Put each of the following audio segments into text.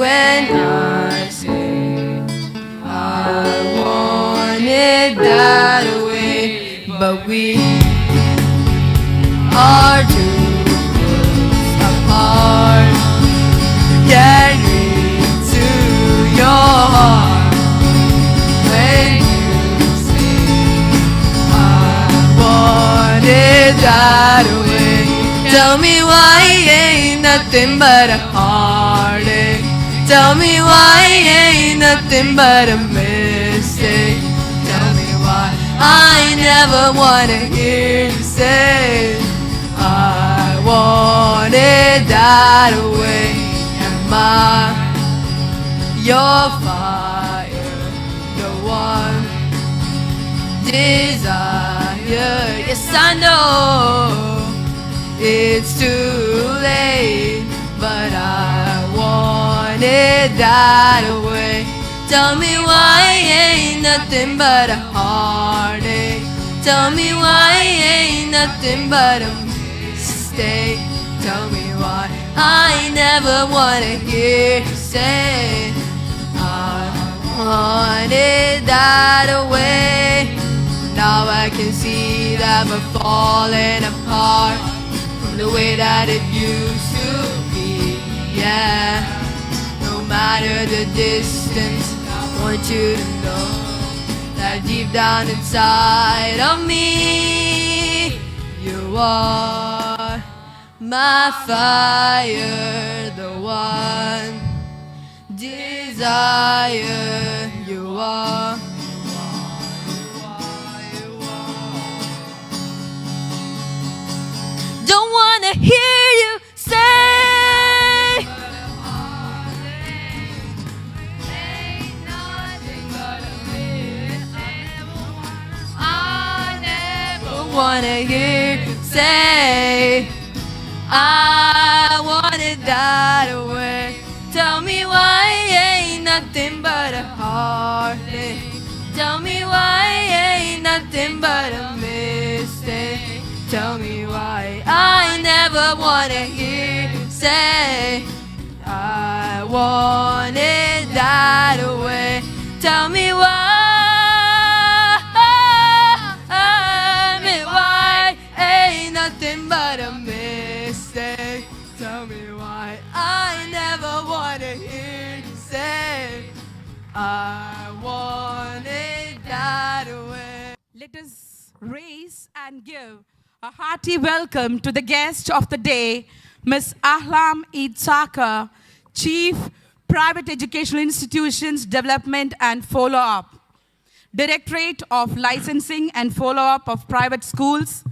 when I say I want it that way, but we are two worlds apart. Get read to your heart when you say I want it that way. Tell me why ain't nothing but a heartache. Tell me why ain't nothing but a mistake. Tell me why I never wanna hear you say I want it that way. Am I your fire, the one desire? Yes, I know it's too late, but I want it that way. Tell me why ain't nothing but a heartache. Tell me why ain't nothing but a mistake. Tell me why I never wanna hear you say I want it that way. Now I can see that we're falling apart from the way that it used to be, yeah. No matter the distance, I want you to know that deep down inside of me, you are my fire, the one desire. You are. Don't wanna hear you say ain't nothing but a mistake. I never wanna hear you say I want it that way. Tell me why ain't nothing but a heartache. Tell me why ain't nothing but a mistake. Tell me why I never wanna hear you say I want it that way. Tell me why ain't nothing but a mistake. Tell me why I never wanna hear you say I want it that way. Let us raise and give a hearty welcome to the guest of the day, Ms. Ahlam Eid Saka, Chief Private Educational Institutions Development and Follow-up, Directorate of Licensing and Follow-up of Private Schools,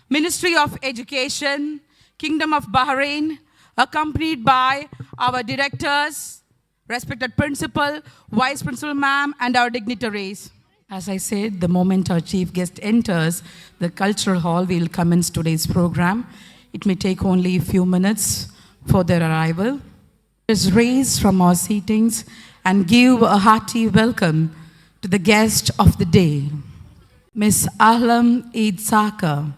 Ministry of Education, Kingdom of Bahrain, accompanied by our directors, respected principal, vice principal ma'am, and our dignitaries. As I said, the moment our chief guest enters the cultural hall, we will commence today's program. It may take only a few minutes for their arrival. Let us rise from our seatings and give a hearty welcome to the guest of the day, Ms. Ahlam Eid Saka,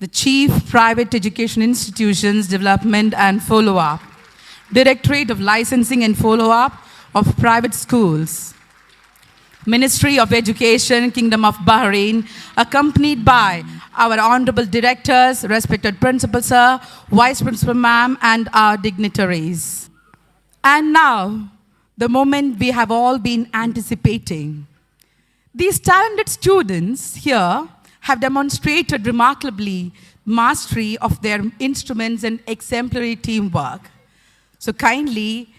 the Chief Private Education Institutions Development and Follow-up, Directorate of Licensing and Follow-up of Private Schools, Ministry of Education, Kingdom of Bahrain, accompanied by our honorable directors, respected principal sir, vice principal ma'am, and our dignitaries. And now, the moment we have all been anticipating. These talented students here have demonstrated remarkably mastery of their instruments and exemplary teamwork. So kindly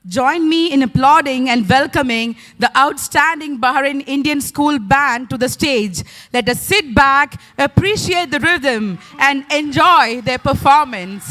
join me in applauding and welcoming the outstanding Bahrain Indian School Band to the stage. Let us sit back, appreciate the rhythm, and enjoy their performance.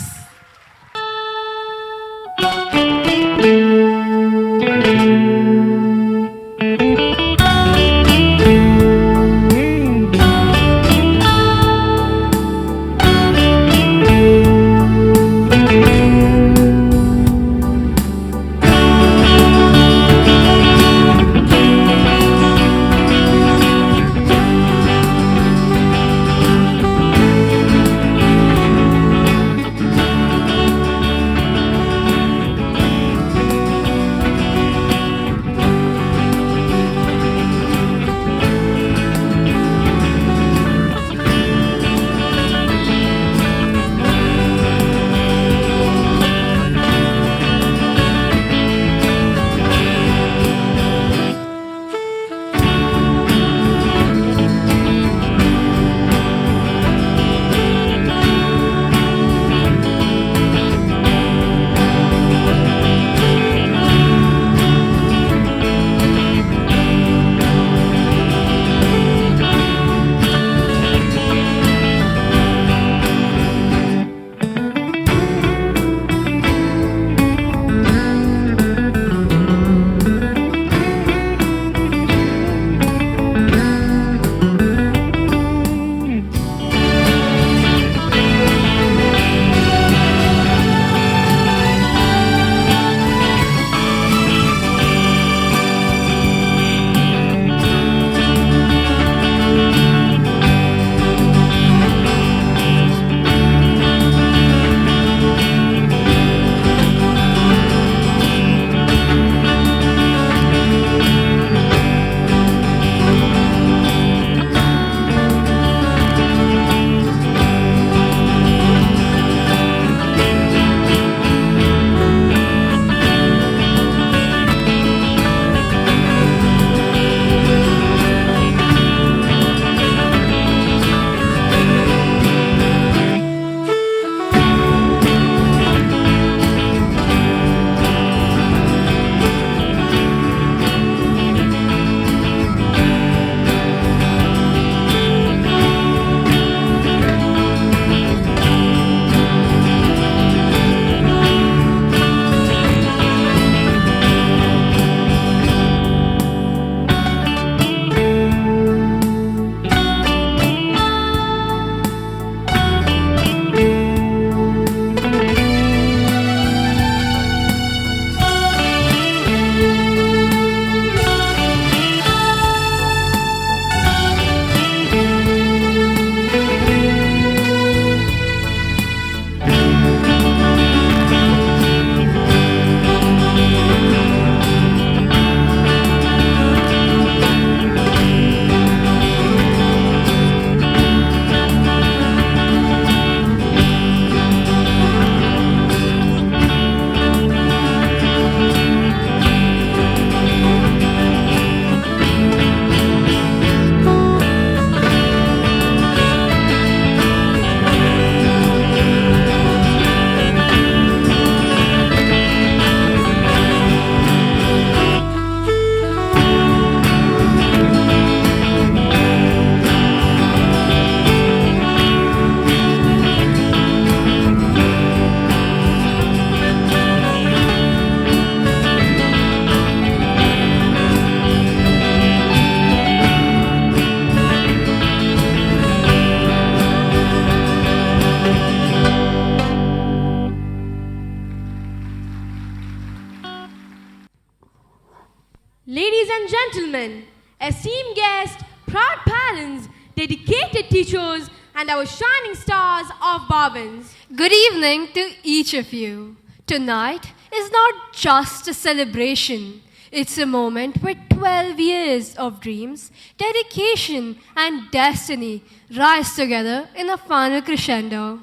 gentlemen, esteemed guests, proud parents, dedicated teachers, and our shining stars of Bhavans. Good evening to each of you. Tonight is not just a celebration. It's a moment where 12 years of dreams, dedication, and destiny rise together in a final crescendo.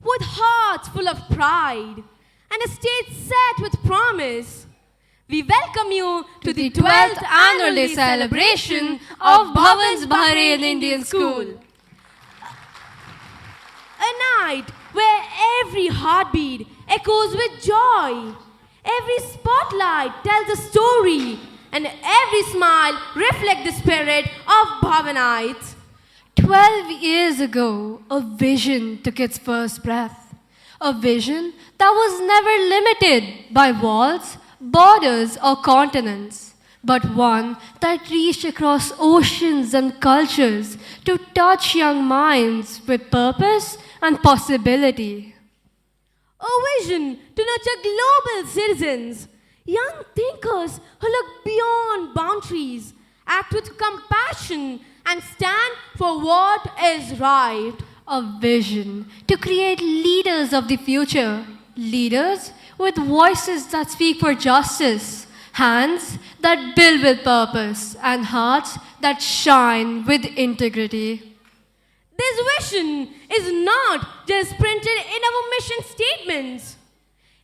With hearts full of pride and a stage set with promise, we welcome you to the 12th Annual Day celebration of Bhavan's Bahrain Indian School. A night where every heartbeat echoes with joy, every spotlight tells a story, and every smile reflects the spirit of Bhavanites. 12 years ago, a vision took its first breath. A vision that was never limited by walls, borders, or continents, but one that reached across oceans and cultures to touch young minds with purpose and possibility. A vision to nurture global citizens, young thinkers who look beyond boundaries, act with compassion, and stand for what is right. A vision to create leaders of the future, leaders with voices that speak for justice, hands that build with purpose, and hearts that shine with integrity. This vision is not just printed in our mission statements.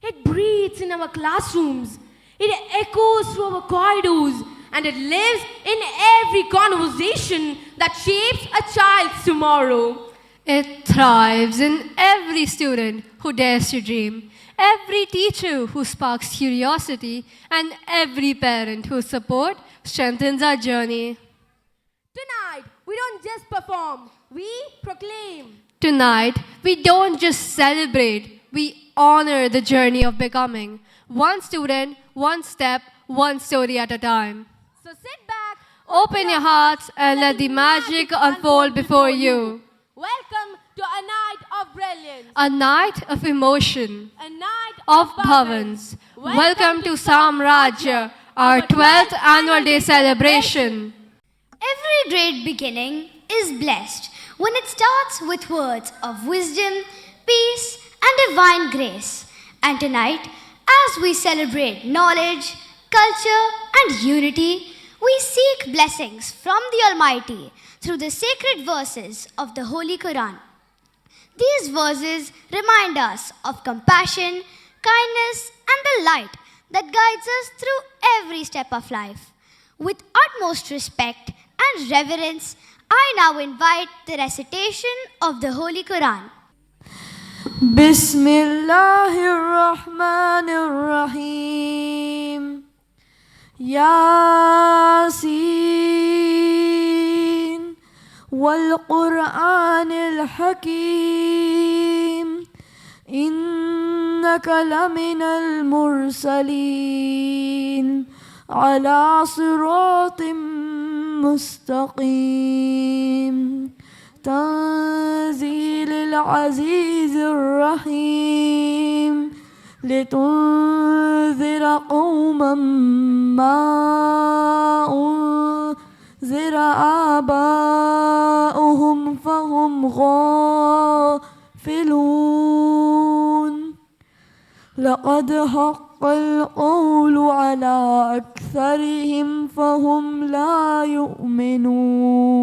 It breathes in our classrooms, it echoes through our corridors, and it lives in every conversation that shapes a child's tomorrow. It thrives in every student who dares to dream, every teacher who sparks curiosity, and every parent whose support strengthens our journey. Tonight, we don't just perform, we proclaim. Tonight, we don't just celebrate, we honor the journey of becoming. One student, one step, one story at a time. So sit back, Open your hearts and let the magic unfold before you. Welcome to a night of brilliance, A night of emotion, a night of Bhavans. Welcome to Samrajya, our 12th Annual Day celebration. Every great beginning is blessed when it starts with words of wisdom, peace, and divine grace. And tonight, as we celebrate knowledge, culture, and unity, we seek blessings from the Almighty through the sacred verses of the Holy Quran. These verses remind us of compassion, kindness, and the light that guides us through every step of life. With utmost respect and reverence, I now invite the recitation of the Holy Quran. Bismillahirrahmanirrahim. Yasin wal Qur'anil Hakim. Innaka laminal mursalin ala siratim mustaqim. تنزيل العزيز الرحيم لتنذر قوما ما أنذر آباؤهم فهم غافلون لقد حق القول على أكثرهم فهم لا يؤمنون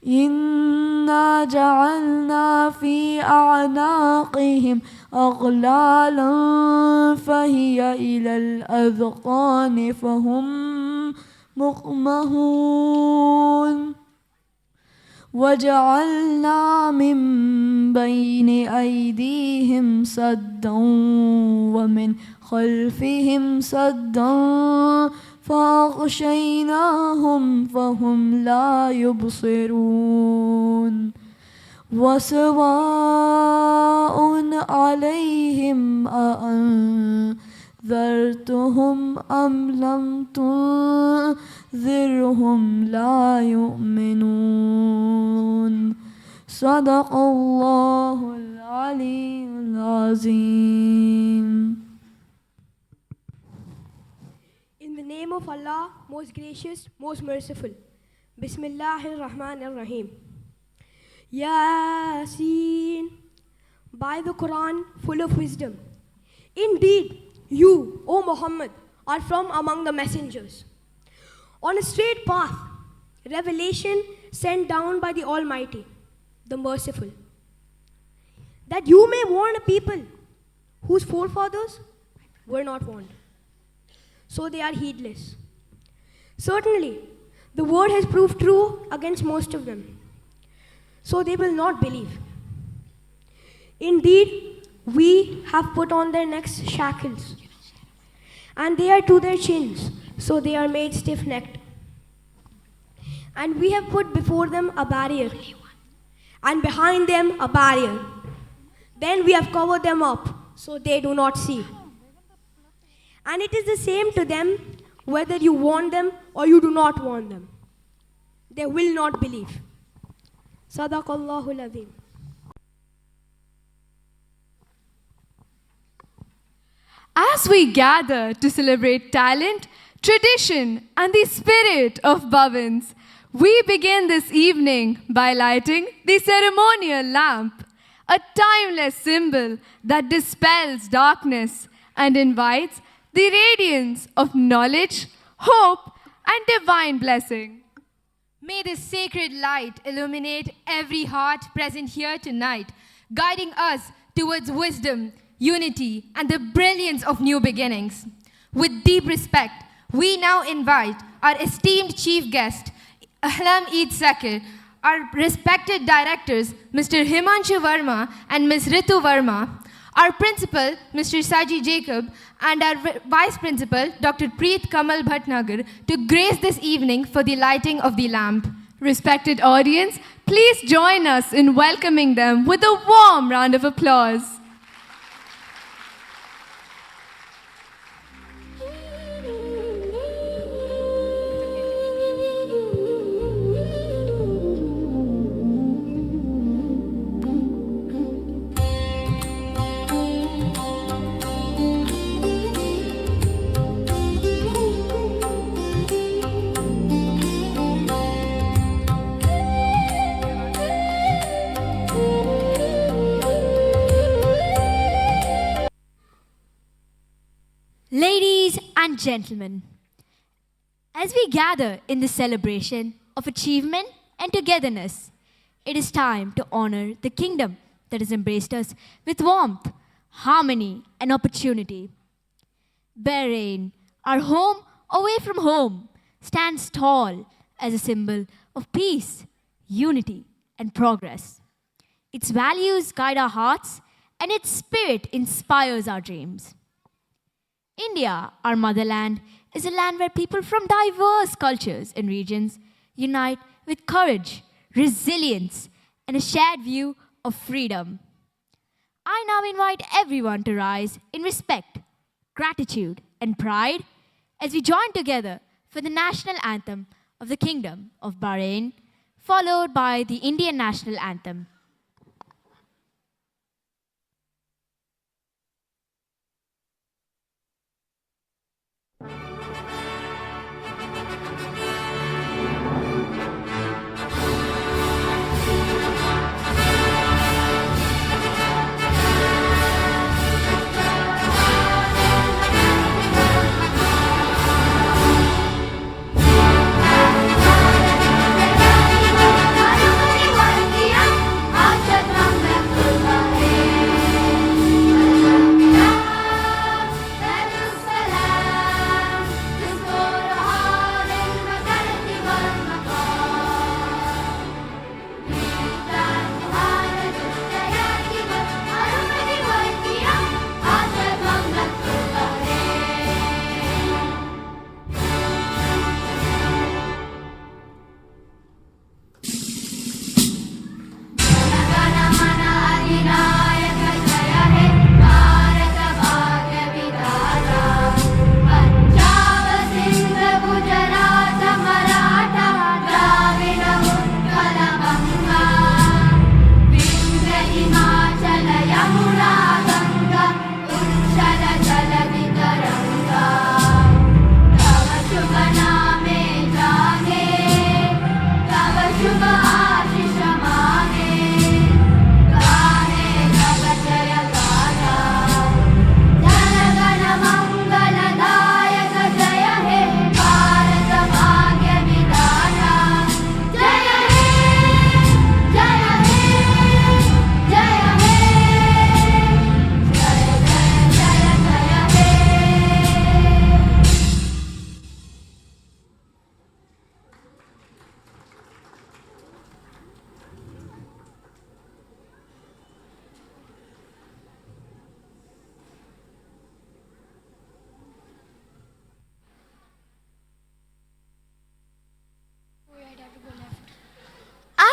إنا جعلنا في أعناقهم أغلالا فهي إلى الأذقان فهم مقمحون وجعلنا من بين أيديهم سدا ومن خلفهم سدا فأغشيناهم فهم لا يبصرون وسواء عليهم أأنذرتهم أم لم تنذرهم لا يؤمنون صدق الله العلي العظيم. In the name of Allah, most gracious, most merciful. Bismillahir Rahmanir Rahim. Yasin. By the Quran, full of wisdom. Indeed, you, O Muhammad, are from among the messengers. On a straight path, revelation sent down by the Almighty, the Merciful, that you may warn a people whose forefathers were not warned. So they are heedless. Certainly, the word has proved true against most of them. So they will not believe. Indeed, we have put on their necks shackles, and they are to their chins, so they are made stiff-necked. And we have put before them a barrier, and behind them a barrier. Then we have covered them up, so they do not see. And it is the same to them whether you warn them or you do not warn them. They will not believe. Sadaqallahul Azim. As we gather to celebrate talent, tradition, and the spirit of Bhavans, we begin this evening by lighting the ceremonial lamp, a timeless symbol that dispels darkness and invites the radiance of knowledge, hope, and divine blessing. May this sacred light illuminate every heart present here tonight, guiding us towards wisdom, unity, and the brilliance of new beginnings. With deep respect, we now invite our esteemed chief guest, Ahlam Eid Sakir, our respected directors, Mr. Himanshu Verma and Ms. Ritu Verma, our principal, Mr. Saji Jacob, and our vice principal, Dr. Preet Kamal Bhatnagar, to grace this evening for the lighting of the lamp. Respected audience, please join us in welcoming them with a warm round of applause. Ladies and gentlemen, as we gather in this celebration of achievement and togetherness, it is time to honor the kingdom that has embraced us with warmth, harmony, and opportunity. Bahrain, our home away from home, stands tall as a symbol of peace, unity, and progress. Its values guide our hearts, and its spirit inspires our dreams. India, our motherland, is a land where people from diverse cultures and regions unite with courage, resilience, and a shared view of freedom. I now invite everyone to rise in respect, gratitude, and pride as we join together for the national anthem of the Kingdom of Bahrain, followed by the Indian national anthem.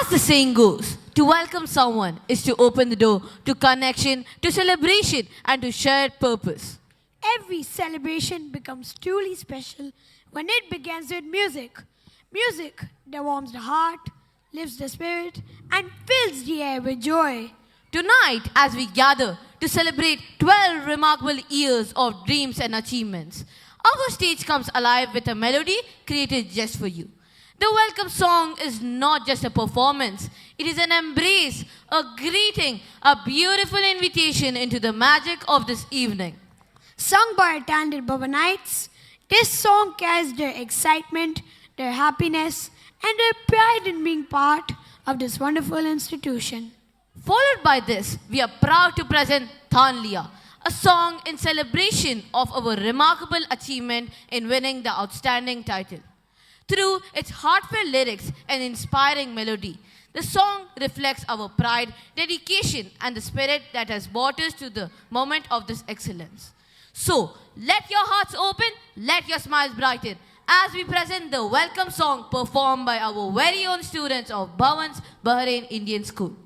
As the saying goes, to welcome someone is to open the door to connection, to celebration, and to shared purpose. Every celebration becomes truly special when it begins with music. Music that warms the heart, lifts the spirit, and fills the air with joy. Tonight, as we gather to celebrate 12 remarkable years of dreams and achievements, our stage comes alive with a melody created just for you. The welcome song is not just a performance, it is an embrace, a greeting, a beautiful invitation into the magic of this evening. Sung by talented Bhavanites, this song carries their excitement, their happiness, and their pride in being part of this wonderful institution. Followed by this, we are proud to present Thanliya, a song in celebration of our remarkable achievement in winning the outstanding title. Through its heartfelt lyrics and inspiring melody, the song reflects our pride, dedication, and the spirit that has brought us to the moment of this excellence. So, let your hearts open, let your smiles brighten, as we present the welcome song performed by our very own students of Bhavan's Bahrain Indian School.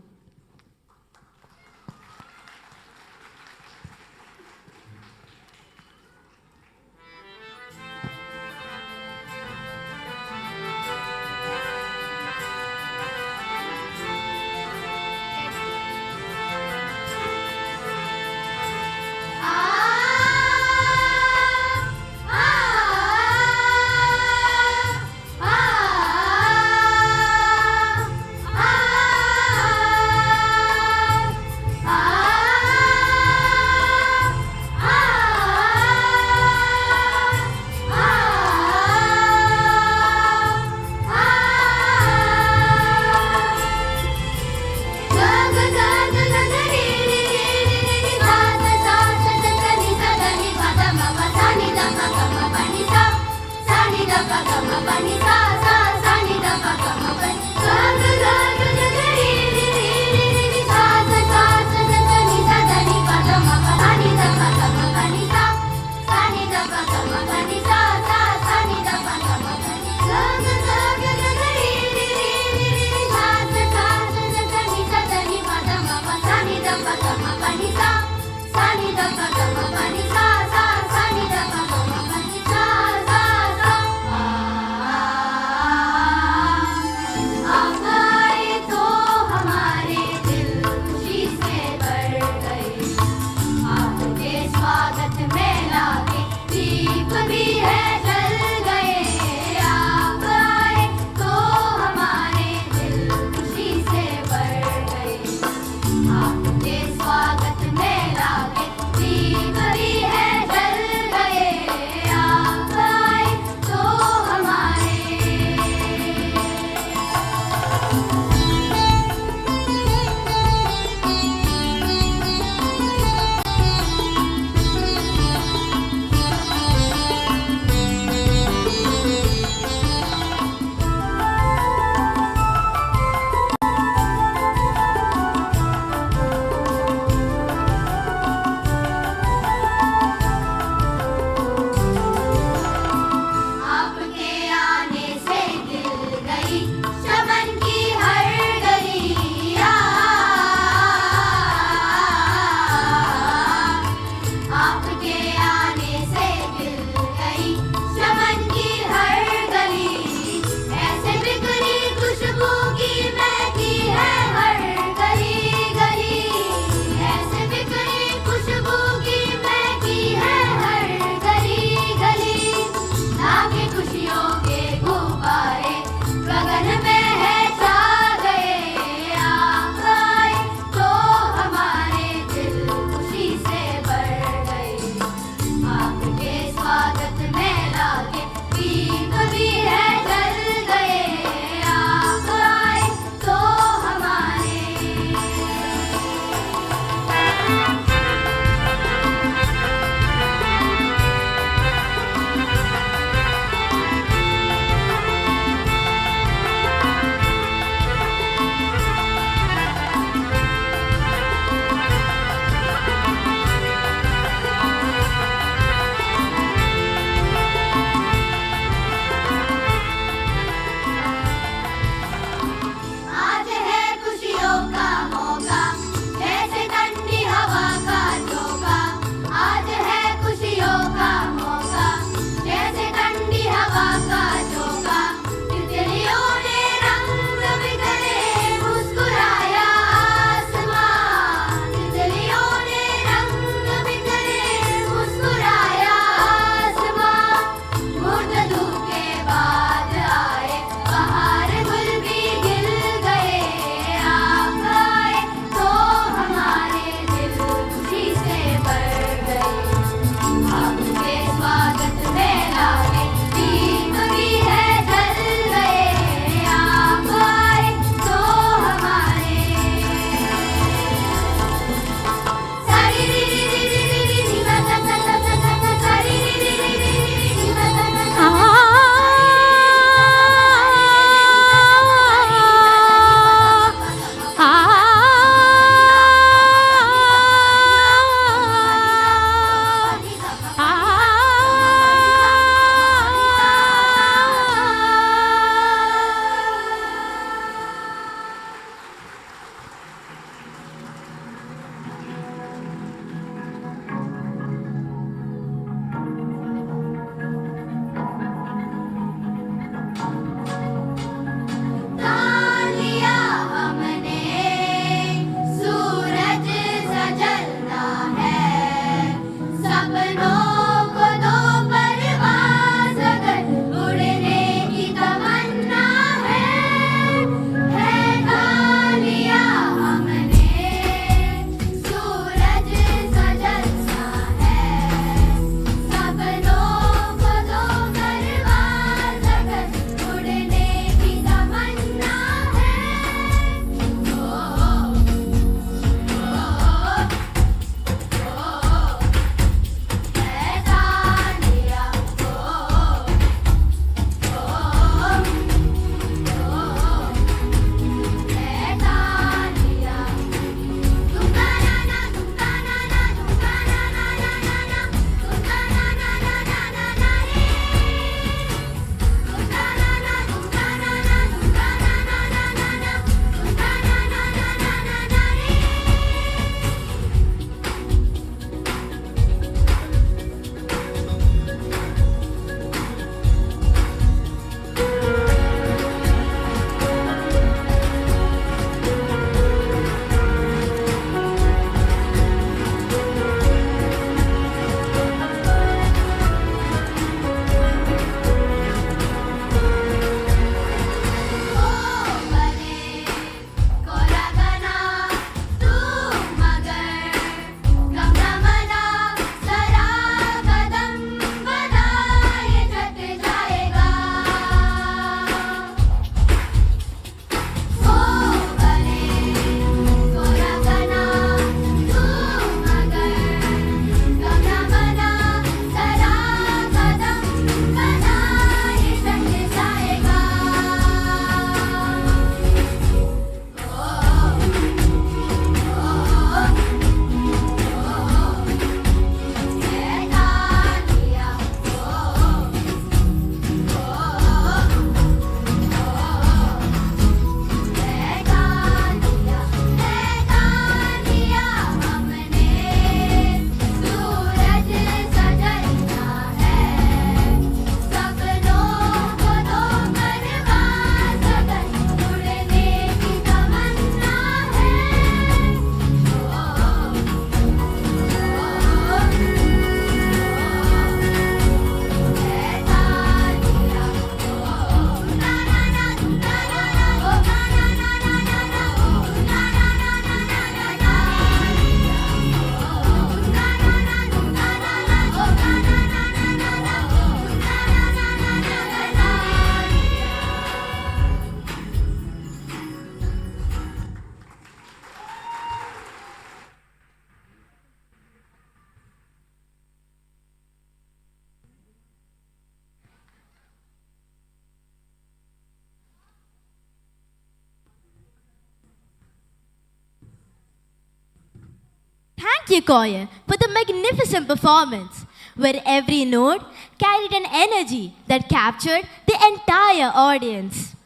thank you, choir, for the magnificent performance, where every note carried an energy that captured the entire audience.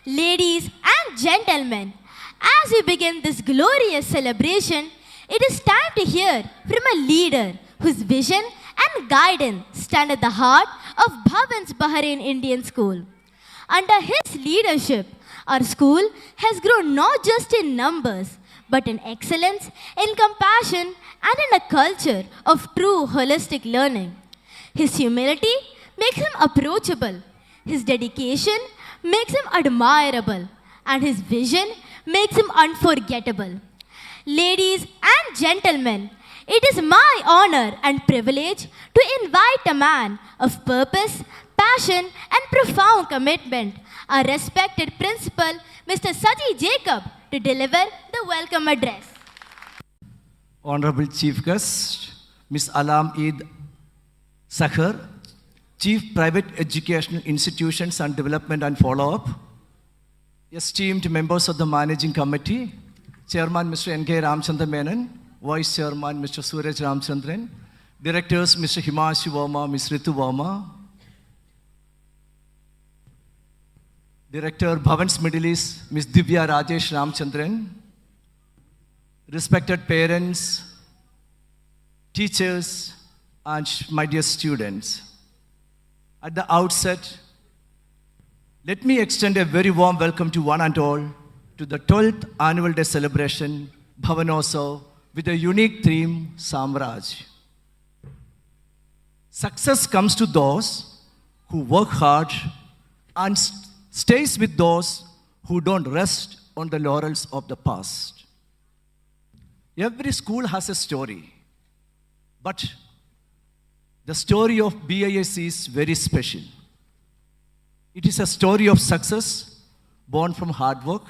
Ladies and gentlemen, as we begin this glorious celebration, it is time to hear from a leader whose vision and guidance stand at the heart of Bhavan's Bahrain Indian School. Under his leadership, our school has grown not just in numbers, but in excellence, in compassion, and in a culture of true holistic learning. His humility makes him approachable, his dedication makes him admirable, and his vision makes him unforgettable. Ladies and gentlemen, it is my honor and privilege to invite a man of purpose, passion, and profound commitment, our respected principal, Mr. Saji Jacob, to deliver the welcome address. Honorable Chief Guest, Ms. Alam Eid Sakhar, Chief Private Educational Institutions and Development and Follow-up, esteemed members of the Managing Committee, Chairman Mr. N.K. Ramchandra Menon, Vice Chairman Mr. Suraj Ramchandran, Directors Mr. Himanshu Verma, Ms. Ritu Verma, Director Bhavan's Middle East, Ms. Divya Rajesh Ramchandran, respected parents, teachers, and my dear students. At the outset, let me extend a very warm welcome to one and all to the 12th Annual Day celebration, Bhavanotsav, with a unique theme, Samrajya. Success comes to those who work hard and stays with those who don't rest on the laurels of the past. Every school has a story, but the story of BIS is very special. It is a story of success born from hard work,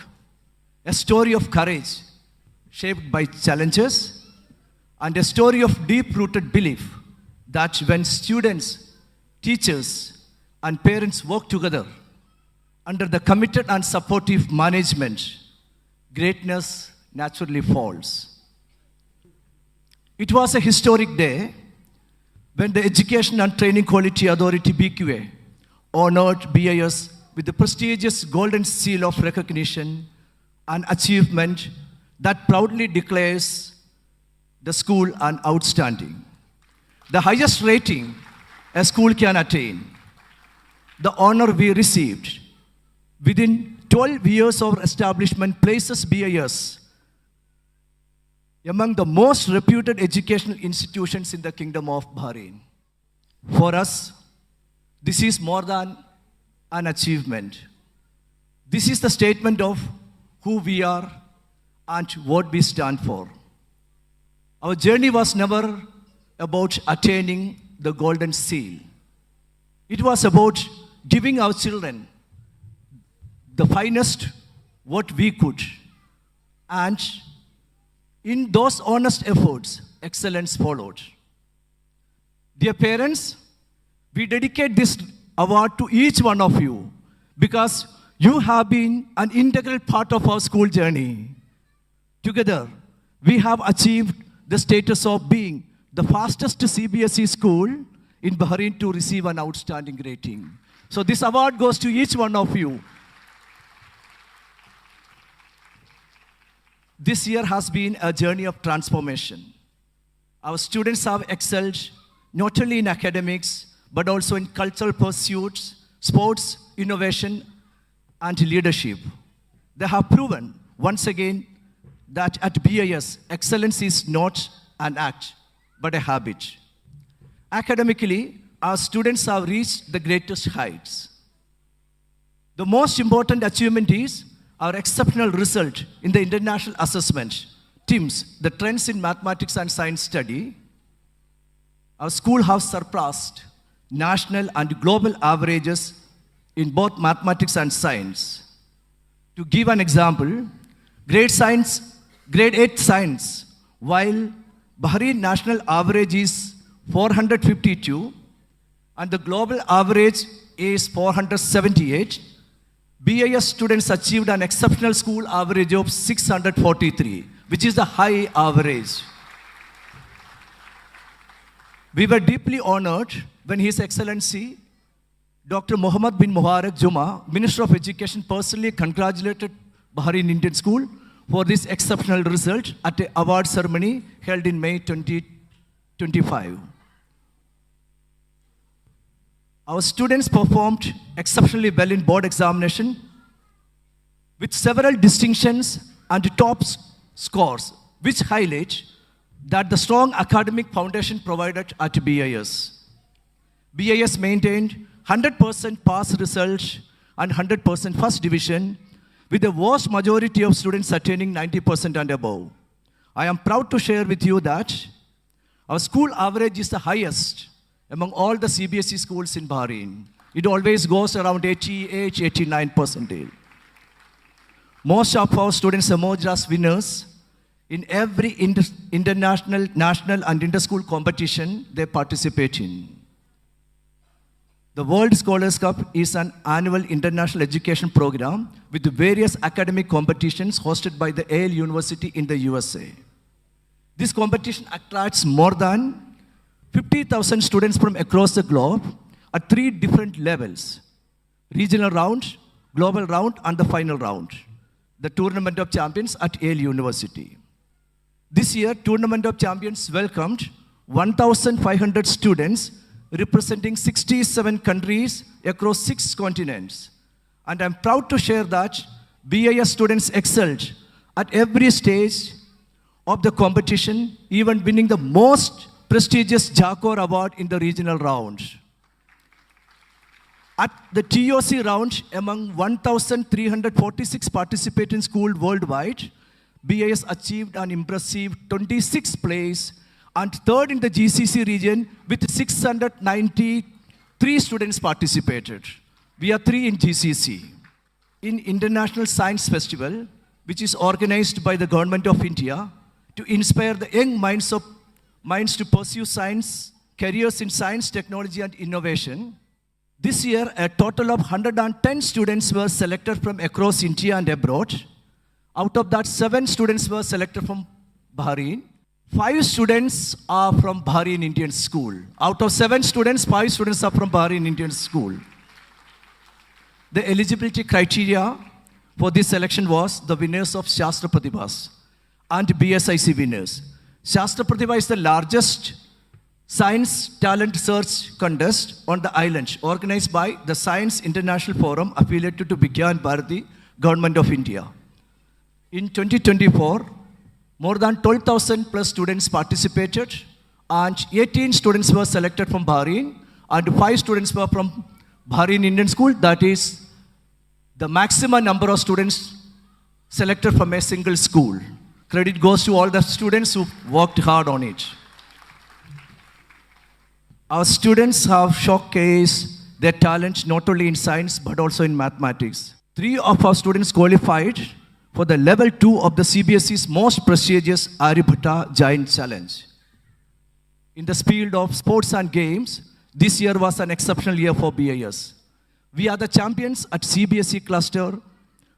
a story of courage shaped by challenges, and a story of deep-rooted belief that when students, teachers, and parents work together under the committed and supportive management, greatness naturally falls. It was a historic day when the Education and Training Quality Authority BQA honored BIS with the prestigious Golden Seal of Recognition and Achievement that proudly declares the school an outstanding, the highest rating a school can attain. The honor we received within 12 years of establishment places BIS among the most reputed educational institutions in the Kingdom of Bahrain. For us, this is more than an achievement. This is the statement of who we are and what we stand for. Our journey was never about attaining the golden seal. It was about giving our children the finest what we could. And in those honest efforts, excellence followed. Dear parents, we dedicate this award to each one of you because you have been an integral part of our school journey. Together, we have achieved the status of being the fastest CBSE school in Bahrain to receive an outstanding rating. So this award goes to each one of you. This year has been a journey of transformation. Our students have excelled not only in academics, but also in cultural pursuits, sports, innovation, and leadership. They have proven, once again, that at BIS, excellence is not an act, but a habit. Academically, our students have reached the greatest heights. The most important achievement is our exceptional result in the international assessment, TIMSS, the Trends in Mathematics and Science Study. Our school has surpassed national and global averages in both mathematics and science. To give an example, grade 8 science, while Bahrain national average is 452 and the global average is 478, BIS students achieved an exceptional school average of 643, which is the high average. We were deeply honored when His Excellency Dr. Muhammad bin Mubarak Juma, Minister of Education, personally congratulated Bahrain Indian School for this exceptional result at an award ceremony held in May 2025. Our students performed exceptionally well in board examination with several distinctions and top scores, which highlight that the strong academic foundation provided at BIS. BIS maintained 100% pass result and 100% first division, with the vast majority of students attaining 90% and above. I am proud to share with you that our school average is the highest among all the CBSE schools in Bahrain. It always goes around 88, 89%. Most of our students emerged as winners in every international, national, and inter-school competition they participate in. The World Scholars Cup is an annual international education program with various academic competitions hosted by the Yale University in the USA. This competition attracts more than 50,000 students from across the globe at 3 different levels: regional round, global round, and the final round, the Tournament of Champions at Yale University. This year, Tournament of Champions welcomed 1,500 students representing 67 countries across 6 continents. And I'm proud to share that BIS students excelled at every stage of the competition, even winning the most prestigious JACOR award in the regional round. At the TOC round, among 1,346 participating schools worldwide, BIS achieved an impressive 26th place and 3rd in the GCC region with 693 students participated. We are 3 in GCC. In International Science Festival, which is organized by the Government of India to inspire the young minds to pursue science, careers in science, technology, and innovation. This year, a total of 110 students were selected from across India and abroad. Out of that, 7 students were selected from Bahrain. 5 students are from Bahrain Indian School. Out of 7 students, 5 students are from Bahrain Indian School. The eligibility criteria for this selection was the winners of Shastra Pratibhas and BSIC winners. Shastra Pratibha is the largest science talent search contest on the island, organized by the Science International Forum affiliated to Vigyan Bharati, Government of India. In 2024, more than 12,000 plus students participated, and 18 students were selected from Bahrain, and 5 students were from Bahrain Indian School. That is the maximum number of students selected from a single school. Credit goes to all the students who worked hard on it. Our students have showcased their talent not only in science but also in mathematics. 3 of our students qualified for the level 2 of the CBSE's most prestigious Aryabhatta Giant Challenge. In the field of sports and games, this year was an exceptional year for BIS. We are the champions at CBSE cluster,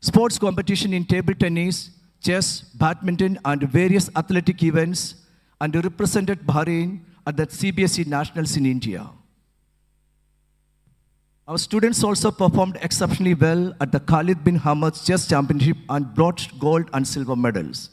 sports competition in table tennis, chess, badminton, and various athletic events, and represented Bahrain at the CBSE Nationals in India. Our students also performed exceptionally well at the Khalid bin Hamad Chess Championship and brought gold and silver medals.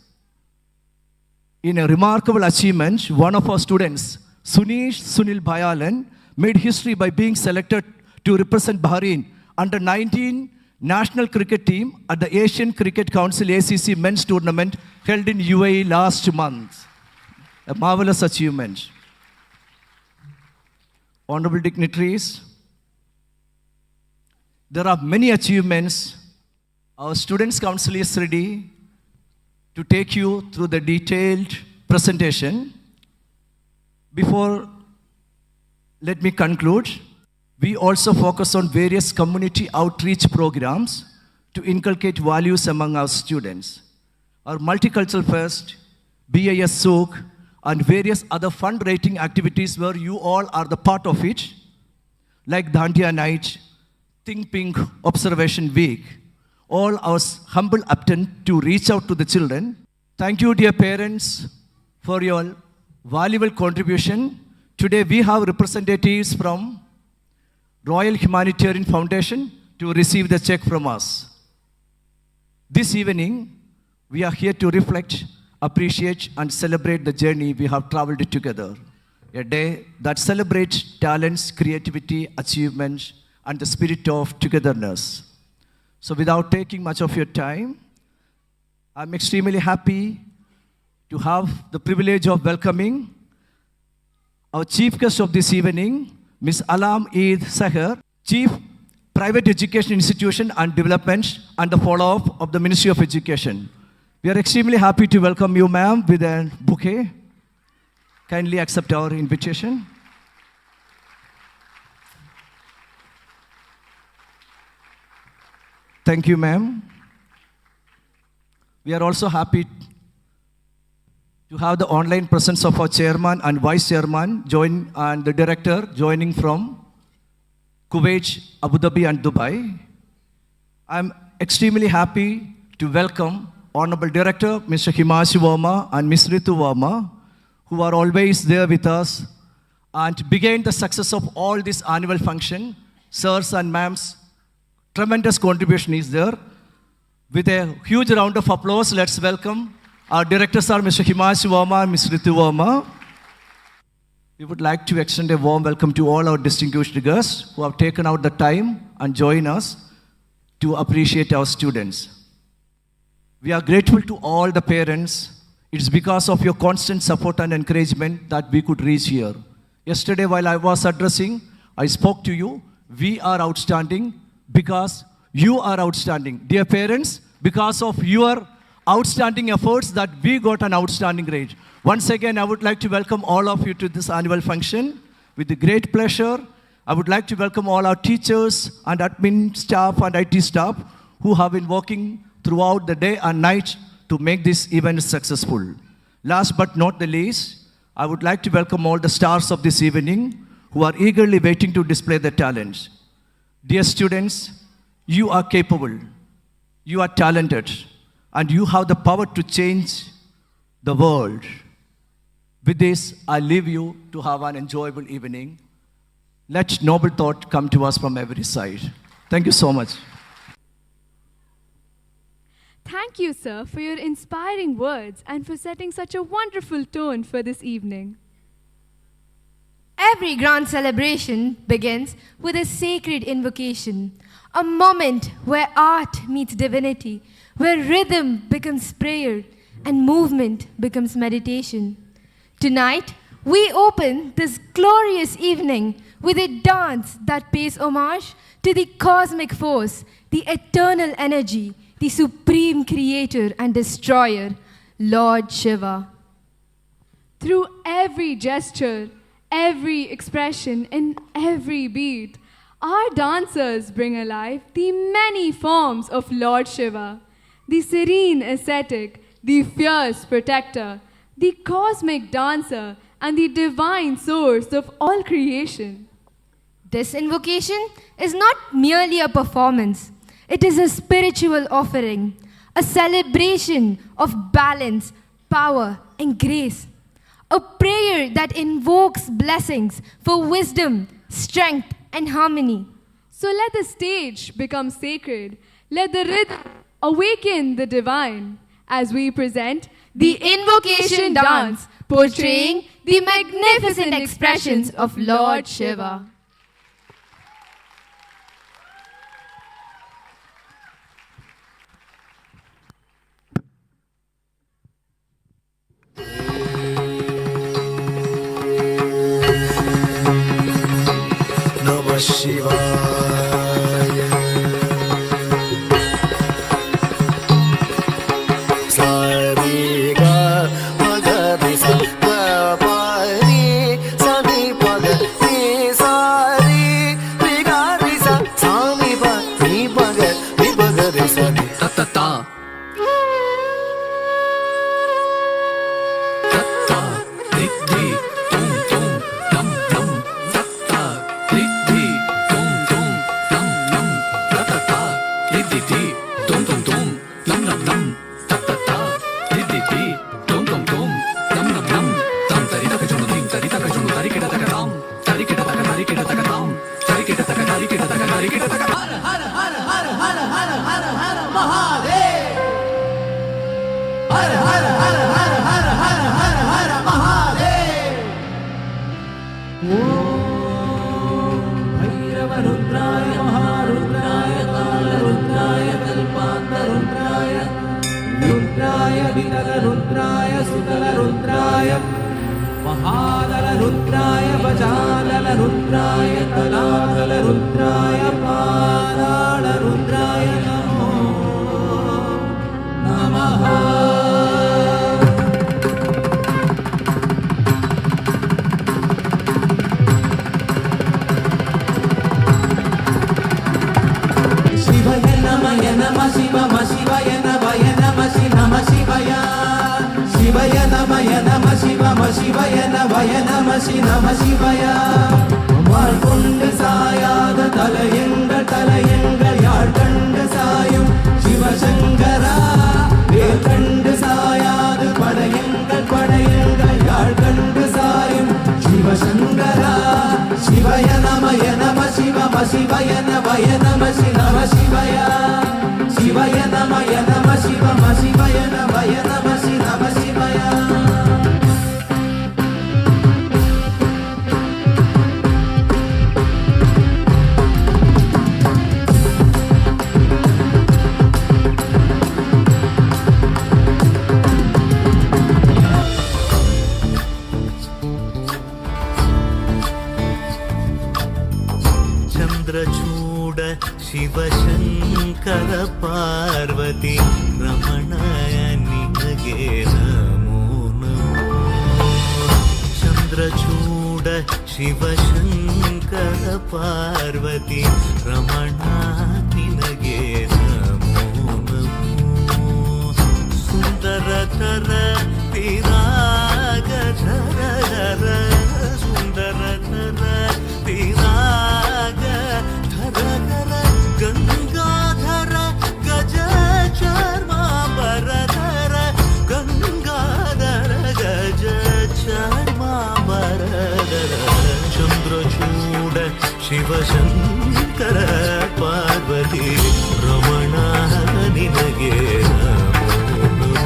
In a remarkable achievement, one of our students, Sunil Bayalan, made history by being selected to represent Bahrain under 19 national cricket team at the Asian Cricket Council ACC men's tournament held in UAE last month. A marvelous achievement. Honorable dignitaries, there are many achievements. Our Students' Council is ready to take you through the detailed presentation. Before, let me conclude. We also focus on various community outreach programs to inculcate values among our students. Our Multicultural Fest, BIS Souk, and various other fundraising activities where you all are the part of it, like Dandiya Night, Think Pink Observation Week, all our humble attempt to reach out to the children. Thank you, dear parents, for your valuable contribution Today we have representatives from Royal Humanitarian Foundation to receive the check from us. This evening, we are here to reflect, appreciate, and celebrate the journey we have traveled together. A day that celebrates talents, creativity, achievements, and the spirit of togetherness. So without taking much of your time, I'm extremely happy to have the privilege of welcoming our chief guest of this evening, Ms. Alam Eid Sahar, Chief Private Education Institution and Development and the follow-up of the Ministry of Education. We are extremely happy to welcome you, ma'am, with a bouquet. Kindly accept our invitation. Thank you, ma'am. We are also happy to have the online presence of our chairman and vice chairman and the director joining from Kuwait, Abu Dhabi, and Dubai. I'm extremely happy to welcome Honorable Director Mr. Himanshu Verma and Ms. Ritu Verma, who are always there with us and began the success of all this annual function. Sirs and ma'ams, tremendous contribution is there. With a huge round of applause, let's welcome our directors are Mr. Himanshu Verma and Ms. Ritu Verma. We would like to extend a warm welcome to all our distinguished guests who have taken out the time and join us to appreciate our students. We are grateful to all the parents. It's because of your constant support and encouragement that we could reach here. Yesterday, while I was addressing, I spoke to you. We are outstanding because you are outstanding. Dear parents, because of your outstanding efforts that we got an outstanding grade. Once again, I would like to welcome all of you to this annual function. With great pleasure, I would like to welcome all our teachers and admin staff and IT staff who have been working throughout the day and night to make this event successful. Last but not the least, I would like to welcome all the stars of this evening who are eagerly waiting to display their talents. Dear students, you are capable, you are talented, and you have the power to change the world. With this, I leave you to have an enjoyable evening. Let noble thought come to us from every side. Thank you so much. Thank you, sir, for your inspiring words and for setting such a wonderful tone for this evening. Every grand celebration begins with a sacred invocation, a moment where art meets divinity, where rhythm becomes prayer and movement becomes meditation. Tonight, we open this glorious evening with a dance that pays homage to the cosmic force, the eternal energy, the supreme creator and destroyer, Lord Shiva. Through every gesture, every expression, and every beat, our dancers bring alive the many forms of Lord Shiva, the serene ascetic, the fierce protector, the cosmic dancer, and the divine source of all creation. This invocation is not merely a performance. It is a spiritual offering, a celebration of balance, power, and grace. A prayer that invokes blessings for wisdom, strength, and harmony. So let the stage become sacred. Let the rhythm awaken the divine as we present the invocation dance, portraying the magnificent expressions of Lord Shiva. Namah Shivaya. Sari ga ma ga re sa ga pa re sa ni pa ga re sa re ga re sa ni pa ga re sa ni ta ta ta. रुद्राय सुतल रुद्राय महादल रुद्राय बजादल रुद्राय तलादल रुद्राय पादाल रुद्राय नमो नमः शिवाय नमः शिव शिवाय नमः नमः शिवाय शिवाय नमः शिव शिवाय नमः शिवाय மால் கொண்டு சாயாத தலையங்கள் யாழ் கண்டு சாயும் சிவசங்கரா வேல் கண்டு சாயாது படையங்கள் யாழ் கண்டு சாயும் சிவசங்கரா சிவய நம சிவ சிவய நம சிவாய சிவய நம சிவ சிவய நம சிவாய चंद्रचूड शिवशंकर पार्वती रमणाय निनगे नमो नमो चंद्रचूड शिवशंकर पार्वती रमणा निनगे नमो नमो सुंदरतर विरागधर सुंदरतर विराग गंगाधर गज चर्मांबरधर गंगाधर गज चर्मांबरधर चंद्रचूड शिवशंकर पार्वती रमणा निनगे नमो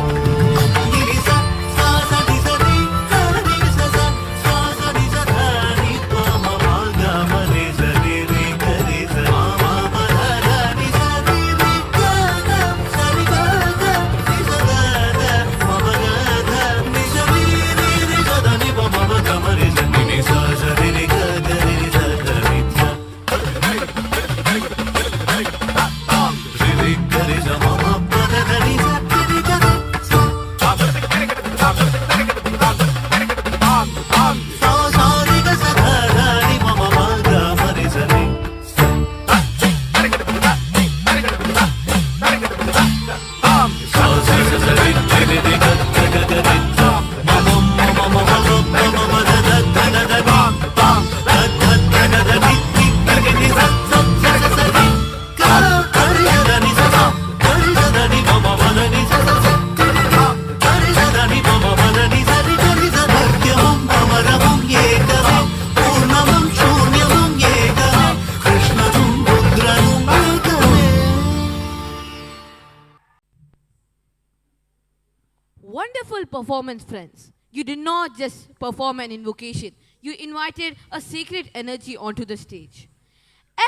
Wonderful performance, friends. You did not just perform an invocation. You invited a sacred energy onto the stage.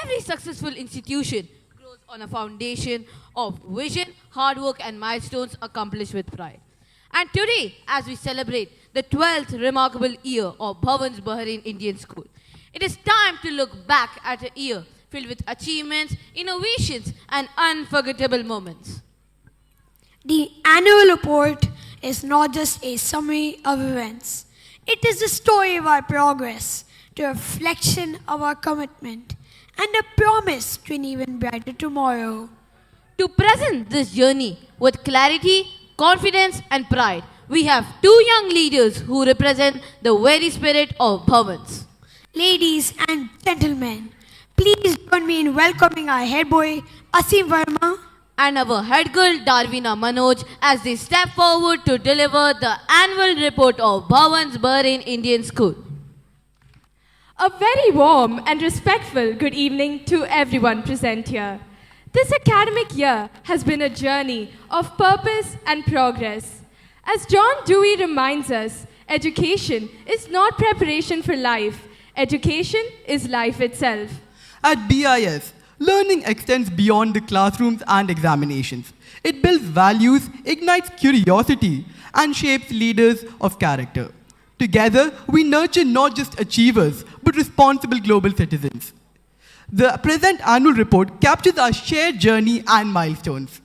Every successful institution grows on a foundation of vision, hard work, and milestones accomplished with pride. And today, as we celebrate the 12th remarkable year of Bhavan's Bahrain Indian School, it is time to look back at a year filled with achievements, innovations, and unforgettable moments. The annual report is not just a summary of events. It is the story of our progress, the reflection of our commitment, and a promise to an even brighter tomorrow. To present this journey with clarity, confidence, and pride, we have two young leaders who represent the very spirit of Bhavans. Ladies and gentlemen, please join me in welcoming our head boy, Asim Verma, and our head girl Darvina Manoj as they step forward to deliver the annual report of Bhavan's Bahrain Indian School. A very warm and respectful good evening to everyone present here. This academic year has been a journey of purpose and progress. As John Dewey reminds us, education is not preparation for life. Education is life itself. At BIS, Learning extends beyond the classrooms and examinations. It builds values, ignites curiosity, and shapes leaders of character. Together, we nurture not just achievers, but responsible global citizens. The present annual report captures our shared journey and milestones.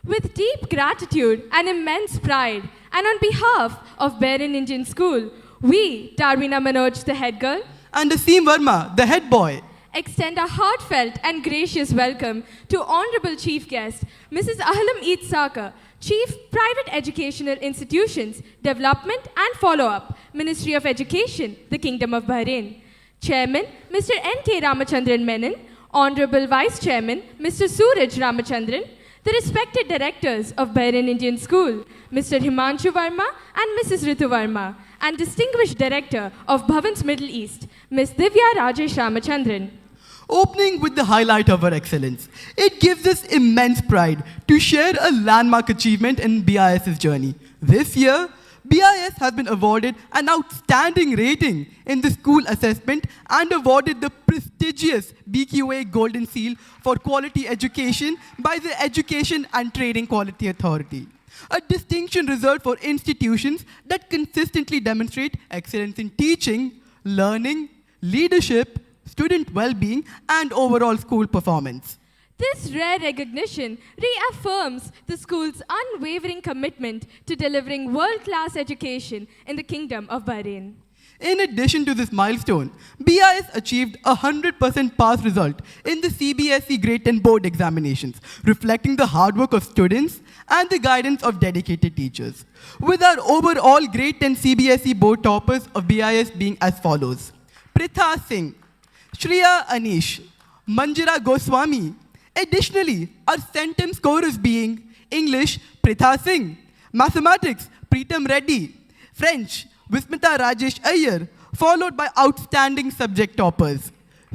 With deep gratitude and immense pride, and on behalf of Bahrain Indian School, we, Darwina Manoj, the head girl, and Aseem Verma, the head boy, extend a heartfelt and gracious welcome to Honorable Chief Guest, Mrs. Ahlam Eid Saka, Chief Private Educational Institutions, Development and Follow-up, Ministry of Education, the Kingdom of Bahrain. Chairman, Mr. N.K. Ramachandran Menon, Honorable Vice Chairman, Mr. Suraj Ramachandran, the respected directors of Bahrain Indian School, Mr. Himanshu Verma and Mrs. Ritu Verma, and distinguished director of Bhavan's Middle East, Ms. Divya Rajesh Ramachandran. Opening with the highlight of our excellence, it gives us immense pride to share a landmark achievement in BIS's journey. This year, BIS has been awarded an outstanding rating in the school assessment and awarded the prestigious BQA Golden Seal for Quality Education by the Education and Training Quality Authority, a distinction reserved for institutions that consistently demonstrate excellence in teaching, learning, leadership, student well-being, and overall school performance. This rare recognition reaffirms the school's unwavering commitment to delivering world-class education in the Kingdom of Bahrain. In addition to this milestone, BIS achieved a 100% pass result in the CBSE Grade 10 board examinations, reflecting the hard work of students and the guidance of dedicated teachers. With our overall Grade 10 CBSE board toppers of BIS being as follows: Pritha Singh, Shreya Anish, Manjira Goswami. Additionally, our centum scorers being English, Pritha Singh, Mathematics, Preetam Reddy, French, Vismita Rajesh Iyer, followed by outstanding subject toppers.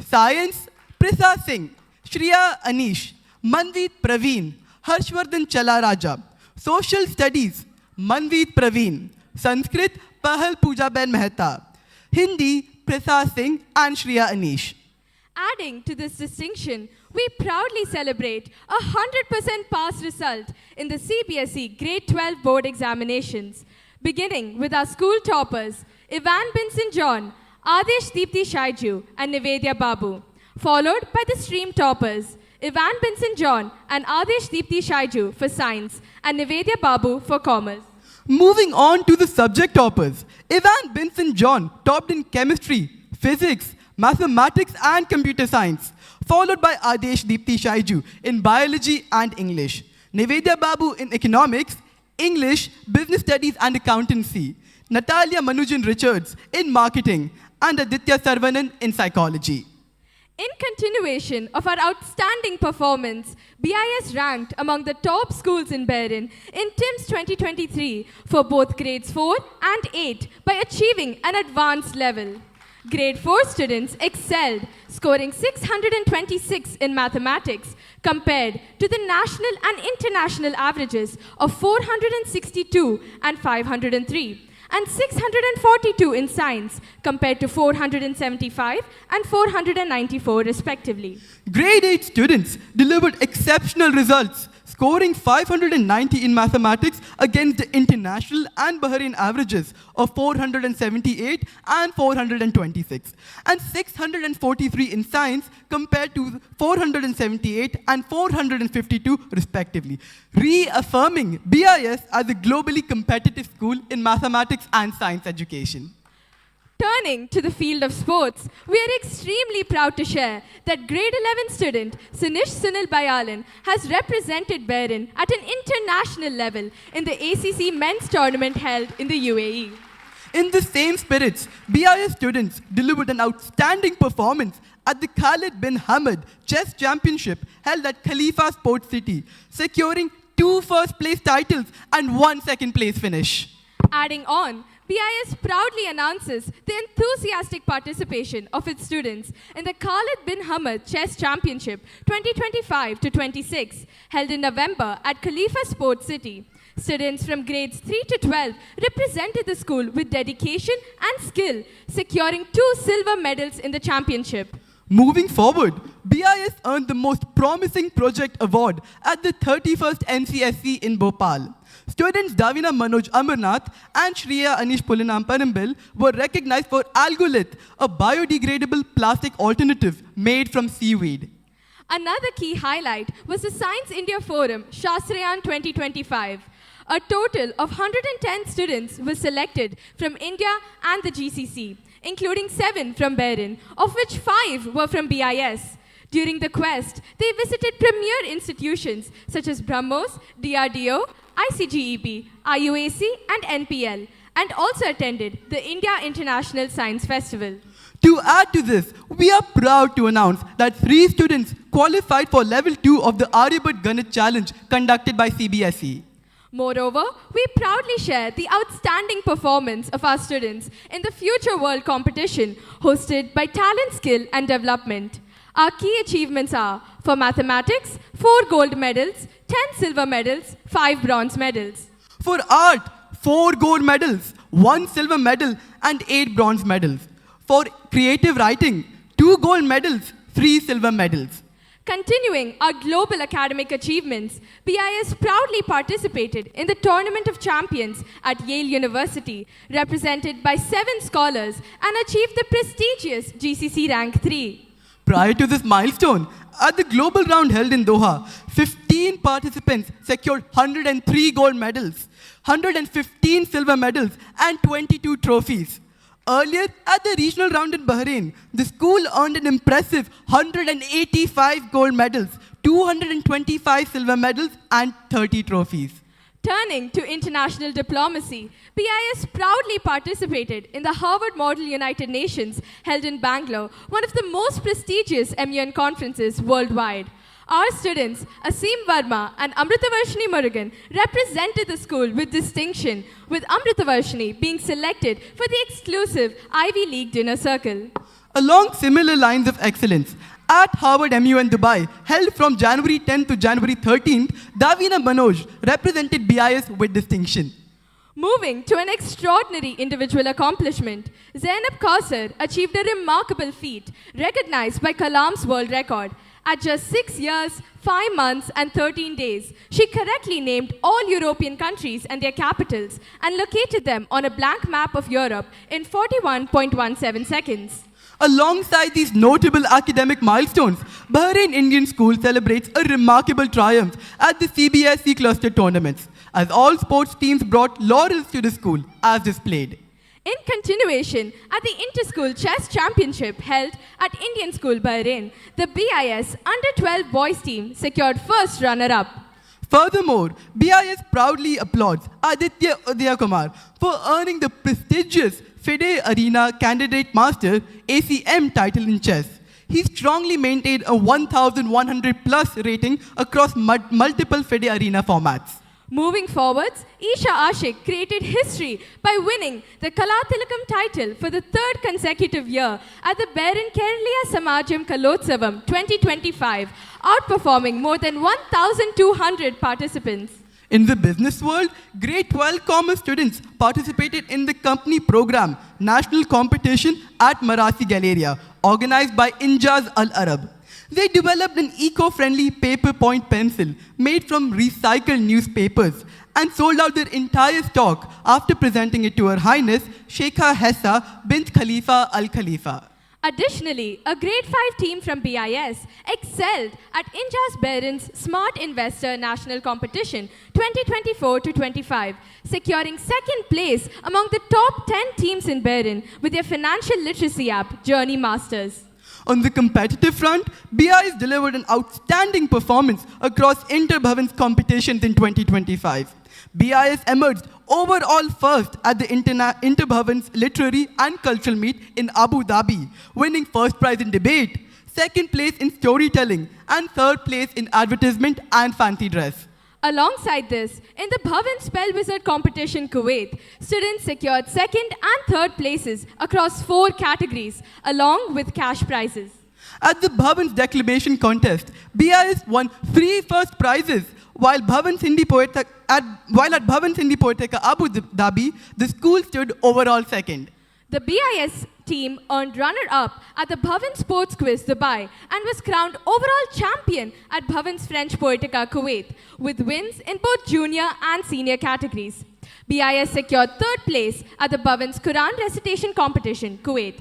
Science, Pritha Singh, Shreya Anish, Manveet Praveen, Harshvardhan Chalaraja. Social Studies, Manveet Praveen. Sanskrit, Pahal Poojaben Mehta. Hindi, Pritha Singh and Shreya Anish. Adding to this distinction, we proudly celebrate a 100% pass result in the CBSE Grade 12 board examinations, beginning with our school toppers, Ivan Bin St. John, Adesh Deepti Shaiju, and Nivedya Babu, followed by the stream toppers, Ivan Bin St. John and Adesh Deepti Shaiju for science, and Nivedya Babu for commerce. Moving on to the subject toppers, Ivan Bin St. John topped in chemistry, physics, mathematics and computer science, followed by Adesh Deepti Shaiju in biology and English, Nivedya Babu in economics, English, business studies and accountancy, Natalia Manujan Richards in marketing, and Aditya Sarvanan in psychology. In continuation of our outstanding performance, BIS ranked among the top schools in Bahrain in TIMSS 2023 for both grades 4 and 8 by achieving an advanced level. Grade 4 students excelled, scoring 626 in mathematics compared to the national and international averages of 462 and 503, and 642 in science compared to 475 and 494 respectively. Grade 8 students delivered exceptional results, scoring 590 in mathematics against the international and Bahrain averages of 478 and 426, and 643 in science compared to 478 and 452 respectively, reaffirming BIS as a globally competitive school in mathematics and science education. Turning to the field of sports, we are extremely proud to share that grade 11 student Sinish Sunil Bayalan has represented Bahrain at an international level in the ACC men's tournament held in the UAE. In the same spirits, BIS students delivered an outstanding performance at the Khalid bin Hamad Chess Championship held at Khalifa Sports City, securing 2 first-place titles and 1 second-place finish. Adding on, BIS proudly announces the enthusiastic participation of its students in the Khalid bin Hamad Chess Championship 2025-26, held in November at Khalifa Sports City. Students from grades 3 to 12 represented the school with dedication and skill, securing 2 silver medals in the championship. Moving forward, BIS earned the Most Promising Project Award at the 31st NCSC in Bhopal. Students Davina Manoj Amarnath and Shreya Anish Pulinam Parambil were recognized for Algolith, a biodegradable plastic alternative made from seaweed. Another key highlight was the Science India Forum Shastrayan 2025. A total of 110 students were selected from India and the GCC, including 7 from Bahrain, of which 5 were from BIS. During the quest, they visited premier institutions such as BrahMos, DRDO, ICGEP, IUAC, and NPL, and also attended the India International Science Festival. To add to this, we are proud to announce that 3 students qualified for Level 2 of the Aryabhat Ganit Challenge conducted by CBSE. Moreover, we proudly share the outstanding performance of our students in the Future World competition hosted by Talent, Skill and Development. Our key achievements are, for mathematics, 4 gold medals, 10 silver medals, 5 bronze medals. For art, 4 gold medals, 1 silver medal and 8 bronze medals. For creative writing, 2 gold medals, 3 silver medals. Continuing our global academic achievements, BIS proudly participated in the Tournament of Champions at Yale University, represented by 7 scholars, and achieved the prestigious GCC Rank 3. Prior to this milestone, at the global round held in Doha, 15 participants secured 103 gold medals, 115 silver medals, and 22 trophies. Earlier, at the regional round in Bahrain, the school earned an impressive 185 gold medals, 225 silver medals, and 30 trophies. Turning to international diplomacy, BIS proudly participated in the Harvard Model United Nations held in Bangalore, one of the most prestigious MUN conferences worldwide. Our students, Asim Verma and Amritavarshini Murugan, represented the school with distinction, with Amritavarshini being selected for the exclusive Ivy League dinner circle. Along similar lines of excellence, at Harvard MUN Dubai, held from January 10th to January 13th, Davina Manoj represented BIS with distinction. Moving to an extraordinary individual accomplishment, Zainab Kausar achieved a remarkable feat, recognized by Kalam's world record. At just 6 years, 5 months, and 13 days, she correctly named all European countries and their capitals and located them on a blank map of Europe in 41.17 seconds. Alongside these notable academic milestones, Bahrain Indian School celebrates a remarkable triumph at the CBSE cluster tournaments, as all sports teams brought laurels to the school, as displayed. In continuation, at the Inter-School Chess Championship held at Indian School Bahrain, the BIS Under-12 boys team secured first runner-up. Furthermore, BIS proudly applauds Aditya Udayakumar for earning the prestigious FIDE Arena Candidate Master ACM title in chess. He strongly maintained a 1,100 plus rating across multiple FIDE Arena formats. Moving forwards, Isha Ashik created history by winning the Kalatilakam title for the 3rd consecutive year at the Bahrain Kerala Samajam Kalotsavam 2025, outperforming more than 1,200 participants. In the business world, grade 12 commerce students participated in the company program national competition at Marathi Galleria, organized by Injaz Al Arab. They developed an eco-friendly paper point pencil made from recycled newspapers and sold out their entire stock after presenting it to Her Highness Sheikha Hessa bint Khalifa Al Khalifa. Additionally, a grade 5 team from BIS excelled at Injaz Bahrain's Smart Investor National Competition 2024-25, securing 2nd place among the top 10 teams in Bahrain with their financial literacy app, Journey Masters. On the competitive front, BIS delivered an outstanding performance across inter-Bhavan's competitions in 2025. BIS emerged overall first at the Inter-Bhavan's Literary and Cultural Meet in Abu Dhabi, winning first prize in debate, 2nd place in storytelling, and 3rd place in advertisement and fancy dress. Alongside this, in the Bhavan Spell Wizard competition Kuwait, students secured 2nd and 3rd places across 4 categories, along with cash prizes. At the Bhavan's Declamation Contest, BIS won 3 first prizes, while at Bhavan's Hindi Poetica Abu Dhabi, the school stood overall 2nd. The BIS team earned runner-up at the Bhavan Sports Quiz Dubai and was crowned overall champion at Bhavan's French Poetica Kuwait, with wins in both junior and senior categories. BIS secured third place at the Bhavan's Quran recitation competition, Kuwait.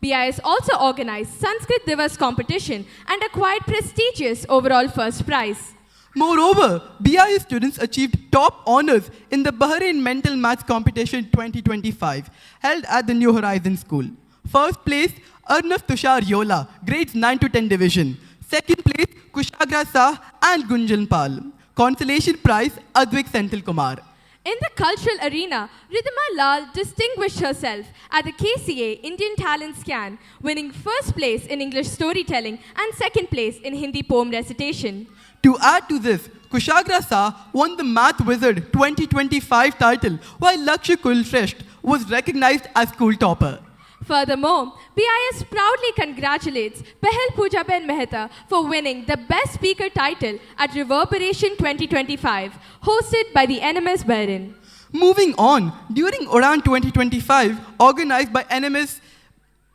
BIS also organized Sanskrit Divas competition and acquired prestigious overall first prize. Moreover, BIS students achieved top honors in the Bahrain Mental Maths Competition 2025, held at the New Horizons School. First place, Arnav Tushar Yola, grades 9 to 10 division. Second place, Kushagra Sah and Gunjan Pal. Consolation prize, Advik Senthil Kumar. In the cultural arena, Ridhima Lal distinguished herself at the KCA Indian Talent Scan, winning first place in English storytelling and second place in Hindi poem recitation. To add to this, Kushagra Sah won the Math Wizard 2025 title, while Lakshya Kulshresht was recognized as school topper. Furthermore, BIS proudly congratulates Pehel Poojaben Mehta for winning the Best Speaker title at Reverberation 2025, hosted by the NMS Bahrain. Moving on, during Udan 2025, organized by NMS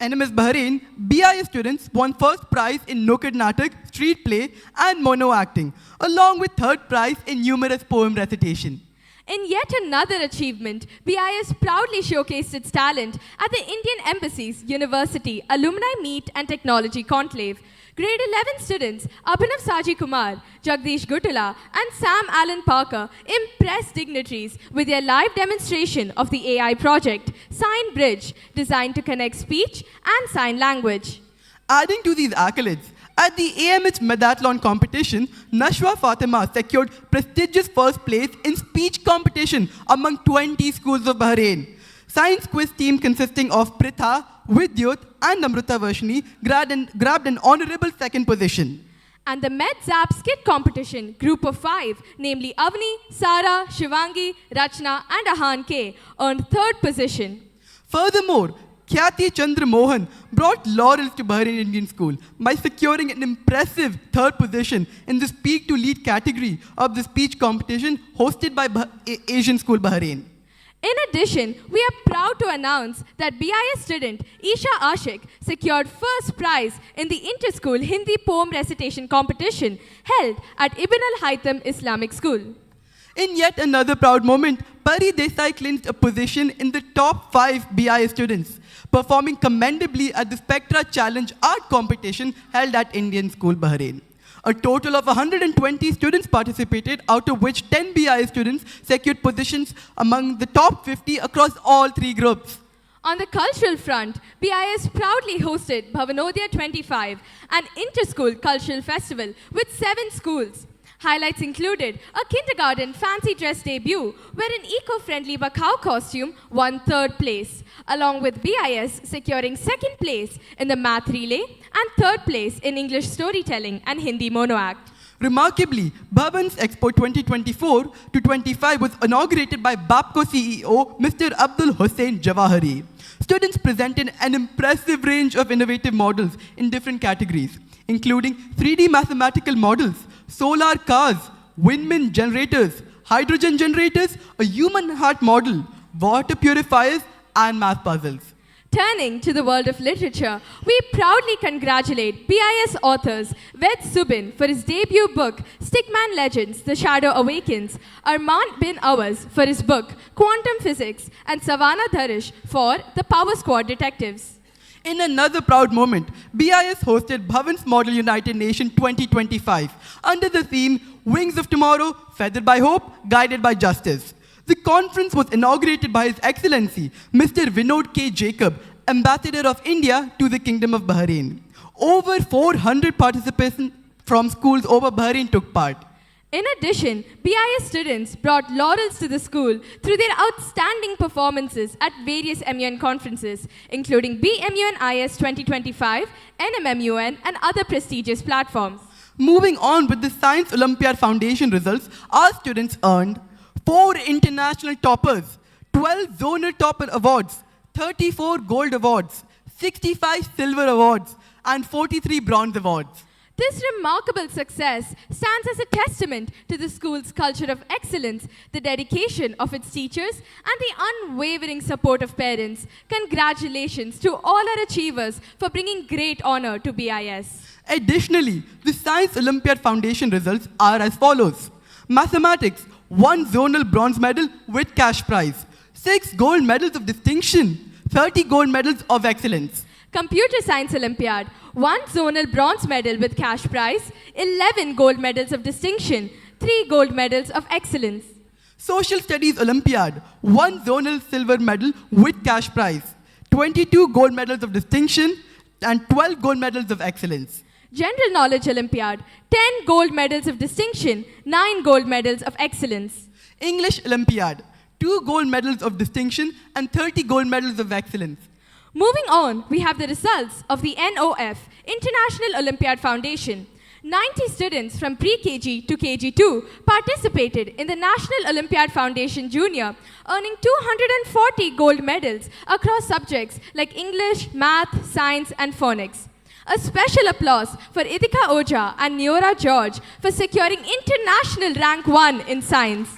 Bahrain, BIS students won first prize in Nukkad Natak, street play, and mono acting, along with third prize in numerous poem recitation. In yet another achievement, BIS proudly showcased its talent at the Indian Embassy's University Alumni Meet and Technology Conclave. Grade 11 students Abhinav Saji Kumar, Jagdish Gutula, and Sam Allen Parker impressed dignitaries with their live demonstration of the AI project, Sign Bridge, designed to connect speech and sign language. Adding to these accolades, at the AMH Medathlon competition, Nashwa Fatima secured prestigious first place in speech competition among 20 schools of Bahrain. Science quiz team consisting of Pritha, Vidyut, and Amrita Varshini grabbed an honorable second position. And the MedZap skit competition, group of 5, namely Avni, Sara, Shivangi, Rachna, and Ahan K, earned third position. Furthermore, Khyati Chandra Mohan brought laurels to Bahrain Indian School by securing an impressive third position in the Speak to Lead category of the speech competition hosted by Asian School Bahrain. In addition, we are proud to announce that BIS student Isha Ashik secured first prize in the Inter-School Hindi Poem Recitation competition held at Ibn al-Haytham Islamic School. In yet another proud moment, Pari Desai clinched a position in the top 5 BIS students, performing commendably at the Spectra Challenge Art Competition held at Indian School Bahrain. A total of 120 students participated, out of which 10 BIS students secured positions among the top 50 across all 3 groups. On the cultural front, BIS proudly hosted Bhavanotsav 25, an inter-school cultural festival with 7 schools. Highlights included a kindergarten fancy dress debut where an eco-friendly Bakhau costume won third place, along with BIS securing second place in the math relay and third place in English storytelling and Hindi mono act. Remarkably, Bhavan's Expo 2024-25 was inaugurated by BAPCO CEO Mr. Abdul Hussain Jawahari. Students presented an impressive range of innovative models in different categories, including 3D mathematical models, solar cars, windmill generators, hydrogen generators, a human heart model, water purifiers, and math puzzles. Turning to the world of literature, we proudly congratulate BIS authors Ved Subin for his debut book, Stickman Legends, The Shadow Awakens, Armand bin Awaz for his book, Quantum Physics, and Savannah Dharish for The Power Squad Detectives. In another proud moment, BIS hosted Bhavan's Model United Nation 2025 under the theme Wings of Tomorrow, Feathered by Hope, Guided by Justice. The conference was inaugurated by His Excellency, Mr. Vinod K. Jacob, Ambassador of India to the Kingdom of Bahrain. Over 400 participants from schools over Bahrain took part. In addition, BIS students brought laurels to the school through their outstanding performances at various MUN conferences, including BMUN-IS 2025, NMMUN, and other prestigious platforms. Moving on with the Science Olympiad Foundation results, our students earned 4 international toppers, 12 zonal topper awards, 34 gold awards, 65 silver awards, and 43 bronze awards. This remarkable success stands as a testament to the school's culture of excellence, the dedication of its teachers, and the unwavering support of parents. Congratulations to all our achievers for bringing great honor to BIS. Additionally, the Science Olympiad Foundation results are as follows. Mathematics, 1 zonal bronze medal with cash prize, 6 gold medals of distinction, 30 gold medals of excellence. Computer Science Olympiad, 1 zonal bronze medal with cash prize, 11 gold medals of distinction, 3 gold medals of excellence. Social Studies Olympiad, 1 zonal silver medal with cash prize, 22 gold medals of distinction, and 12 gold medals of excellence. General Knowledge Olympiad, 10 gold medals of distinction, 9 gold medals of excellence. English Olympiad, 2 gold medals of distinction and 30 gold medals of excellence. Moving on, we have the results of the NOF, International Olympiad Foundation. 90 students from pre-KG to KG2 participated in the National Olympiad Foundation Junior, earning 240 gold medals across subjects like English, Math, Science, and Phonics. A special applause for Idika Oja and Neora George for securing international rank 1 in science.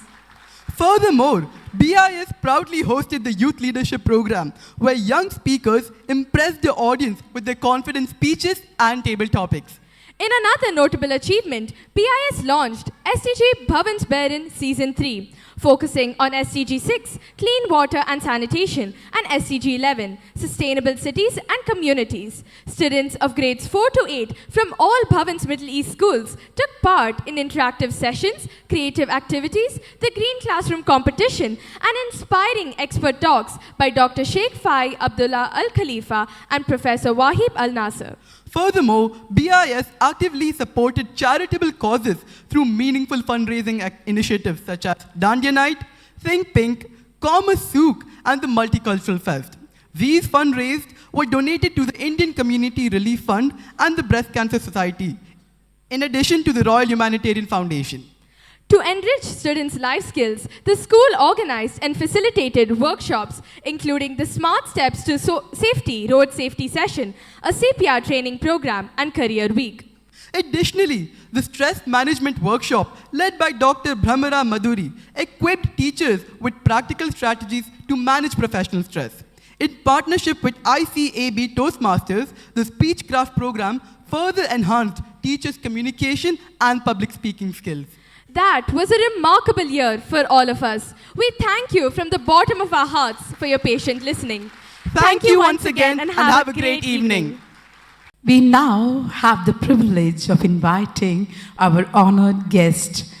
Furthermore, BIS proudly hosted the Youth Leadership Program, where young speakers impressed the audience with their confident speeches and table topics. In another notable achievement, BIS launched SDG Bhavanotsav-Samrajya Season 3, focusing on SDG 6, Clean Water and Sanitation, and SDG 11, Sustainable Cities and Communities. Students of grades 4 to 8 from all Bhavan's Middle East schools took part in interactive sessions, creative activities, the Green Classroom competition, and inspiring expert talks by Dr. Sheikh Fai Abdullah Al Khalifa and Professor Wahib Al Nasser. Furthermore, BIS actively supported charitable causes through meaningful fundraising initiatives such as Dandiya Night, Think Pink, Commerce Souk, and the Multicultural Fest. These funds raised were donated to the Indian Community Relief Fund and the Breast Cancer Society, in addition to the Royal Humanitarian Foundation. To enrich students' life skills, the school organized and facilitated workshops, including the Smart Steps to Safety Road Safety Session, a CPR training program, and Career Week. Additionally, the Stress Management Workshop, led by Dr. Bhramara Madhuri, equipped teachers with practical strategies to manage professional stress. In partnership with ICAB Toastmasters, the Speechcraft program further enhanced teachers' communication and public speaking skills. That was a remarkable year for all of us. We thank you from the bottom of our hearts for your patient listening. Thank you once again and have a great evening. We now have the privilege of inviting our honored guest,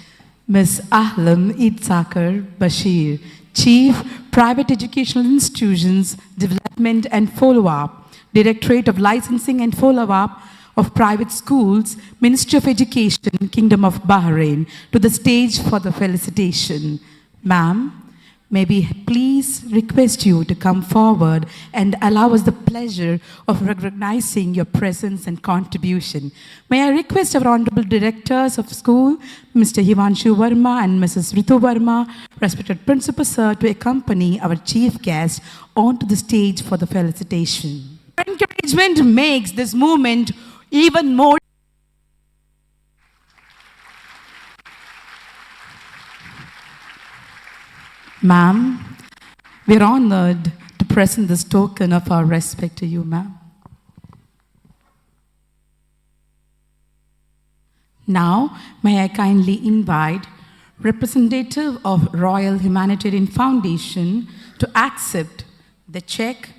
Ms. Ahlam Itzakar Bashir, Chief, Private Educational Institutions, Development and Follow-up, Directorate of Licensing and Follow-up of Private Schools, Ministry of Education, Kingdom of Bahrain, to the stage for the felicitation. Ma'am, may we please request you to come forward and allow us the pleasure of recognizing your presence and contribution. May I request our Honorable Directors of School, Mr. Hivanshu Verma and Mrs. Ritu Verma, respected Principal Sir, to accompany our chief guest onto the stage for the felicitation. Encouragement makes this movement even more. Ma'am, we're honored to present this token of our respect to you, ma'am. Now, may I kindly invite representative of Royal Humanitarian Foundation to accept the check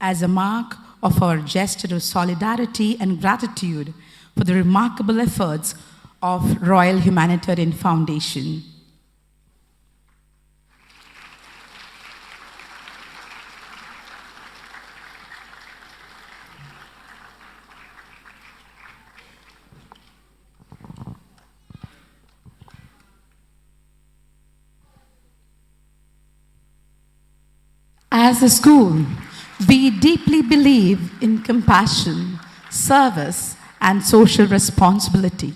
as a mark of our gesture of solidarity and gratitude for the remarkable efforts of Royal Humanitarian Foundation. As a school, we deeply believe in compassion, service, and social responsibility.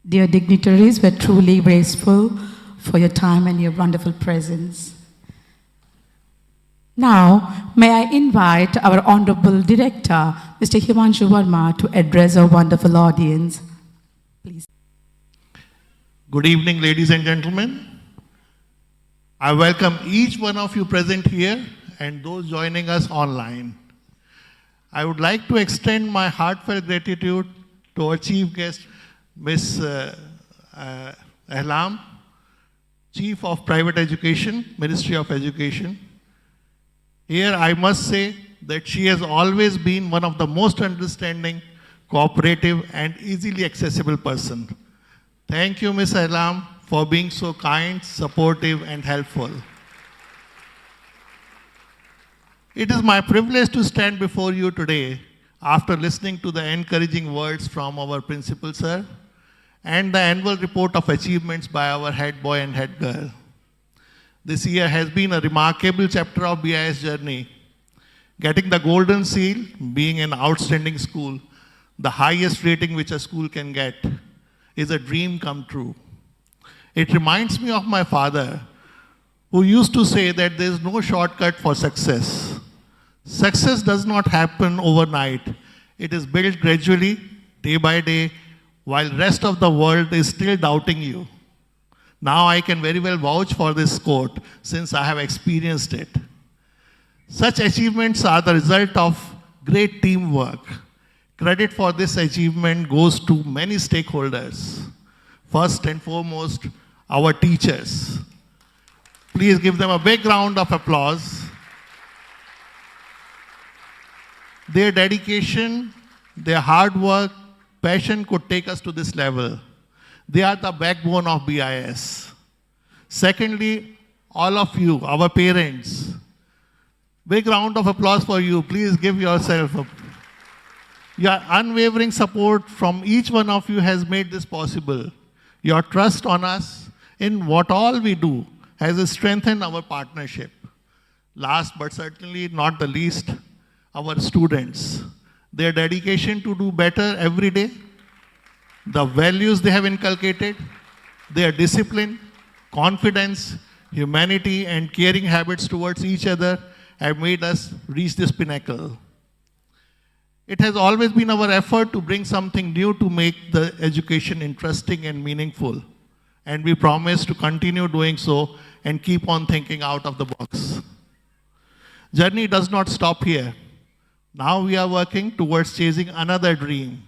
Dear dignitaries, we're truly grateful for your time and your wonderful presence. Now, may I invite our Honorable Director, Mr. Himanshu Verma, to address our wonderful audience. Please. Good evening, ladies and gentlemen. I welcome each one of you present here and those joining us online. I would like to extend my heartfelt gratitude to our chief guest, Ms. Ahlam, Chief of Private Education, Ministry of Education. Here I must say that she has always been one of the most understanding, cooperative and easily accessible person. Thank you, Ms. Ahlam, for being so kind, supportive and helpful. It is my privilege to stand before you today after listening to the encouraging words from our principal sir and the annual report of achievements by our head boy and head girl. This year has been a remarkable chapter of BIS journey. Getting the golden seal, being an outstanding school, the highest rating which a school can get, is a dream come true. It reminds me of my father, who used to say that there is no shortcut for success. Success does not happen overnight. It is built gradually, day by day, while the rest of the world is still doubting you. Now I can very well vouch for this quote since I have experienced it. Such achievements are the result of great teamwork. Credit for this achievement goes to many stakeholders. First and foremost, our teachers. Please give them a big round of applause. Their dedication, their hard work, passion could take us to this level. They are the backbone of BIS. Secondly, all of you, our parents. Big round of applause for you. Please give yourself a... Your unwavering support from each one of you has made this possible. Your trust on us in what all we do has strengthened our partnership. Last but certainly not the least, our students. Their dedication to do better every day, the values they have inculcated, their discipline, confidence, humanity, and caring habits towards each other have made us reach this pinnacle. It has always been our effort to bring something new to make the education interesting and meaningful. And we promise to continue doing so and keep on thinking out of the box. Journey does not stop here. Now we are working towards chasing another dream,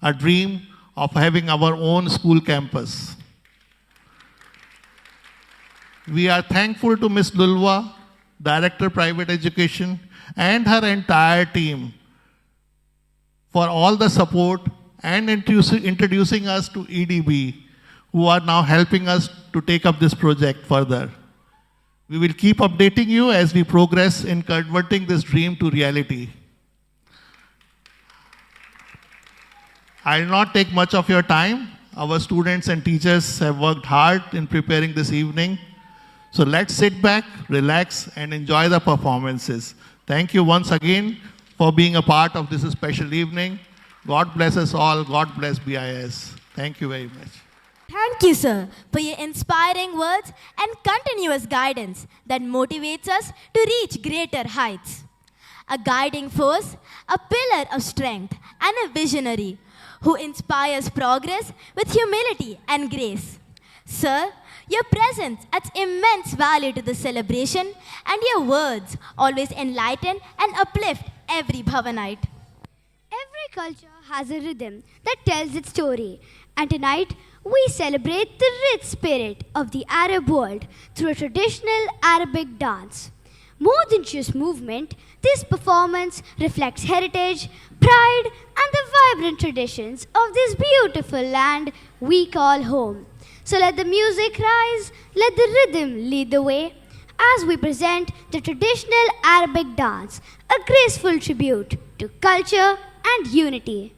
a dream of having our own school campus. We are thankful to Ms. Lulwa, Director Private Education, and her entire team for all the support and introducing us to EDB, who are now helping us to take up this project further. We will keep updating you as we progress in converting this dream to reality. I will not take much of your time. Our students and teachers have worked hard in preparing this evening. So let's sit back, relax, and enjoy the performances. Thank you once again for being a part of this special evening. God bless us all. God bless BIS. Thank you very much. Thank you, sir, for your inspiring words and continuous guidance that motivates us to reach greater heights. A guiding force, a pillar of strength, and a visionary who inspires progress with humility and grace. Sir, your presence adds immense value to the celebration, and your words always enlighten and uplift every Bhavanite. Every culture has a rhythm that tells its story, and tonight we celebrate the rich spirit of the Arab world through a traditional Arabic dance. More than just movement, this performance reflects heritage, pride, and the vibrant traditions of this beautiful land we call home. So let the music rise, let the rhythm lead the way as we present the traditional Arabic dance, a graceful tribute to culture and unity.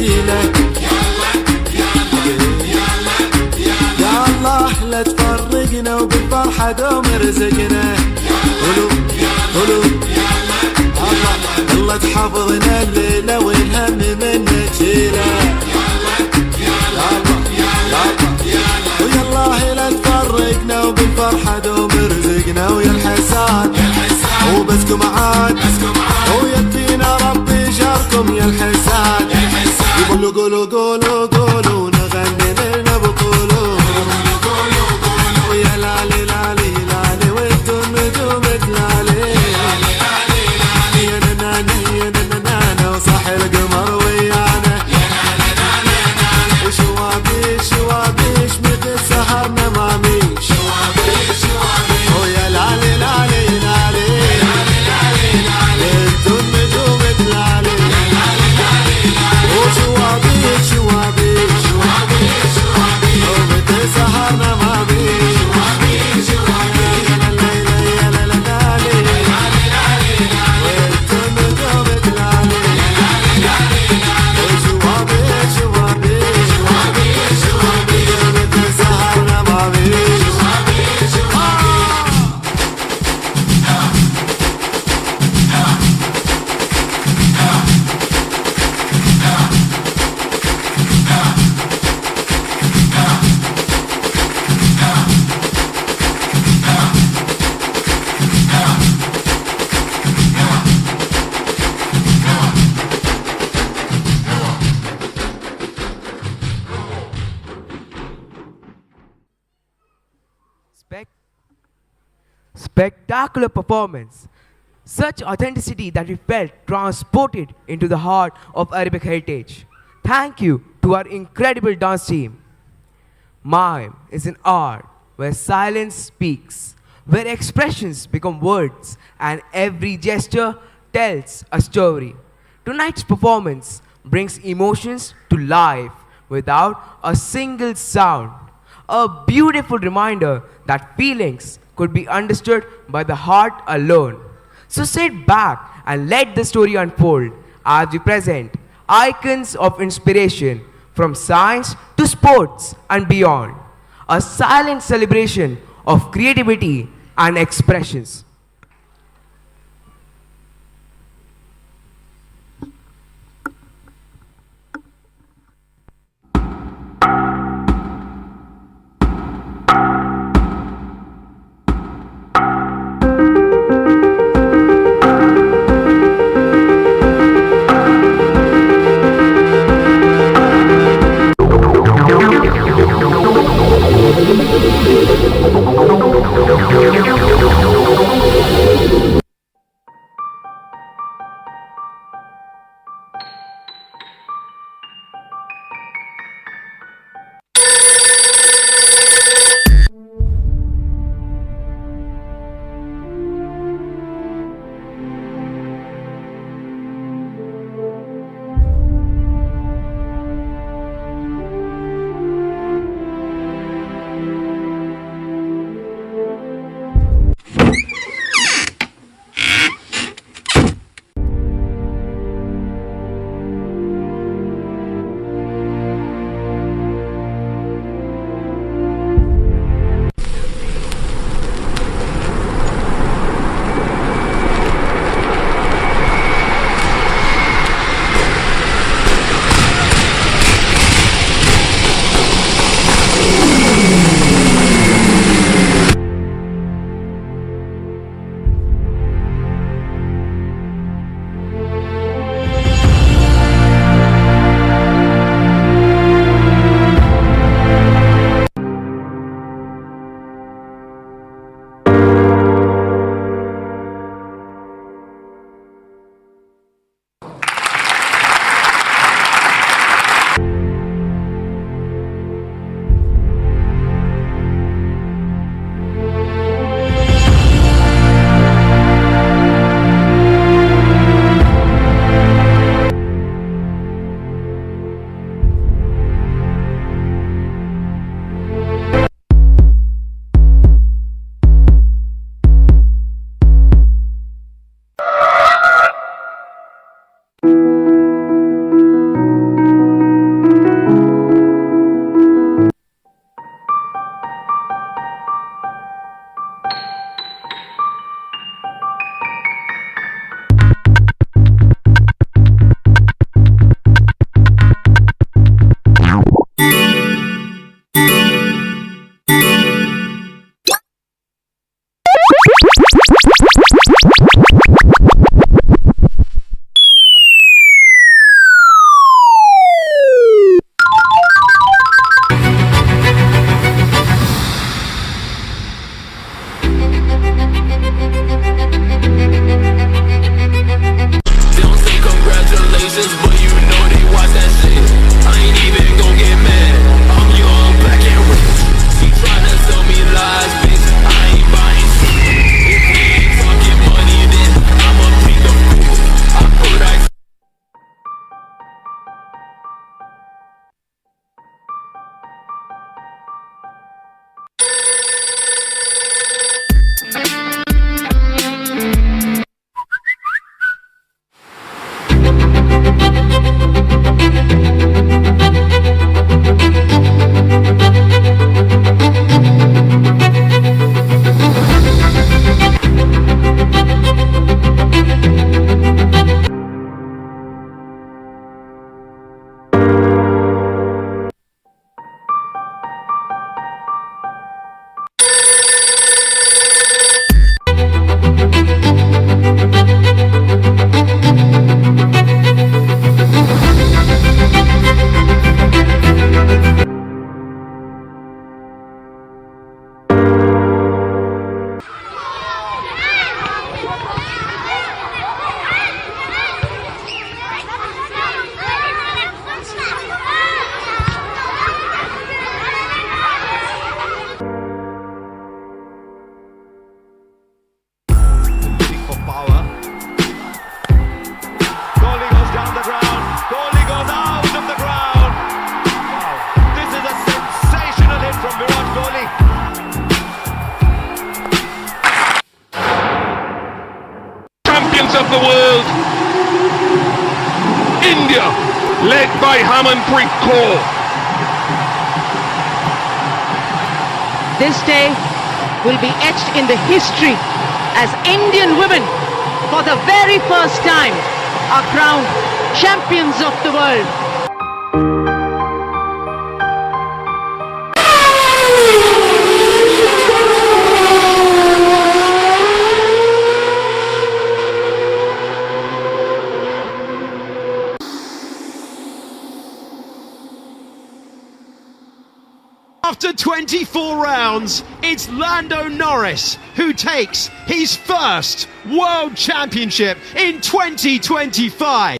نجيله يا الله لا تفرقنا وبالفرحة دوم رزقنا قولوا قولوا الله الله تحفظنا الليلة والهم من نجيله يا الله ويا الله لا تفرقنا وبالفرحة دوم رزقنا ويا الحساد وبسكم عاد ويكفينا ربي شركم يا الحساد يقولوا قولوا قولوا قولوا نغني من بقولوا ويا لالي لالي لالي وانتم نجوم تلالي يا نانا يا نانا وصاح القمر ويانا شوابيش شوابيش مثل سهرنا ماميش ويا لالي لالي لالي انتم نجوم تلالي وشوابيش شوابيش ومثل سهرنا ماميش يا لا لالي وانتم نجوم تلالي وشوابيش شوابيش ومثل سهرنا ماميش Spectacular performance. Such authenticity that we felt transported into the heart of Arabic heritage. Thank you to our incredible dance team. Mime is an art where silence speaks, where expressions become words and every gesture tells a story. Tonight's performance brings emotions to life without a single sound. A beautiful reminder that feelings could be understood by the heart alone. So sit back and let the story unfold as we present icons of inspiration from science to sports and beyond. A silent celebration of creativity and expressions. Of the world, India, led by Harmanpreet Kaur. This day will be etched in the history as Indian women, for the very first time, are crowned champions of the world. After 24 rounds, it's Lando Norris who takes his first World Championship in 2025.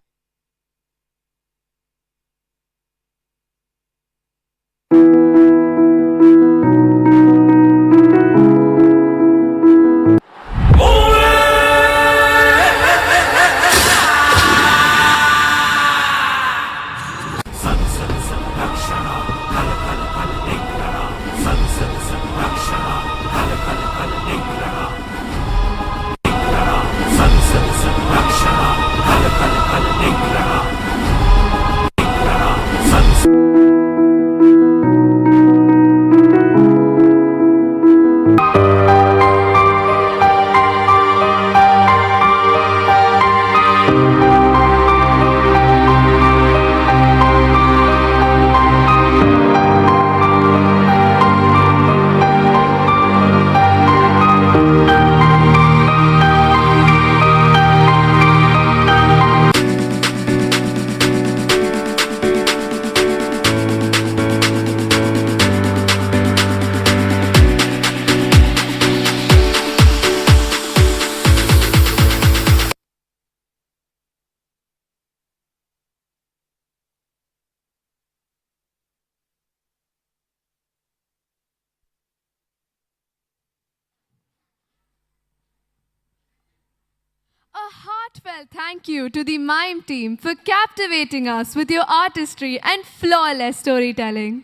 A heartfelt thank you to the mime team for captivating us with your artistry and flawless storytelling.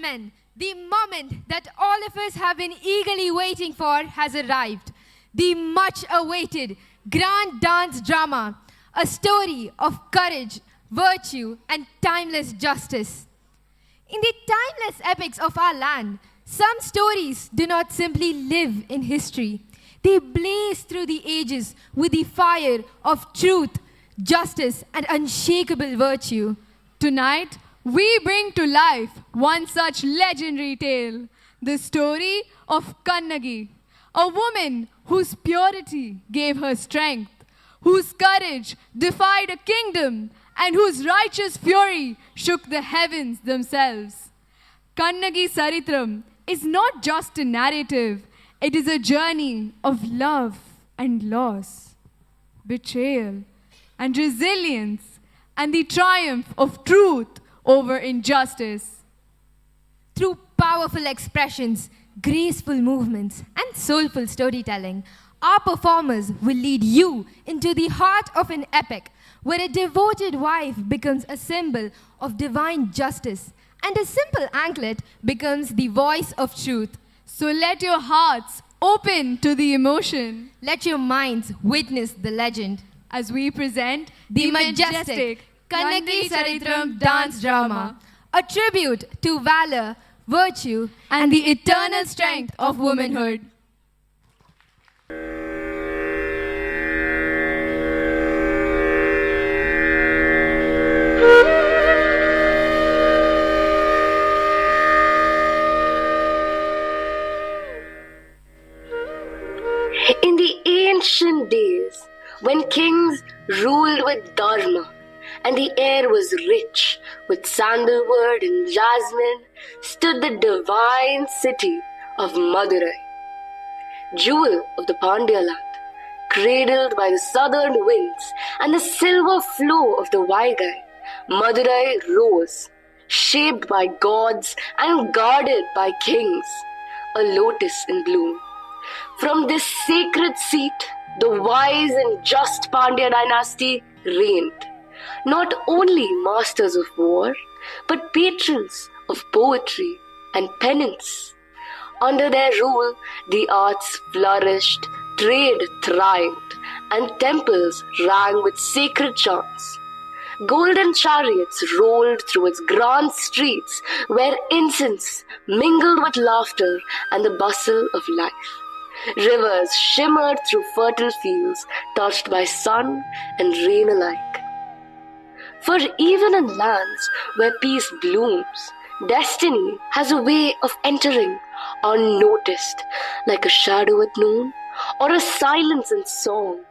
Gentlemen, the moment that all of us have been eagerly waiting for has arrived. The much-awaited grand dance drama, a story of courage, virtue, and timeless justice. In the timeless epics of our land, some stories do not simply live in history. They blaze through the ages with the fire of truth, justice, and unshakable virtue. Tonight, we bring to life one such legendary tale, the story of Kannagi, a woman whose purity gave her strength, whose courage defied a kingdom, and whose righteous fury shook the heavens themselves. Kannagi Saritram is not just a narrative, it is a journey of love and loss, betrayal and resilience, and the triumph of truth over injustice. Through powerful expressions, graceful movements, and soulful storytelling, our performers will lead you into the heart of an epic where a devoted wife becomes a symbol of divine justice and a simple anklet becomes the voice of truth. So let your hearts open to the emotion. Let your minds witness the legend. As we present the majestic Kannagi Saritram dance drama, a tribute to valor, virtue, and the eternal strength of womanhood. In the ancient days, when kings ruled with dharma, and the air was rich with sandalwood and jasmine, stood the divine city of Madurai, jewel of the Pandya land, cradled by the southern winds and the silver flow of the Vaigai. Madurai rose, shaped by gods and guarded by kings, a lotus in bloom. From this sacred seat, the wise and just Pandya dynasty reigned, not only masters of war, but patrons of poetry and penance. Under their rule, the arts flourished, trade thrived, and temples rang with sacred chants. Golden chariots rolled through its grand streets, where incense mingled with laughter and the bustle of life. Rivers shimmered through fertile fields, touched by sun and rain alike. For even in lands where peace blooms, destiny has a way of entering unnoticed, like a shadow at noon or a silence in song.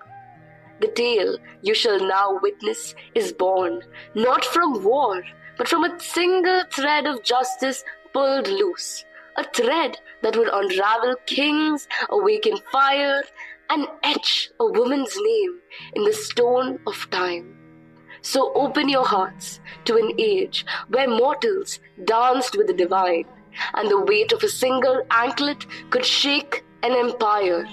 The tale you shall now witness is born not from war, but from a single thread of justice pulled loose. A thread that would unravel kings, awaken fire, and etch a woman's name in the stone of time. So open your hearts to an age where mortals danced with the divine, and the weight of a single anklet could shake an empire.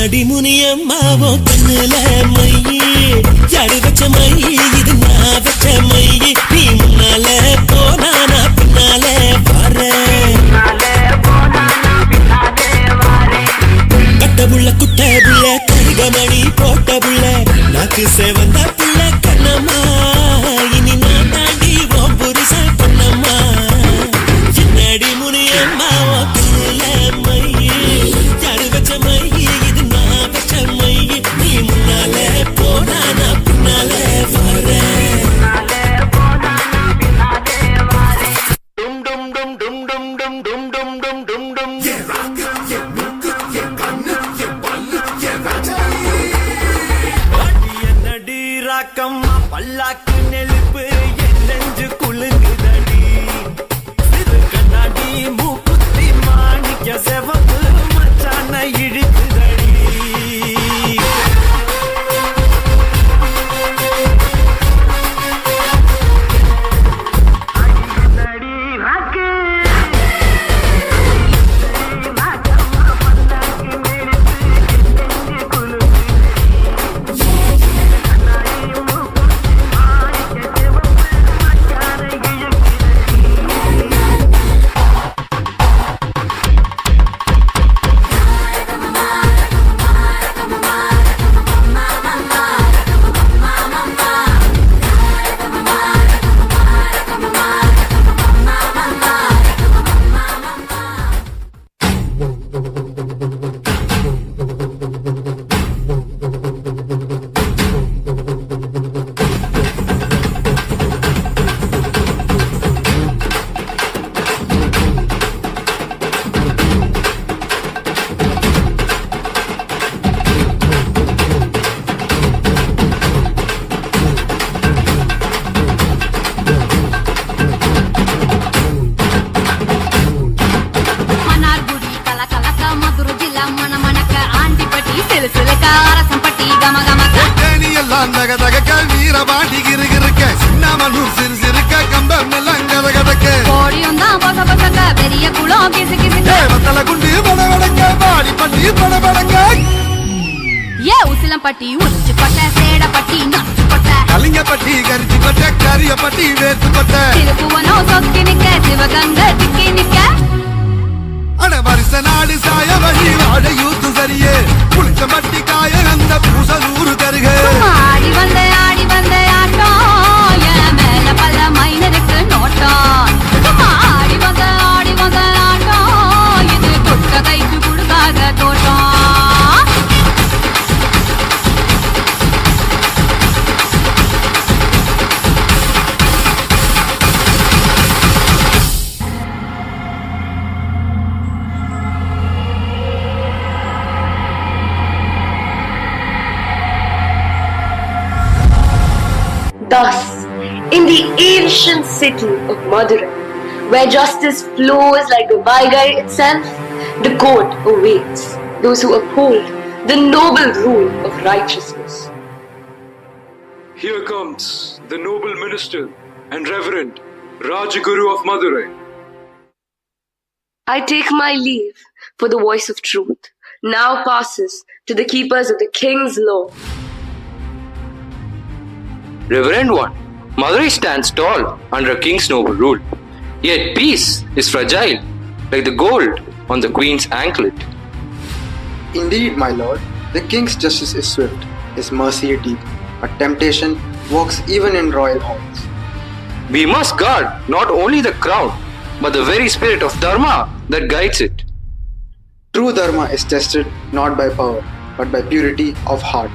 என்னடி முனியம்மாவோ கண்ணுல மையி ஜாடு வச்ச மையி இது நான் வச்ச மையி நீ முன்னால போனா நான் பின்னால வரேன் கட்ட புள்ள குட்ட புள்ள கருகமணி போட்ட புள்ள நாக்கு சேவந்த புள்ள கண்ணம்மா இனி நான் தாண்டி ஓ புருஷ பொண்ணம்மா என்னடி முனியம்மாவோ கண்ணுல மையி ஜாடு வச்ச மையி இது நான் வச்ச மையி நீ முன்னால போனா நான் பின்னால வரேன் பல்லாக்கு நெருப்பு என் நெஞ்சு குலுங்குதடி சிறு கண்ணாடி மூக்குத்தி மாணிக்க செவப்பு மச்சான இழுக்குதடி பட்டி உச்சி பட்ட சேட பட்டி நச்சு பட்ட கலிங்க பட்டி கரிச்சி பட்ட கரிய பட்டி வேத்து பட்ட திருப்புவனோ சொக்கி நிக்க சிவகங்க திக்கி நிக்க அட வருஷ நாடு சாய வழி வாட யூத்து சரியே புளிச்ச பட்டி காய அந்த பூசலூரு தருக ஆடி வந்த ஆட்டம் என் மேல பல்ல மைனருக்கு நோட்டம் ஆடி வந்த ஆட்டம் இது தொட்ட கைக்கு கொடுக்காத தோட்டம் Thus, in the ancient city of Madurai, where justice flows like the Vaigai itself, the court awaits those who uphold the noble rule of righteousness. Here comes the noble minister and reverend Rajaguru of Madurai. I take my leave, for the voice of truth now passes to the keepers of the king's law. Reverend one, Madurai stands tall under a king's noble rule. Yet peace is fragile, like the gold on the queen's anklet. Indeed, my lord, the king's justice is swift, his mercy deep, but temptation walks even in royal halls. We must guard not only the crown, but the very spirit of Dharma that guides it. True Dharma is tested not by power, but by purity of heart.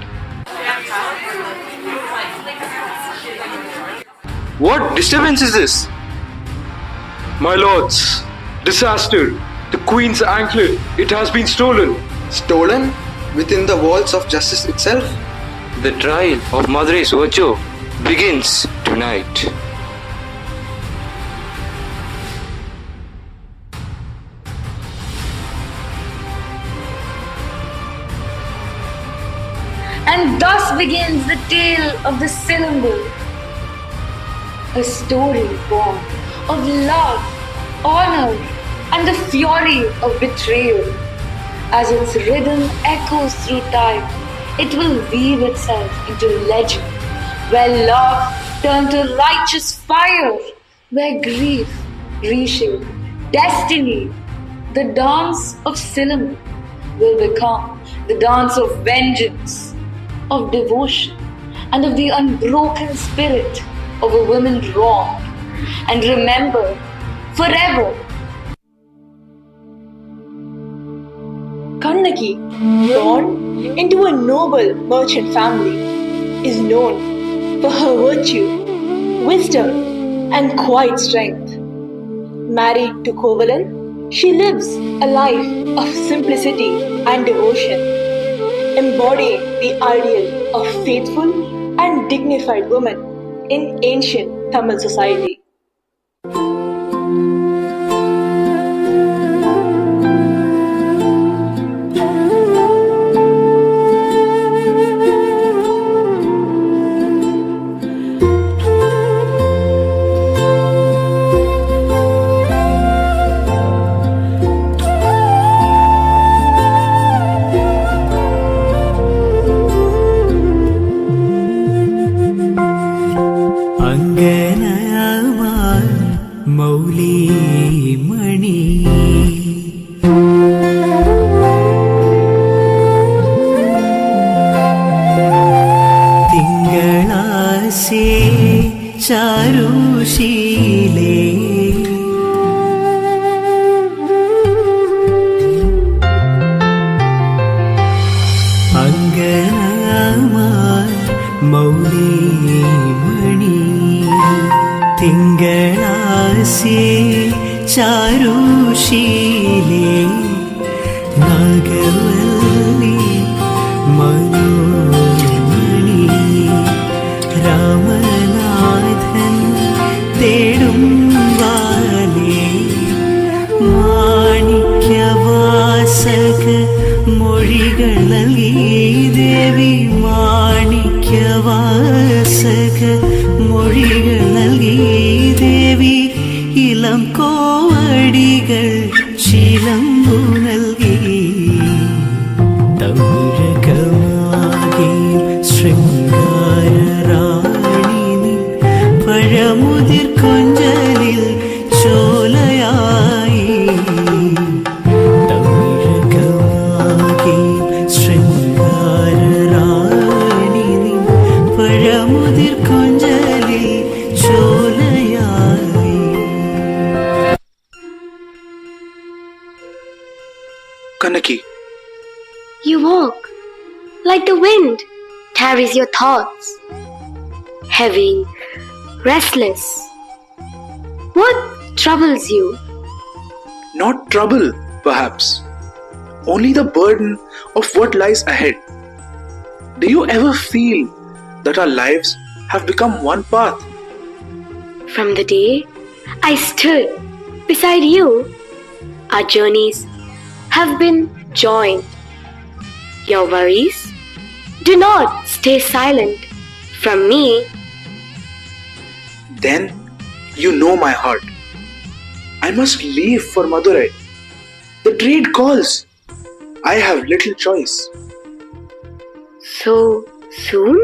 What disturbance is this? My lords, disaster. The queen's anklet, it has been stolen. Stolen? Within the walls of justice itself? The trial of Madurai's virtue begins tonight. And thus begins the tale of the cylinder. A story born of love, honor, and the fury of betrayal. As its rhythm echoes through time, it will weave itself into legend, where love turned to righteous fire, where grief reshaped destiny. The dance of Silam will become the dance of vengeance, of devotion, and of the unbroken spirit of a woman wronged and remembered forever. Kannaki, born into a noble merchant family, is known for her virtue, wisdom, and quiet strength. Married to Kovalan, she lives a life of simplicity and devotion, embodying the ideal of faithful and dignified woman in ancient Tamil society. Kannaki, You walk like the wind carries your thoughts, heavy, restless. What troubles you? not trouble, perhaps, only the burden of what lies ahead. Do you ever feel that our lives have become one path? From the day I stood beside you, our journeys have been joined. Your worries do not stay silent from me. Then you know my heart. I must leave for Madurai. The trade calls. I have little choice. So soon?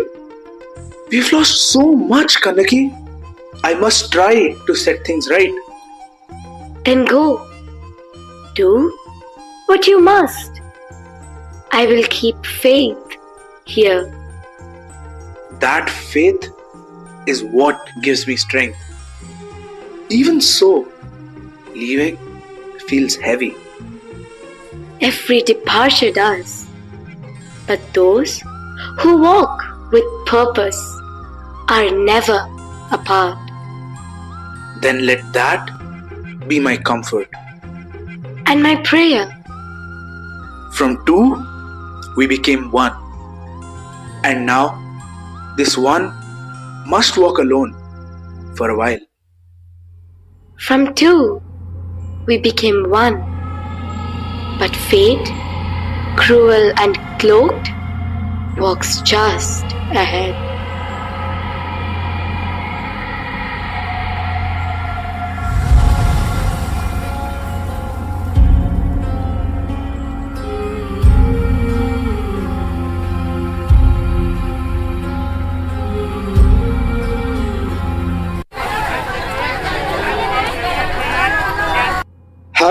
We've lost so much, Kannaki. I must try to set things right. Then go. Do what you must. I will keep faith here. That faith is what gives me strength. Even so, leaving feels heavy. Every departure does. But those who walk with purpose are never apart. Then let that be my comfort. And my prayer. From two, we became one. And now, this one must walk alone for a while. From two, we became one. But fate, cruel and cloaked, walks just ahead.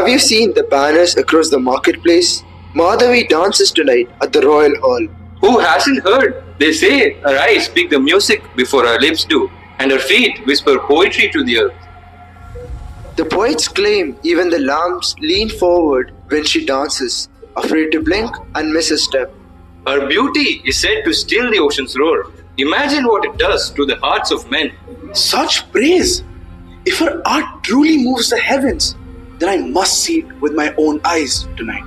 Have you seen the banners across the marketplace? Madhavi dances tonight at the Royal Hall. Who hasn't heard? They say her eyes speak the music before her lips do, and her feet whisper poetry to the earth. The poets claim even the lambs lean forward when she dances, afraid to blink and miss a step. Her beauty is said to still the ocean's roar. Imagine what it does to the hearts of men. Such praise! If her art truly moves the heavens, then I must see it with my own eyes tonight.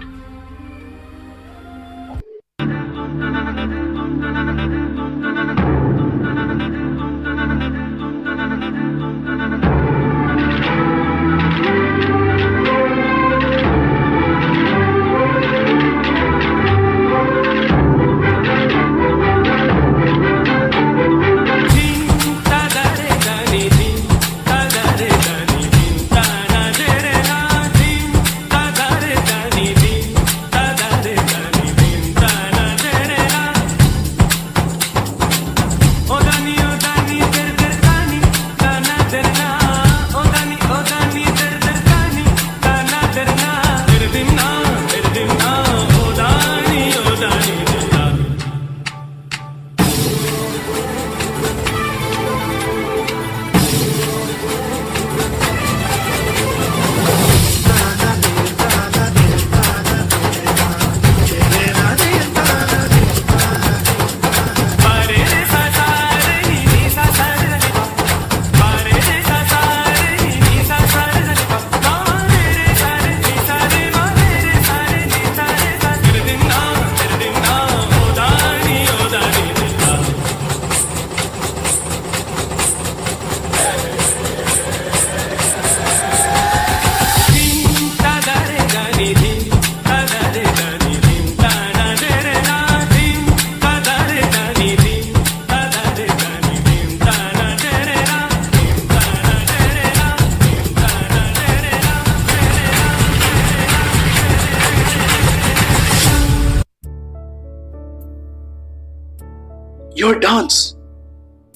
Your dance,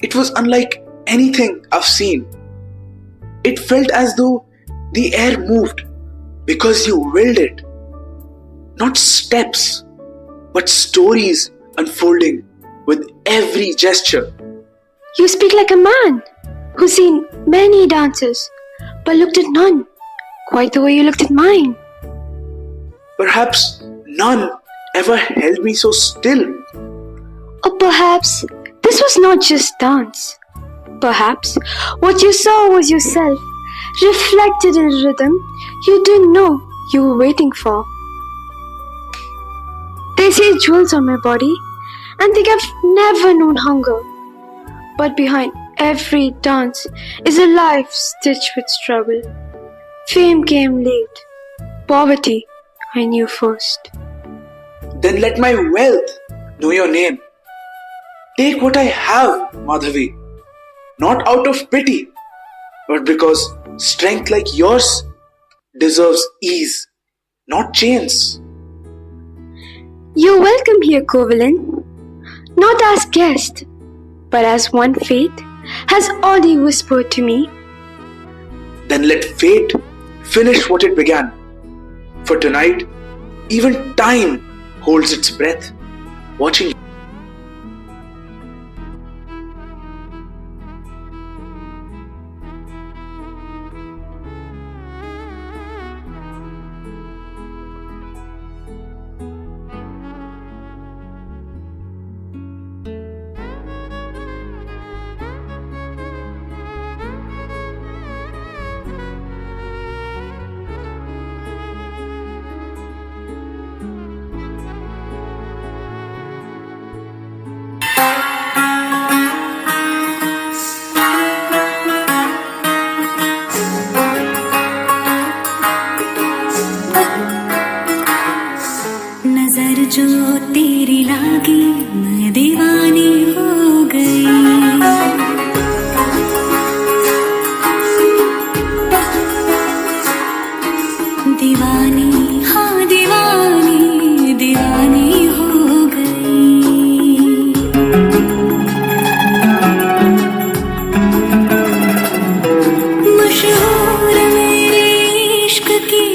it was unlike anything I've seen. It felt as though the air moved because you willed it. Not steps, but stories unfolding with every gesture. You speak like a man who's seen many dances, but looked at none, quite the way you looked at mine. Perhaps none ever held me so still. Or perhaps this was not just dance. Perhaps what you saw was yourself, reflected in a rhythm you didn't know you were waiting for. They say jewels on my body and think I've never known hunger. But behind every dance is a life stitched with struggle. Fame came late. Poverty I knew first. Then let my wealth know your name. Take what I have, Madhavi. Not out of pity, but because strength like yours deserves ease, not chains. You're welcome here, Kovalin. Not as guest, but as one fate has already whispered to me. Then let fate finish what it began. For tonight, even time holds its breath, watching. जो तेरी लागी मैं दीवानी हो गई दीवानी हाँ दीवानी दीवानी हो गई मशहूर मेरे इश्क की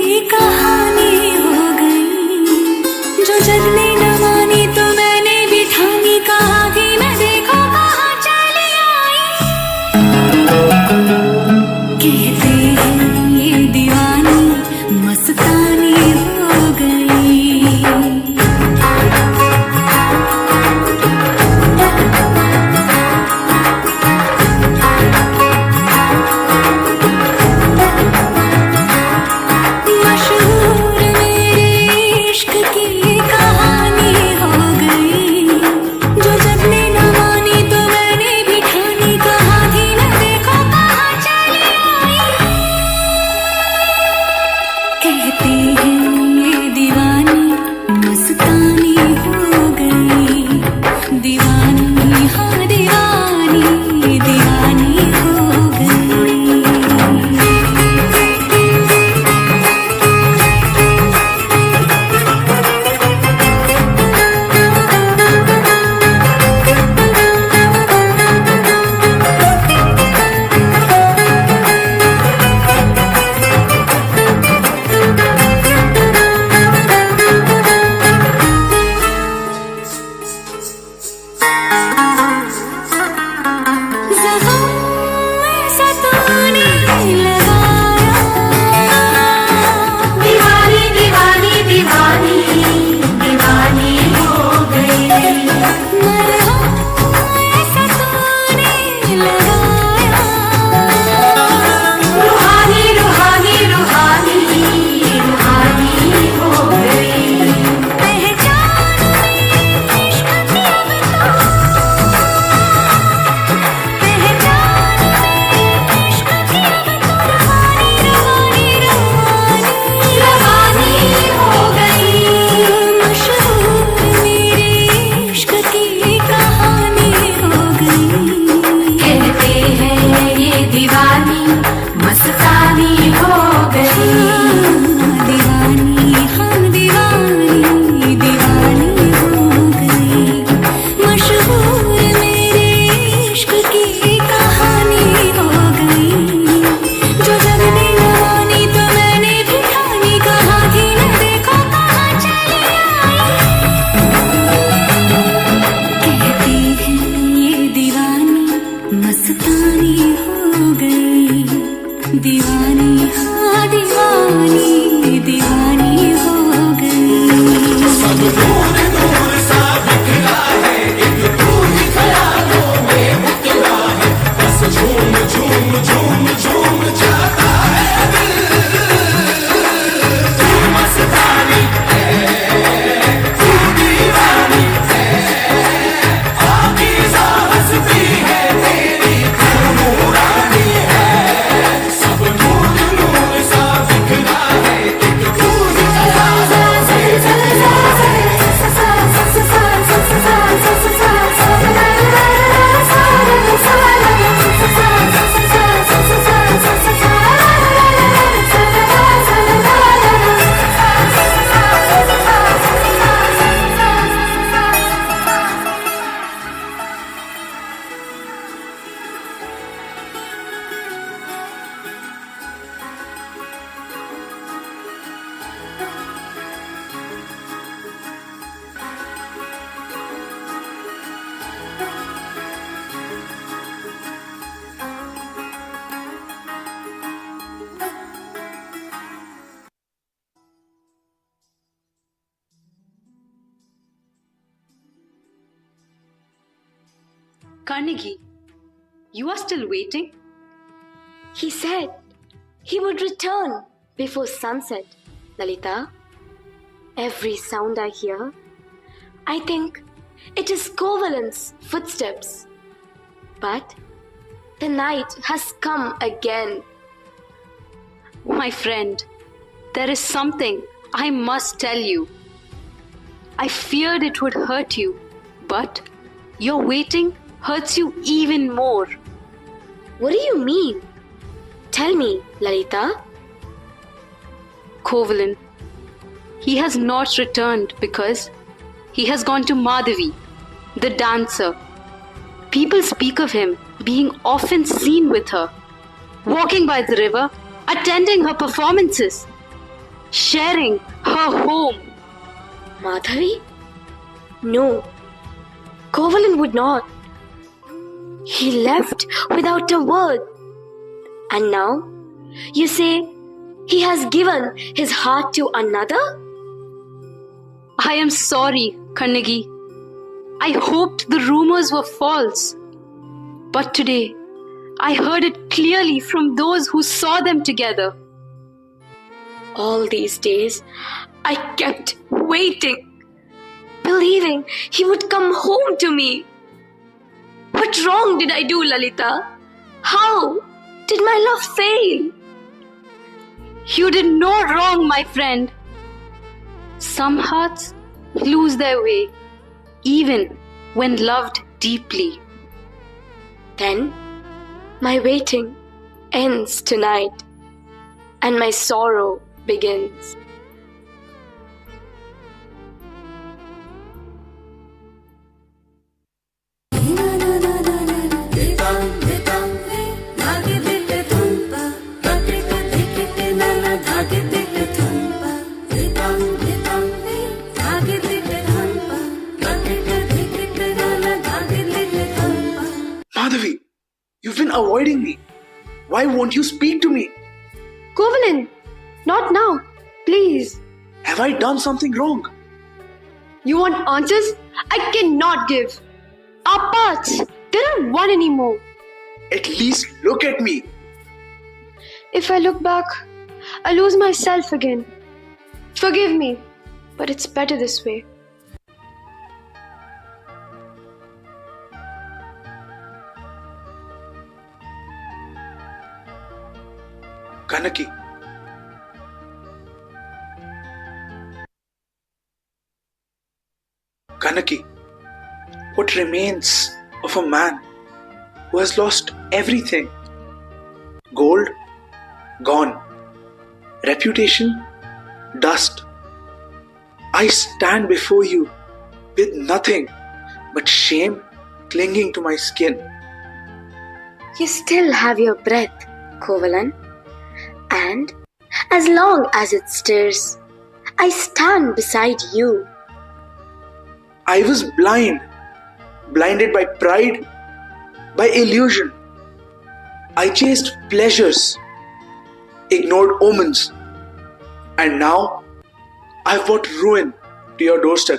Carnegie, you are still waiting? He said he would return before sunset, Lalita. Every sound I hear, I think it is Kovalen's footsteps. But the night has come again. My friend, there is something I must tell you. I feared it would hurt you, but your waiting hurts you even more. What do you mean? Tell me, Lalita. Kovalan, he has not returned because he has gone to Madhavi, the dancer. People speak of him being often seen with her, walking by the river, attending her performances, sharing her home. Madhavi? No, Kovalan would not. He left without a word. And now, you say he has given his heart to another? I am sorry, Carnegie. I hoped the rumors were false. But today, I heard it clearly from those who saw them together. All these days, I kept waiting, believing he would come home to me. What wrong did I do, Lalita? How did my love fail? You did no wrong, my friend. Some hearts lose their way, even when loved deeply. Then, my waiting ends tonight, and my sorrow begins. Madhavi, you've been avoiding me. Why won't you speak to me? Kovalan, not now, please. Have I done something wrong? You want answers? I cannot give. Our paths, they're not one anymore. At least look at me. If I look back, I lose myself again. Forgive me, but it's better this way. Kanaki. Kanaki, what remains of a man who has lost everything? Gold, gone. Reputation, dust. I stand before you with nothing but shame clinging to my skin. You still have your breath, Kovalan. And as long as it stirs, I stand beside you. I was blinded by pride, by illusion. I chased pleasures, ignored omens, and now I've brought ruin to your doorstep.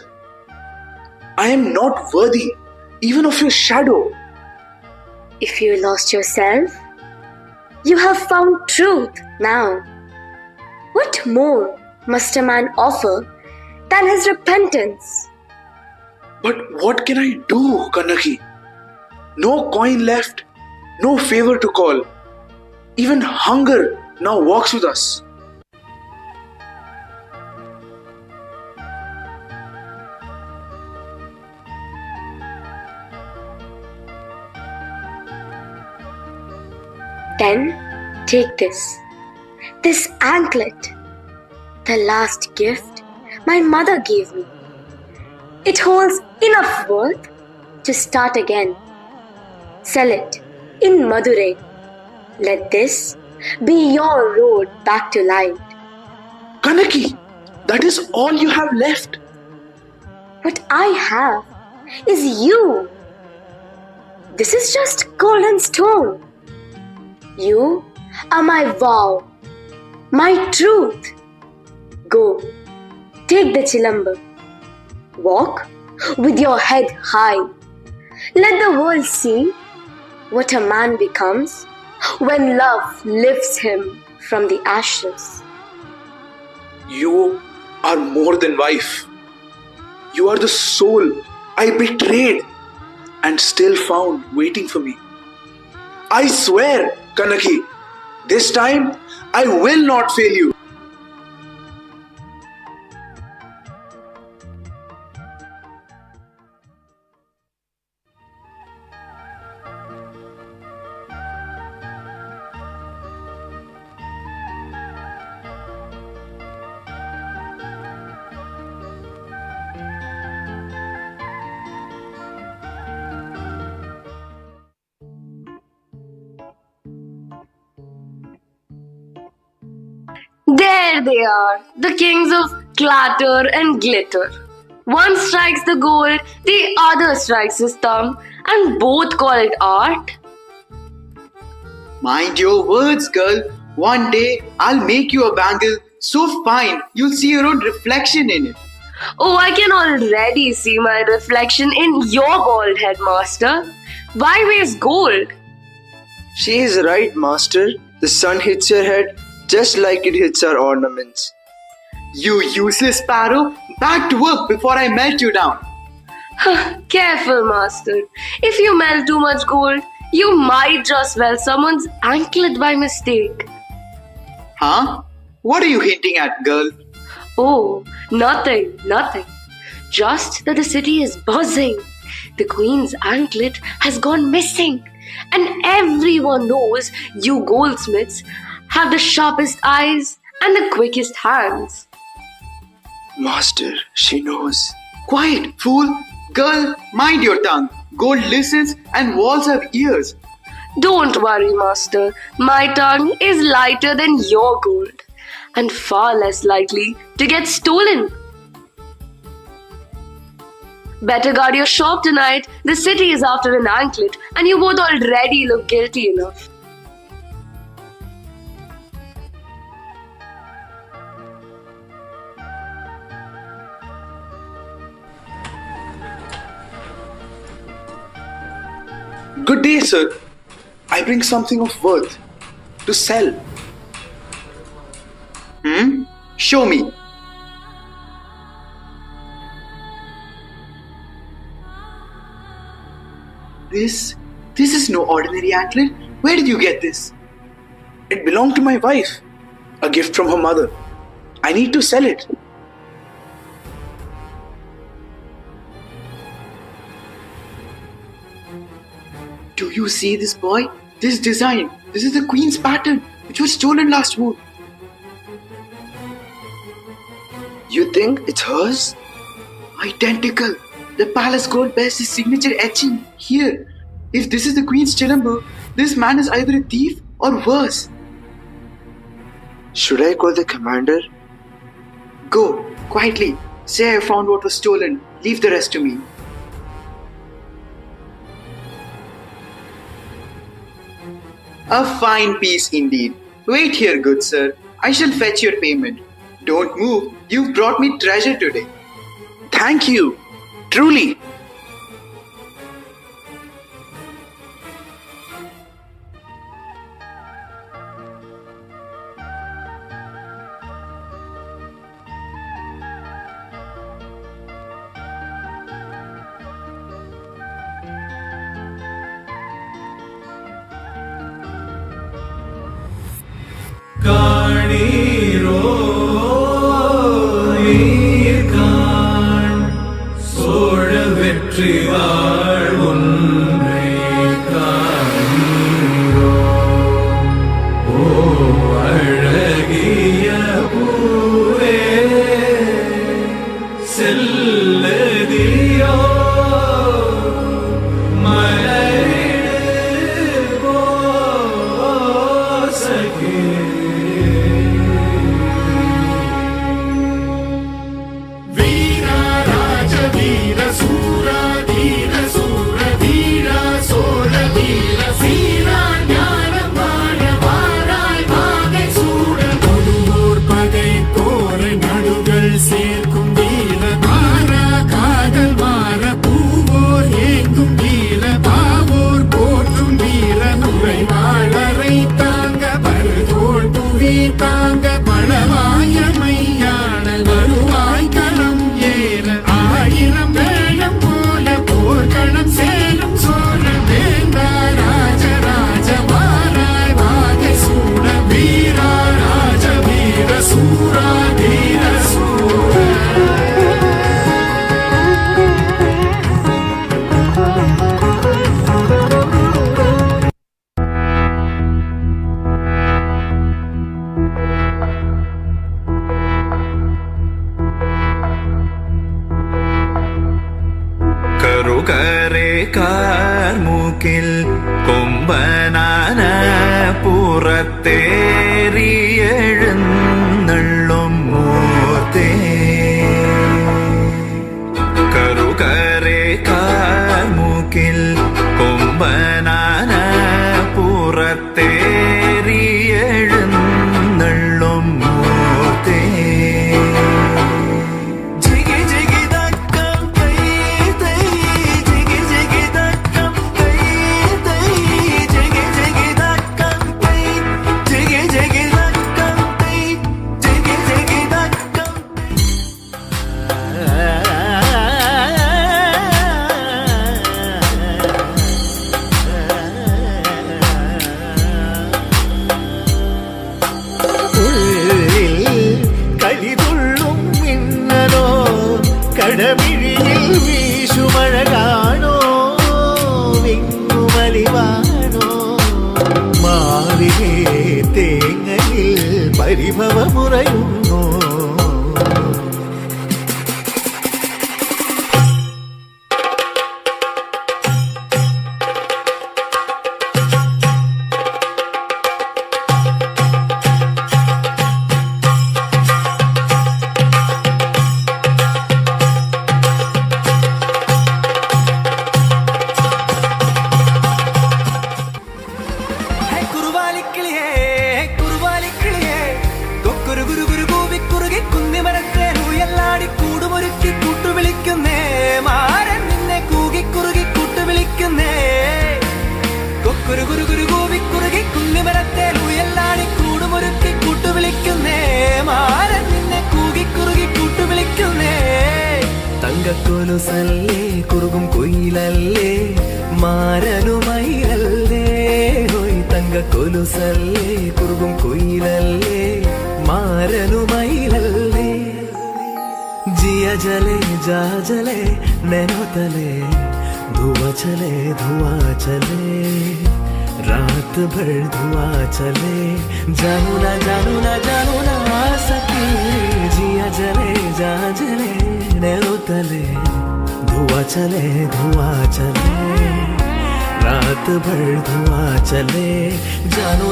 I am not worthy even of your shadow. If you lost yourself, you have found truth now. What more must a man offer than his repentance? But what can I do, Kanaki? No coin left, no favor to call. Even hunger now walks with us. Then take this anklet, the last gift my mother gave me. It holds enough worth to start again. Sell it in Madurai. Let this be your road back to light. Kanaki, that is all you have left. What I have is you. This is just gold and stone. You are my vow, my truth. Go, take the chilambar. Walk with your head high. Let the world see what a man becomes when love lifts him from the ashes. You are more than wife. You are the soul I betrayed and still found waiting for me. I swear, Kanaki, this time I will not fail you. There they are, the kings of clatter and glitter. One strikes the gold, the other strikes his thumb, and both call it art. Mind your words, girl. One day I'll make you a bangle so fine you'll see your own reflection in it. Oh, I can already see my reflection in your bald head, master. Why waste gold? She is right, master. The sun hits your head just like it hits our ornaments. You useless sparrow! Back to work before I melt you down. Careful, master. If you melt too much gold, you might just swell someone's anklet by mistake. Huh? What are you hinting at, girl? Oh, nothing. Just that the city is buzzing. The queen's anklet has gone missing. And everyone knows you goldsmiths have the sharpest eyes and the quickest hands. Master, she knows. Quiet, fool! Girl, mind your tongue. Gold listens and walls have ears. Don't worry, master. My tongue is lighter than your gold and far less likely to get stolen. Better guard your shop tonight. The city is after an anklet and you both already look guilty enough. Good day, sir. I bring something of worth to sell. Show me. This is no ordinary anklet. Where did you get this? It belonged to my wife. A gift from her mother. I need to sell it. Do you see this, boy? This design. This is the queen's pattern, which was stolen last moon. You think it's hers? Identical. The palace gold bears his signature etching here. If this is the queen's chilambu, this man is either a thief or worse. Should I call the commander? Go, quietly. Say I found what was stolen. Leave the rest to me. A fine piece indeed. Wait here, good sir. I shall fetch your payment. Don't move. You've brought me treasure today. Thank you. Truly. Veera Raja Veera Sura Veera കറുകരെ കാർമൂക്കിൽ കൊമ്പനാന പുറത്തേറിയെഴുന്നള്ളും മൂർത്തേ കറുകരെ കാർമൂക്കിൽ കൊമ്പനാന പുറത്തേറിയെഴുന്നള്ളും മൂർത്തേ കടമിഴിയിൽ വീശുമഴ കാണോ വിങ്ങുമലിവാണോ മാവിലേ തേങ്ങയിൽ പരിഭവമുറയുന്നു തങ്കക്കൊലുസല്ലേ കുറുകും കുയിലല്ലേ മാരനുമയിലല്ലേ ഹോയ് തങ്കക്കൊലുസല്ലേ കുറുകും കുയിലല്ലേ മാരനുമയിലല്ലേ ജിയ ജലേ ജാ ജലേ നैनो तले धुआं चले रात भर धुआं चले जानू ना आ सके जिया जले जा जले नैनो तले धुआं चले रात भर धुआं चले जानू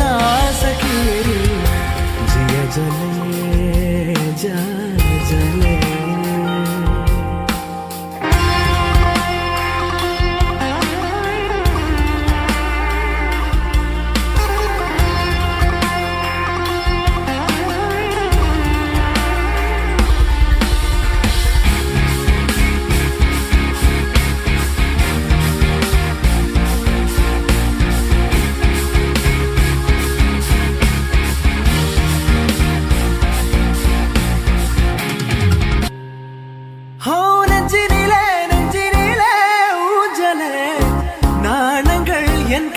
ना आ सके जिया जले जा जले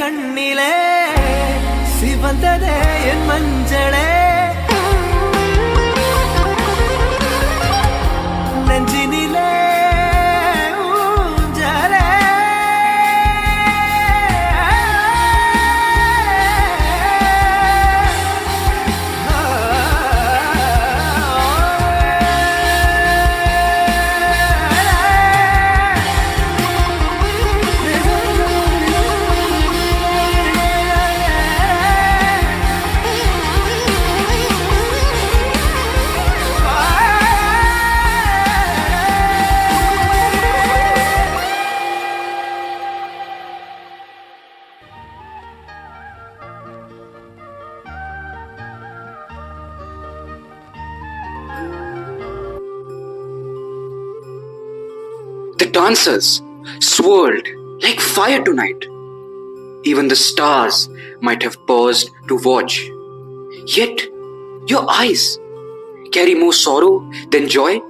கண்ணிலே சிவந்ததே என் மஞ்சளே நெஞ்சினிலே ஊஞ்சலே The dancers swirled like fire tonight. Even the stars might have paused to watch. Yet, your eyes carry more sorrow than joy.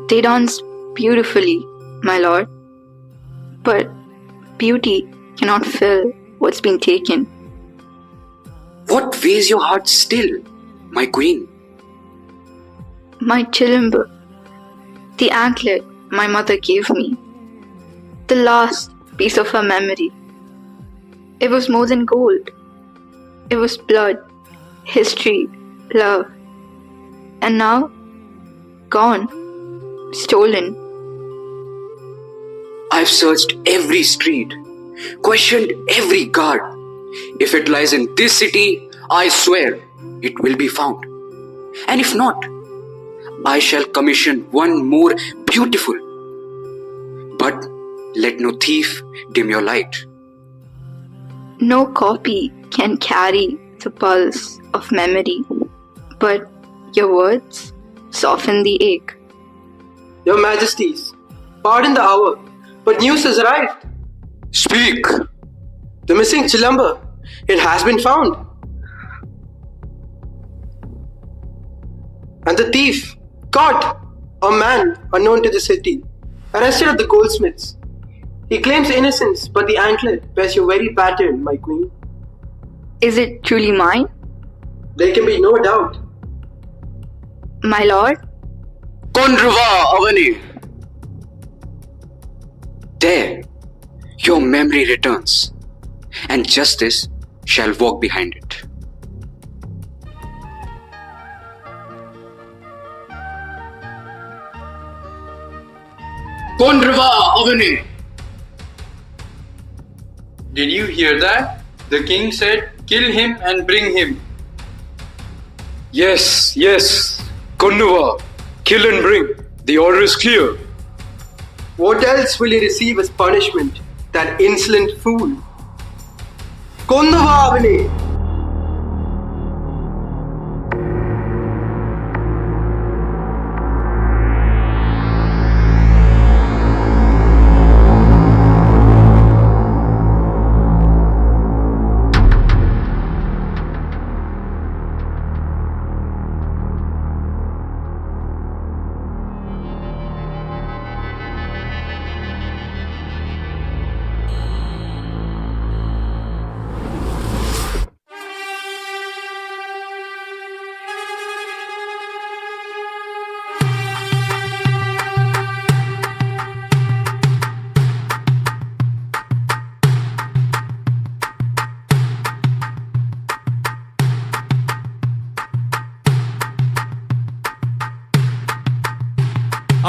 They danced beautifully, my lord. But beauty cannot fill what's been taken. What weighs your heart still, my queen? My chilimber, the anklet my mother gave me, the last piece of her memory. It was more than gold. It was blood, history, love. And now, gone, stolen, I've searched every street, questioned every guard. If it lies in this city, I swear it will be found. And if not, I shall commission one more beautiful. But let no thief dim your light. No copy can carry the pulse of memory, but your words soften the ache. Your Majesties, pardon the hour, but news has arrived. Speak! The missing Chilamba, it has been found. And the thief, caught, a man unknown to the city, arrested at the goldsmiths. He claims innocence, but the anklet bears your very pattern, my queen. Is it truly mine? There can be no doubt. My lord? Kondruva Avani! There, your memory returns, and justice shall walk behind it. Kondruva Avani! Did you hear that? The king said, kill him and bring him. Yes, yes. Kondruva, kill and bring. The order is clear. What else will he receive as punishment? That insolent fool. Kondruva Avani!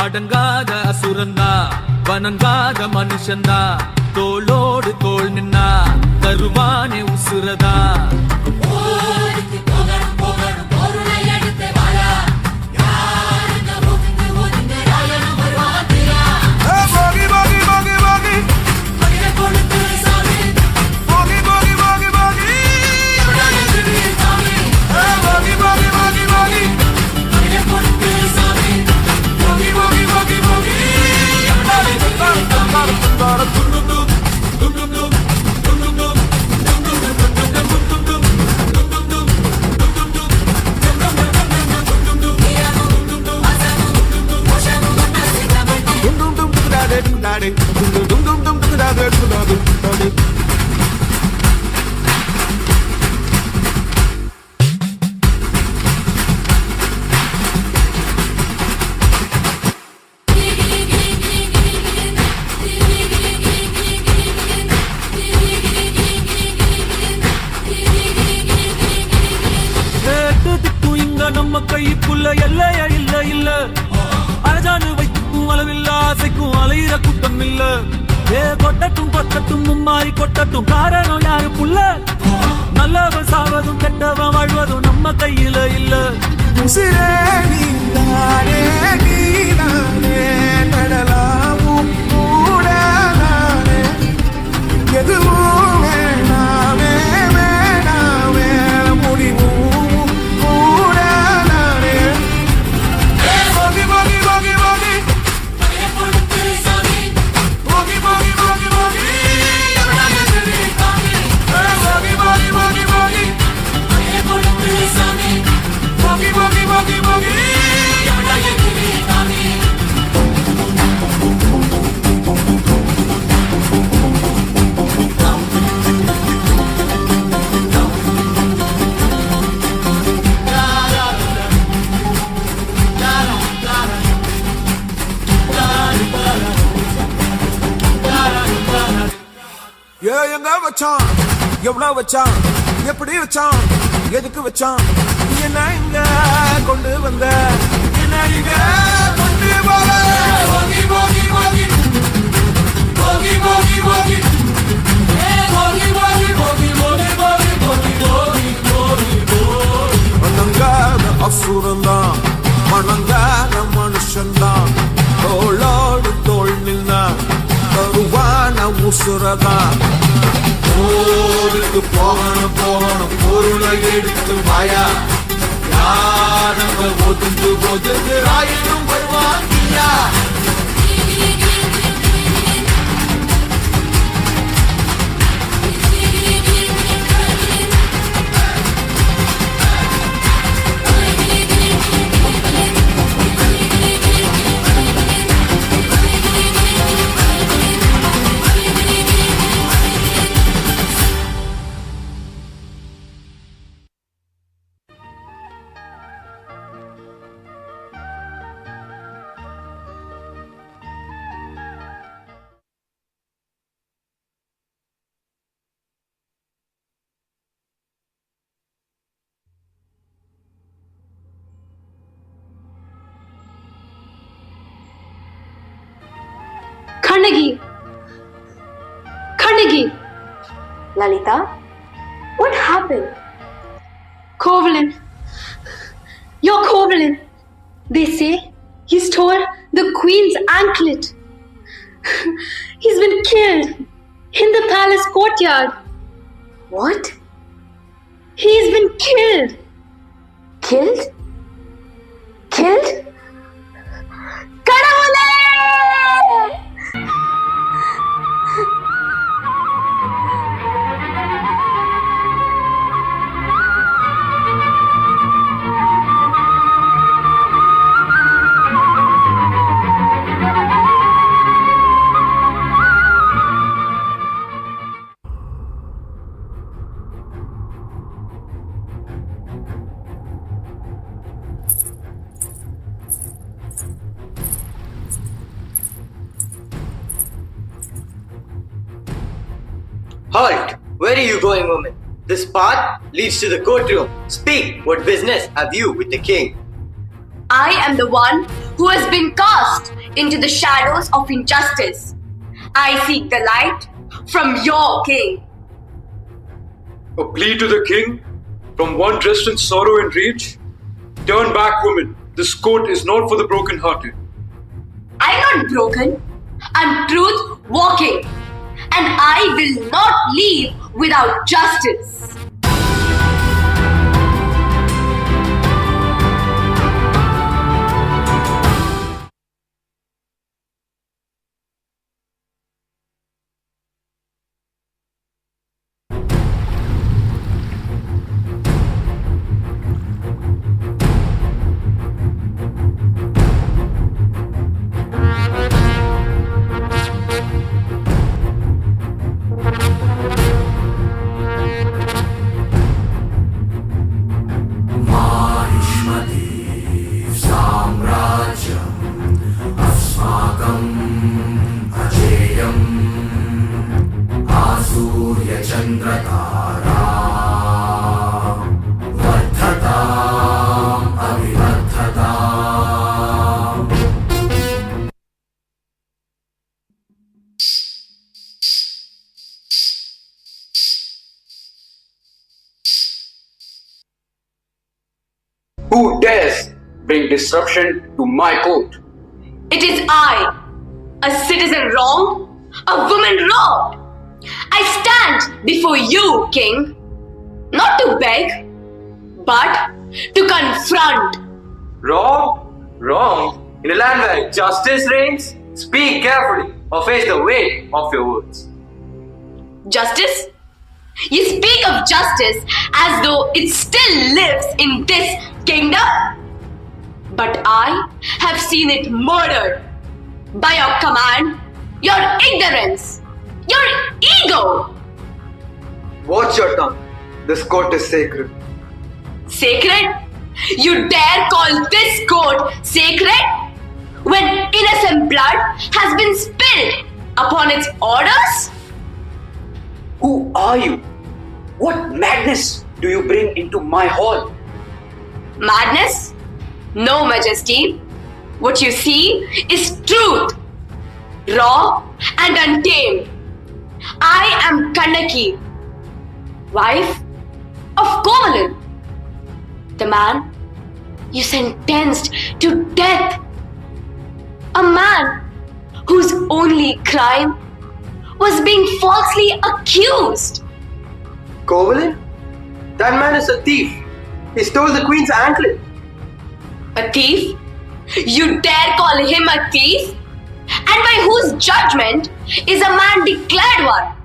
அடங்காத அசுரந்தா வணங்காத மனுஷந்தா தோளோடு தோள் நின்னா தருவானே உசுரதா நம்ம கைக்குள்ள எல்லைய இல்ல இல்ல அழகானு வைக்கும் அளவில்ல ஆசைக்கும் அலையிற கூட்டம் இல்ல ஏ கொட்டட்டும் கொட்டட்டும் மும்மாறி கொட்டட்டும் காரணம் யாரு புள்ள நல்லவன் சாவதும் கெட்டவன் வாழ்வதும் நம்ம கையில இல்ல உசிரே நீதானே நீதானே நடலாமும் கூட நானே எதுவும் வேணாமே வேணாமே முடிவும் எங்க வச்சான் எவ்வளவு வச்சான் எப்படி வச்சான் எதுக்கு வச்சான் என்ன இங்க கொண்டு வந்த என்ன இங்க கொண்டு போக சுரதான் போருக்கு போகணும் போகணும் பொருளை எடுத்து வாயா யாரங்க ஒதுந்து ஒதுந்து ராயனும் வருவாங்கியா Carnegie! Lalita, what happened? Covalin. Your Covalin. They say he stole the Queen's anklet. He's been killed in the palace courtyard. What? He's been killed. Killed? Killed? Kadavule! Halt! Where are you going, woman? This path leads to the courtroom. Speak! What business have you with the king? I am the one who has been cast into the shadows of injustice. I seek the light from your king. A plea to the king? From one dressed in sorrow and rage? Turn back, woman. This court is not for the broken-hearted. I'm not broken. I'm truth walking. And I will not leave without justice. Who dares bring disruption to my court? It is I, a citizen wronged, a woman robbed. I stand before you, king, not to beg, but to confront. Wrong? Wrong? In a land where justice reigns? Speak carefully or face the weight of your words. Justice? You speak of justice as though it still lives in this kingdom? But I have seen it murdered by your command, your ignorance, your ego. Watch your tongue. This court is sacred. Sacred? You dare call this court sacred? When innocent blood has been spilled upon its orders? Who are you? What madness do you bring into my hall? Madness? No, Majesty. What you see is truth, raw and untamed. I am Kannaki, wife of Kovalan, the man you sentenced to death. A man whose only crime was being falsely accused. Covalin? That man is a thief. He stole the queen's anklet. A thief? You dare call him a thief? And by whose judgment is a man declared one?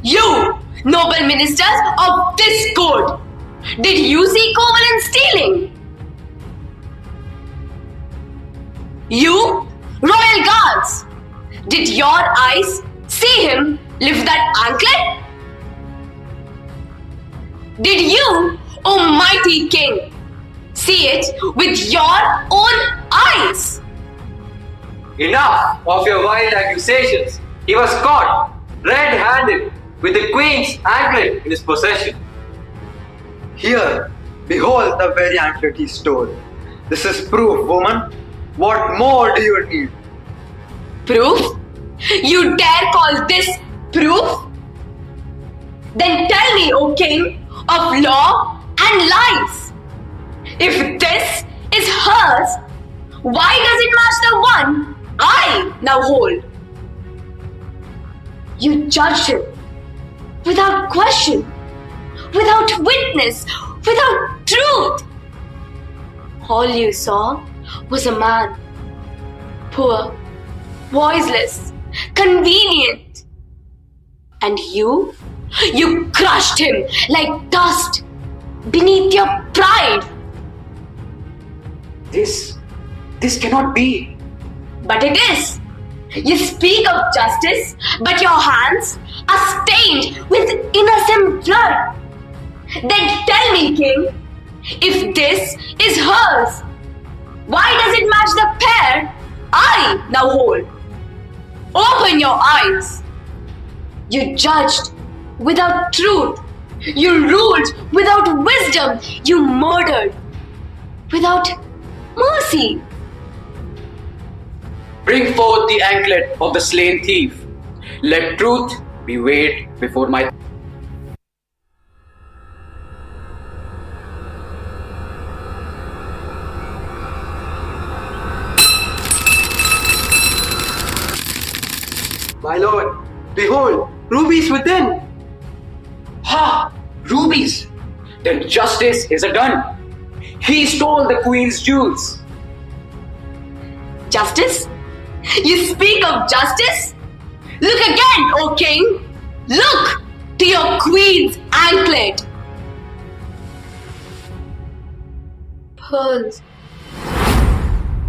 You, noble ministers of this court, did you see Covalin stealing? You, royal guards, did your eyes see him lift that anklet? Did you, O mighty king, see it with your own eyes? Enough of your wild accusations. He was caught red-handed with the queen's anklet in his possession. Here, behold the very anklet he stole. This is proof, woman. What more do you need? Proof? You dare call this proof? Then tell me, O king of law and lies, if this is hers, why does it match the one I now hold? You judged him without question, without witness, without truth. All you saw was a man, poor, voiceless, convenient. And you crushed him like dust beneath your pride. This cannot be. But it is. You speak of justice, but your hands are stained with innocent blood. Then tell me, king, if this is hers, why does it match the pair I now hold? Open your eyes. You judged without truth. You ruled without wisdom. You murdered without mercy. Bring forth the anklet of the slain thief. Let truth be weighed before my... My lord, behold, rubies within. Ha! Rubies! Then justice is done. He stole the queen's jewels. Justice? You speak of justice? Look again, O king! Look to your queen's anklet! Pearls.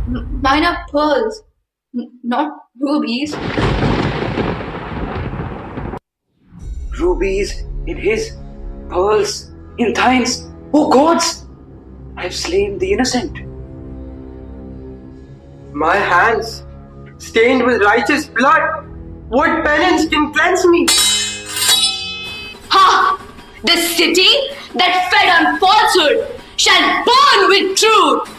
Mine are pearls, not rubies. Rubies in his, pearls in thine. Oh gods! I have slain the innocent. My hands, stained with righteous blood. What penance can cleanse me? Ha! The city that fed on falsehood shall burn with truth!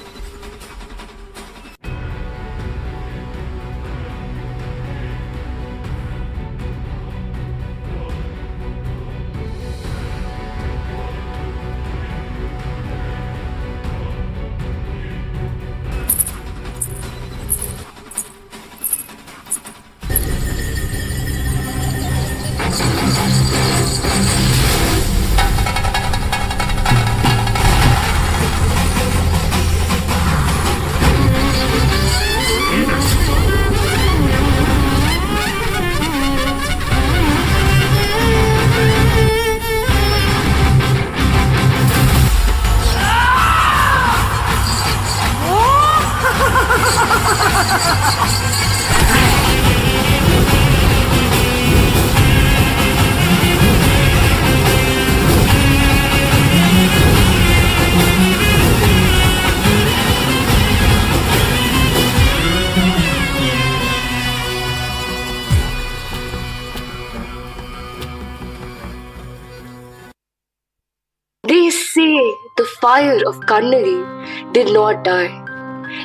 They say the fire of Kannadi did not die.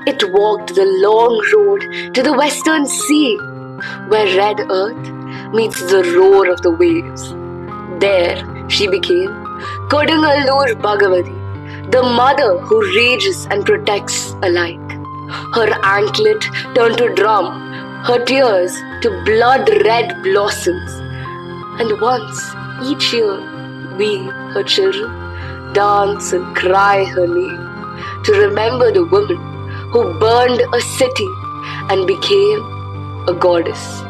It walked the long road to the western sea, where red earth meets the roar of the waves. There she became Kodungalur Bhagavati, the mother who rages and protects alike. Her anklet turned to drum, her tears to blood-red blossoms. And once each year, we, her children, dance and cry her name to remember the woman who burned a city and became a goddess.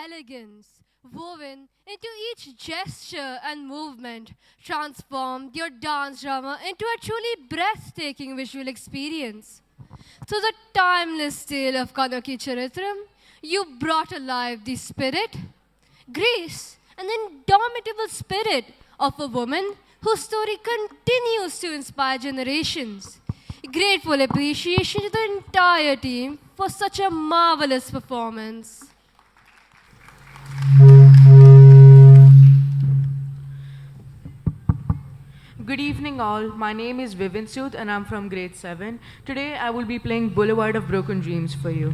elegance woven into each gesture and movement transformed your dance drama into a truly breathtaking visual experience. Through the timeless tale of Kanaki Charitram, you brought alive the spirit, grace, and indomitable spirit of a woman whose story continues to inspire generations. Grateful appreciation to the entire team for such a marvelous performance. Good evening all, my name is Vivin Sood and I'm from grade 7. Today I will be playing Boulevard of Broken Dreams for you.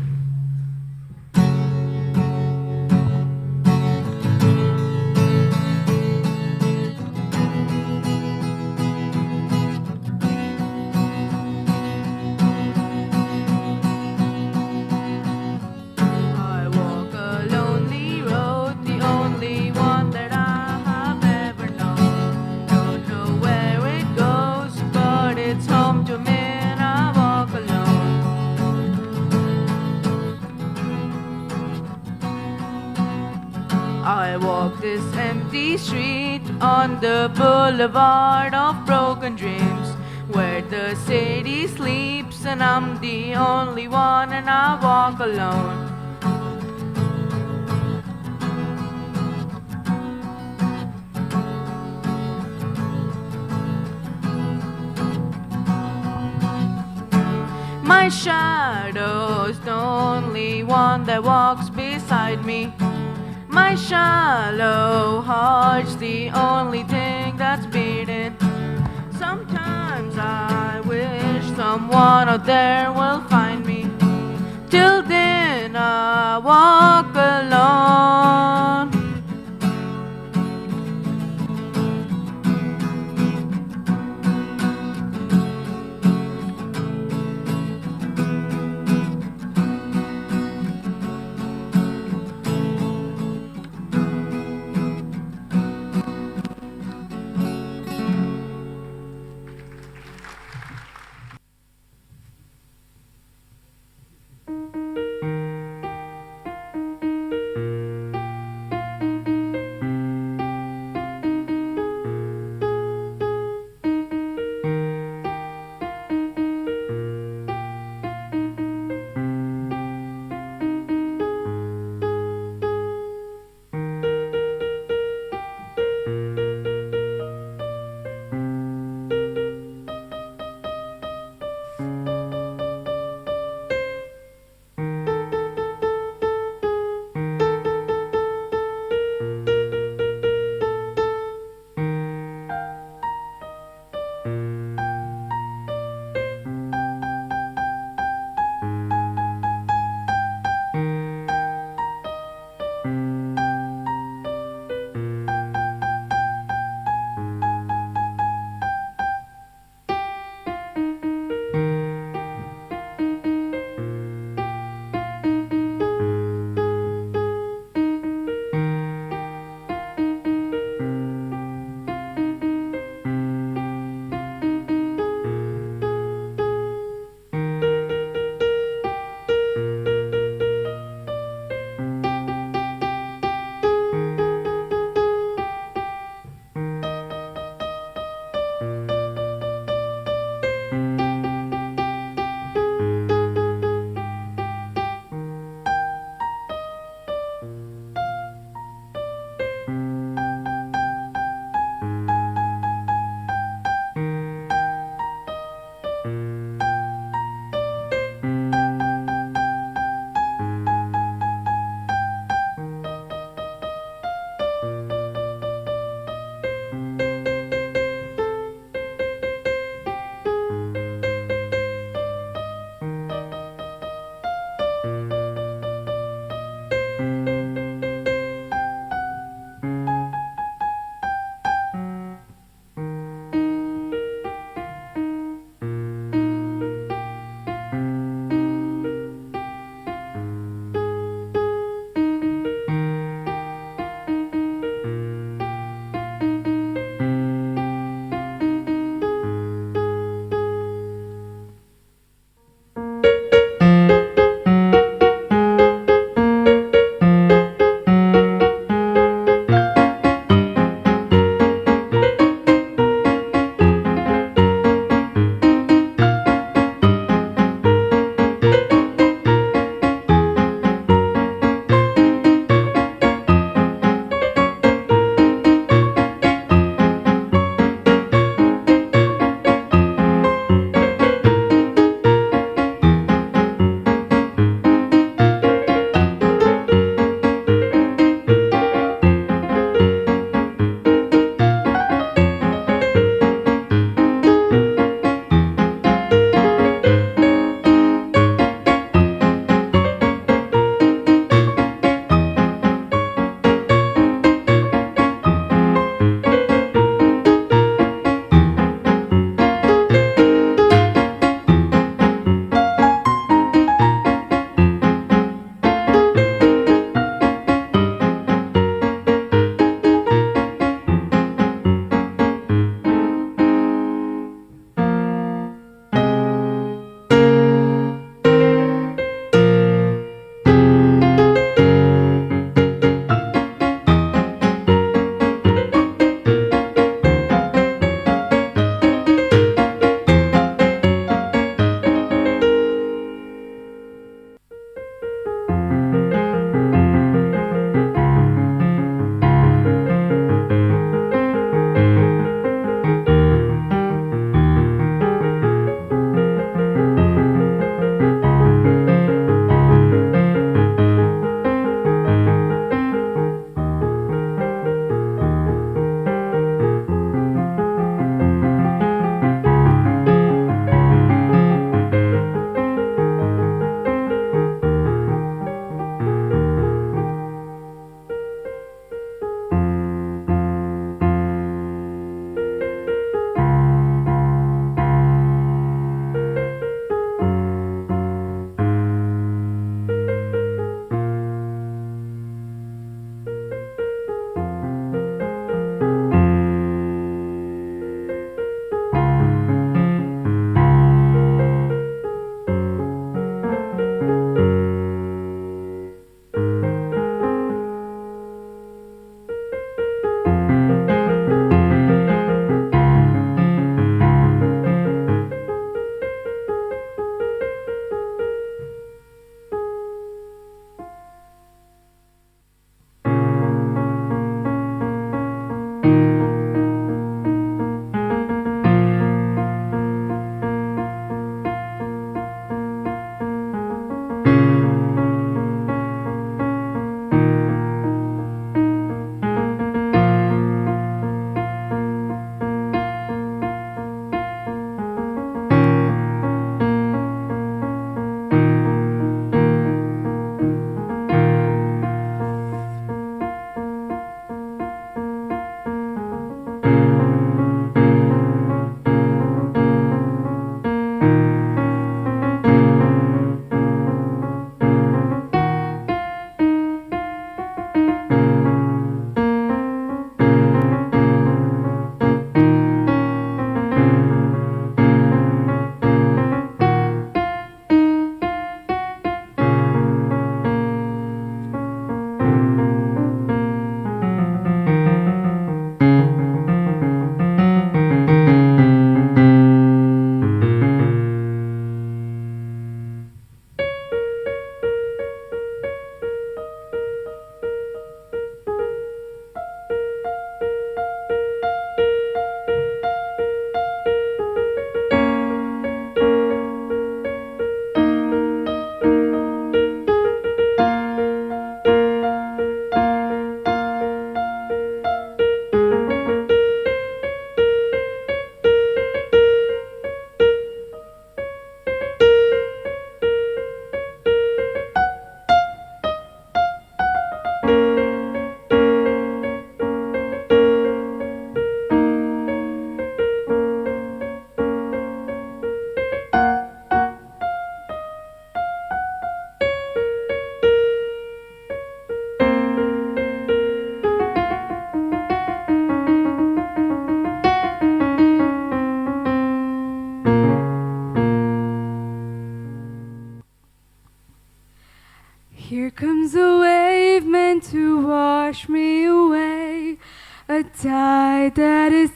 I walk a lonely road, the only one that I have ever known. Don't know where it goes, but it's home to me and I walk alone. I walk this empty street on the boulevard of broken dreams, where the city sleeps and I'm the only one and I walk alone. My shadow's the only one that walks beside me. My shallow heart's the only thing that's beating. Sometimes I wish someone out there will find me. Till then I walk alone.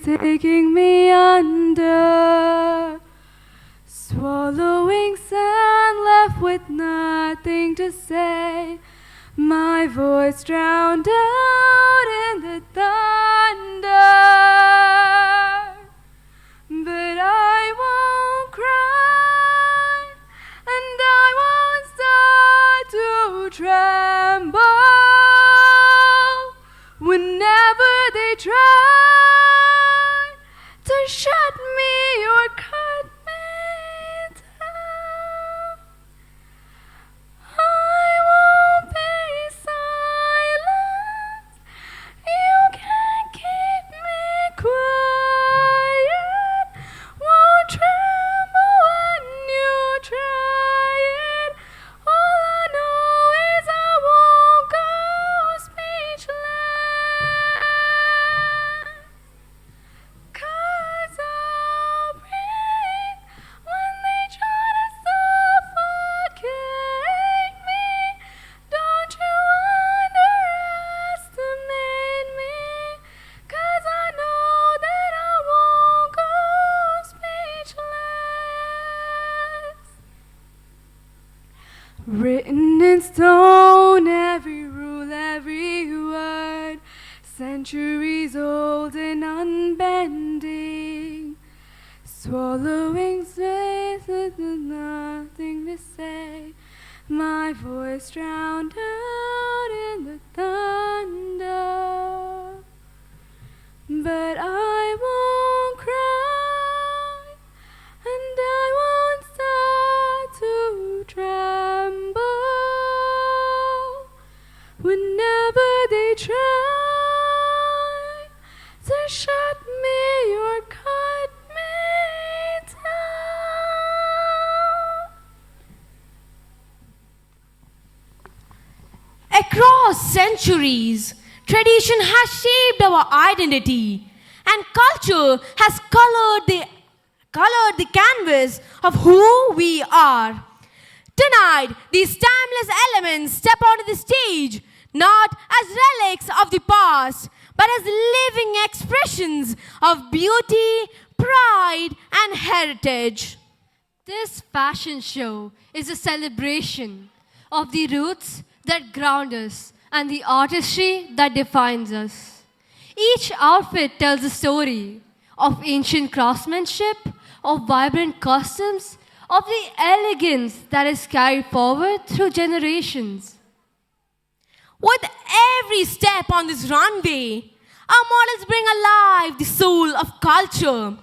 taking me under. Swallowing sand, left with nothing to say. My voice drowned out in the thunder. But I won't cry, and I won't start to tremble. Whenever they try to shut me or cut me down, I won't be silent. You can't keep me quiet. Won't tremble when you try it. All I know is I won't go speechless. 'Cause I'll break when they try to suffocate me. Don't you underestimate me, 'cause I know that I won't go speechless. Written in stone, every rule, every word, centuries old and unbending. Swallowing space with nothing to say. My voice drowned out in the thunder. But I won't cry, and I won't start to tremble. Whenever they try to shut me or cut me down. Across centuries, tradition has shaped our identity, and culture has colored the canvas of who we are. Tonight, these timeless elements step onto the stage, not as relics of the past, but as living expressions of beauty, pride, and heritage. This fashion show is a celebration of the roots that ground us and the artistry that defines us. Each outfit tells a story of ancient craftsmanship, of vibrant customs, of the elegance that is carried forward through generations. With every step on this runway, our models bring alive the soul of culture,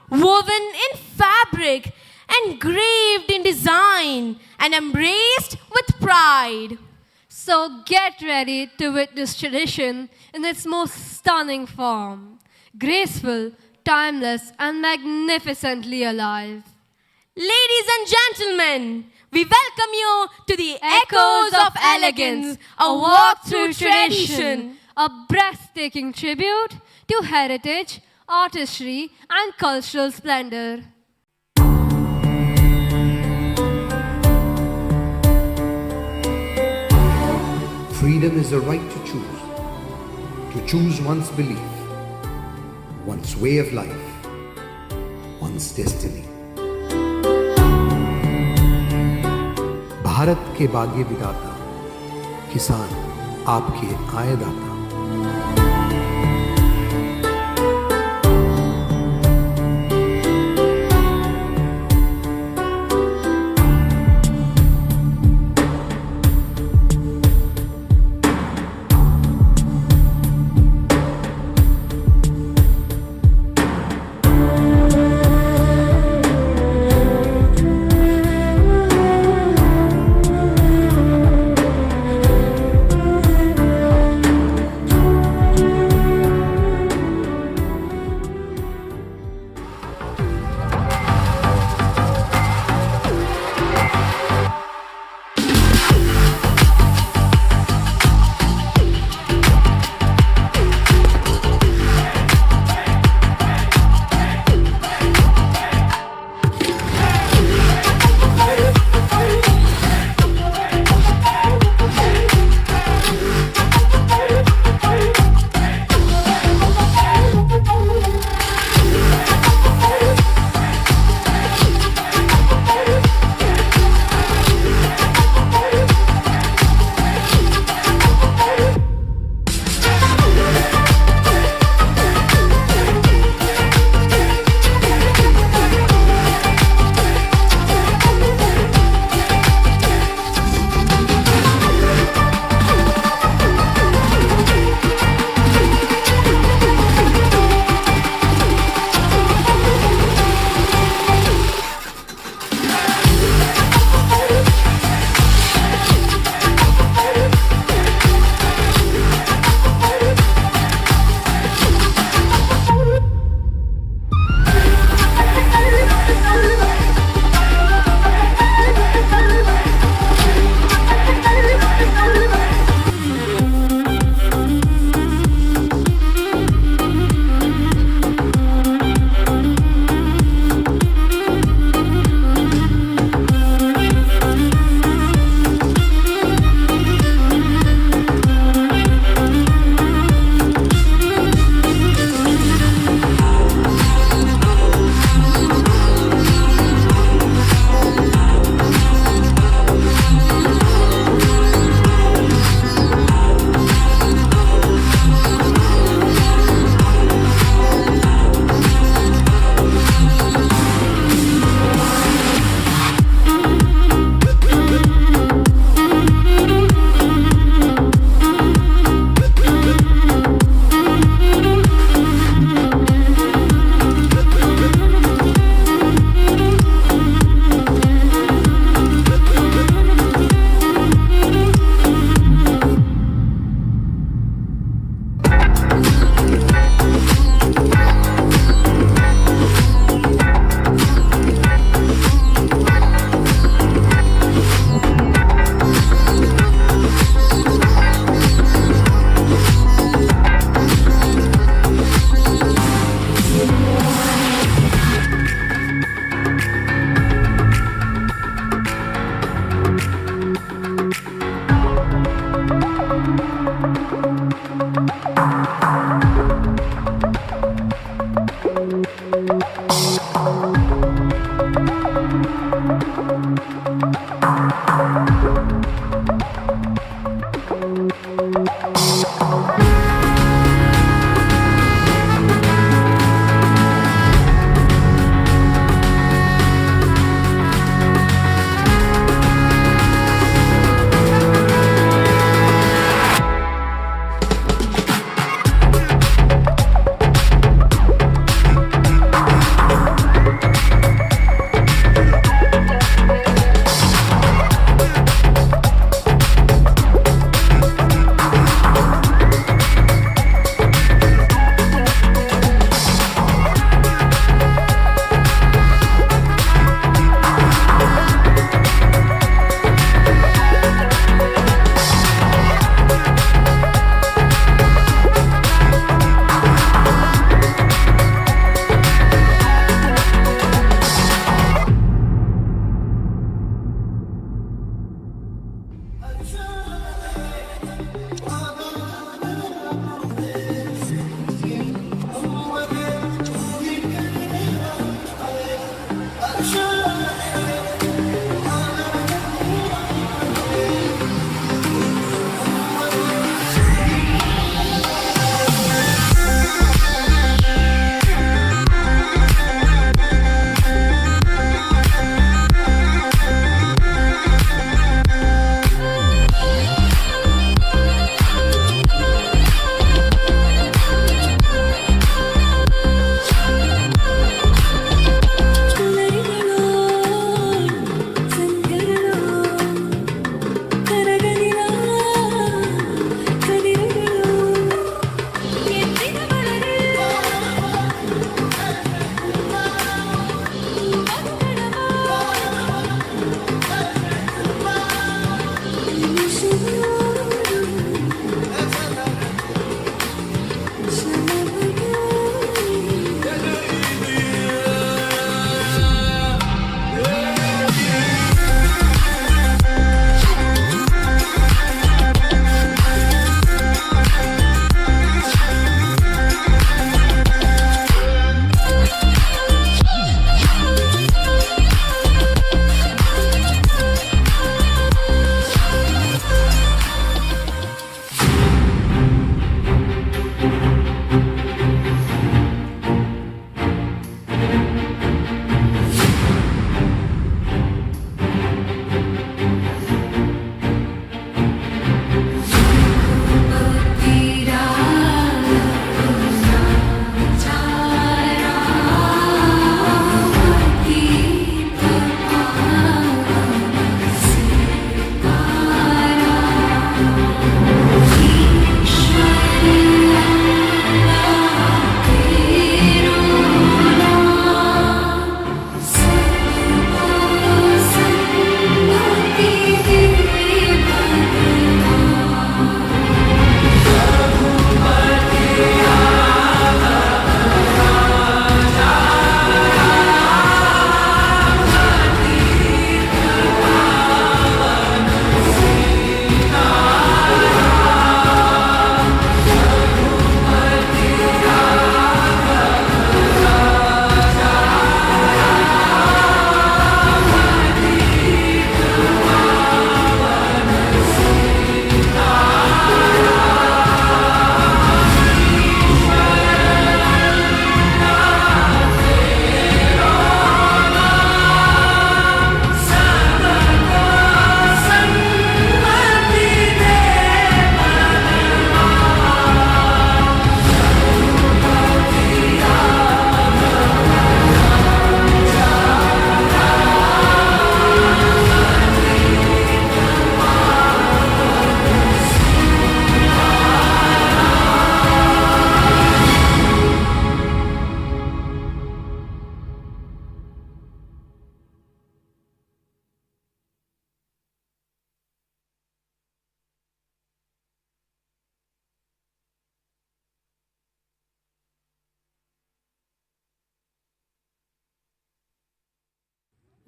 woven in fabric, engraved in design, and embraced with pride. So get ready to witness tradition in its most stunning form, graceful, timeless, and magnificently alive. Ladies and gentlemen, we welcome you to the Echoes of Elegance, a walk through tradition. A breathtaking tribute to heritage, artistry, and cultural splendor. Freedom is the right to choose one's belief, one's way of life, one's destiny. Bharat के भाग्य विधाता, किसान आपके आयदाता।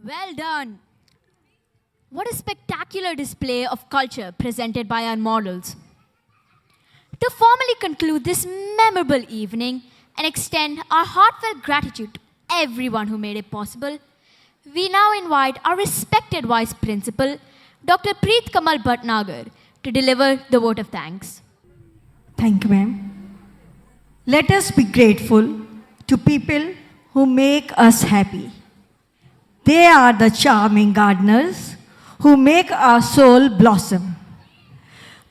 Well done. What a spectacular display of culture presented by our models. To formally conclude this memorable evening, and extend our heartfelt gratitude to everyone who made it possible, we now invite our respected Vice Principal, Dr. Preet Kamal Bhatnagar, to deliver the vote of thanks. Thank you, ma'am. Let us be grateful to people who make us happy. They are the charming gardeners who make our soul blossom.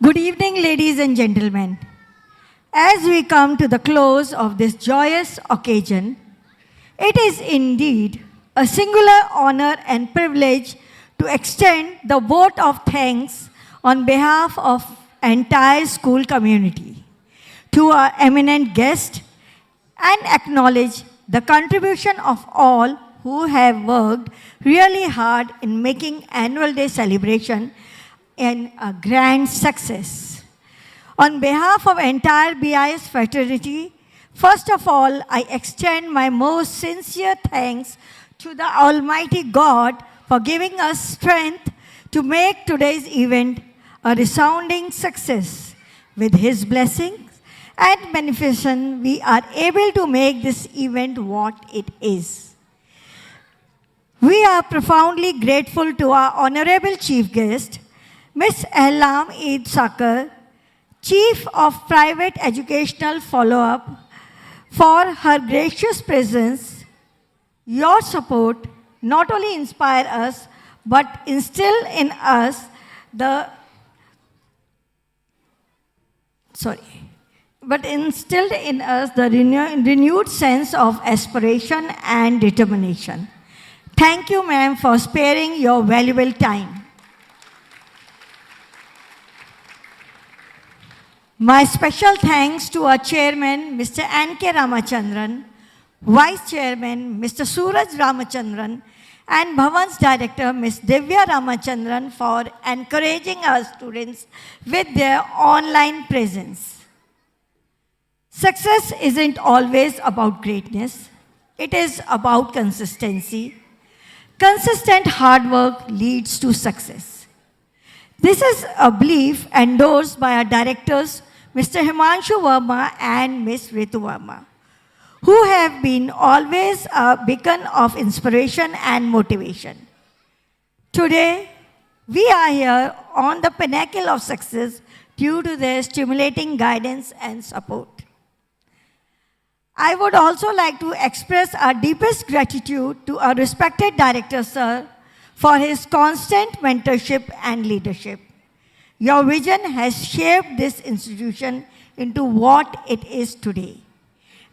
Good evening, ladies and gentlemen. As we come to the close of this joyous occasion, it is indeed a singular honor and privilege to extend the vote of thanks on behalf of entire school community to our eminent guest and acknowledge the contribution of all who have worked really hard in making annual day celebration a grand success. On behalf of entire BIS fraternity, first of all, I extend my most sincere thanks to the Almighty God for giving us strength to make today's event a resounding success. With His blessings and beneficence, we are able to make this event what it is. We are profoundly grateful to our honorable chief guest, Ms. Ehlam Eid Sakar, Chief of Private Educational Follow-up, for her gracious presence. Your support not only inspire us, but instilled in us the renewed sense of aspiration and determination. Thank you, ma'am, for sparing your valuable time. My special thanks to our chairman, Mr. N.K. Ramachandran, vice chairman, Mr. Suraj Ramachandran, and Bhavan's director, Ms. Divya Ramachandran, for encouraging our students with their online presence. Success isn't always about greatness. It is about consistency. Consistent hard work leads to success. This is a belief endorsed by our directors, Mr. Himanshu Verma and Ms. Ritu Verma, who have been always a beacon of inspiration and motivation. Today, we are here on the pinnacle of success due to their stimulating guidance and support. I would also like to express our deepest gratitude to our respected director, sir, for his constant mentorship and leadership. Your vision has shaped this institution into what it is today.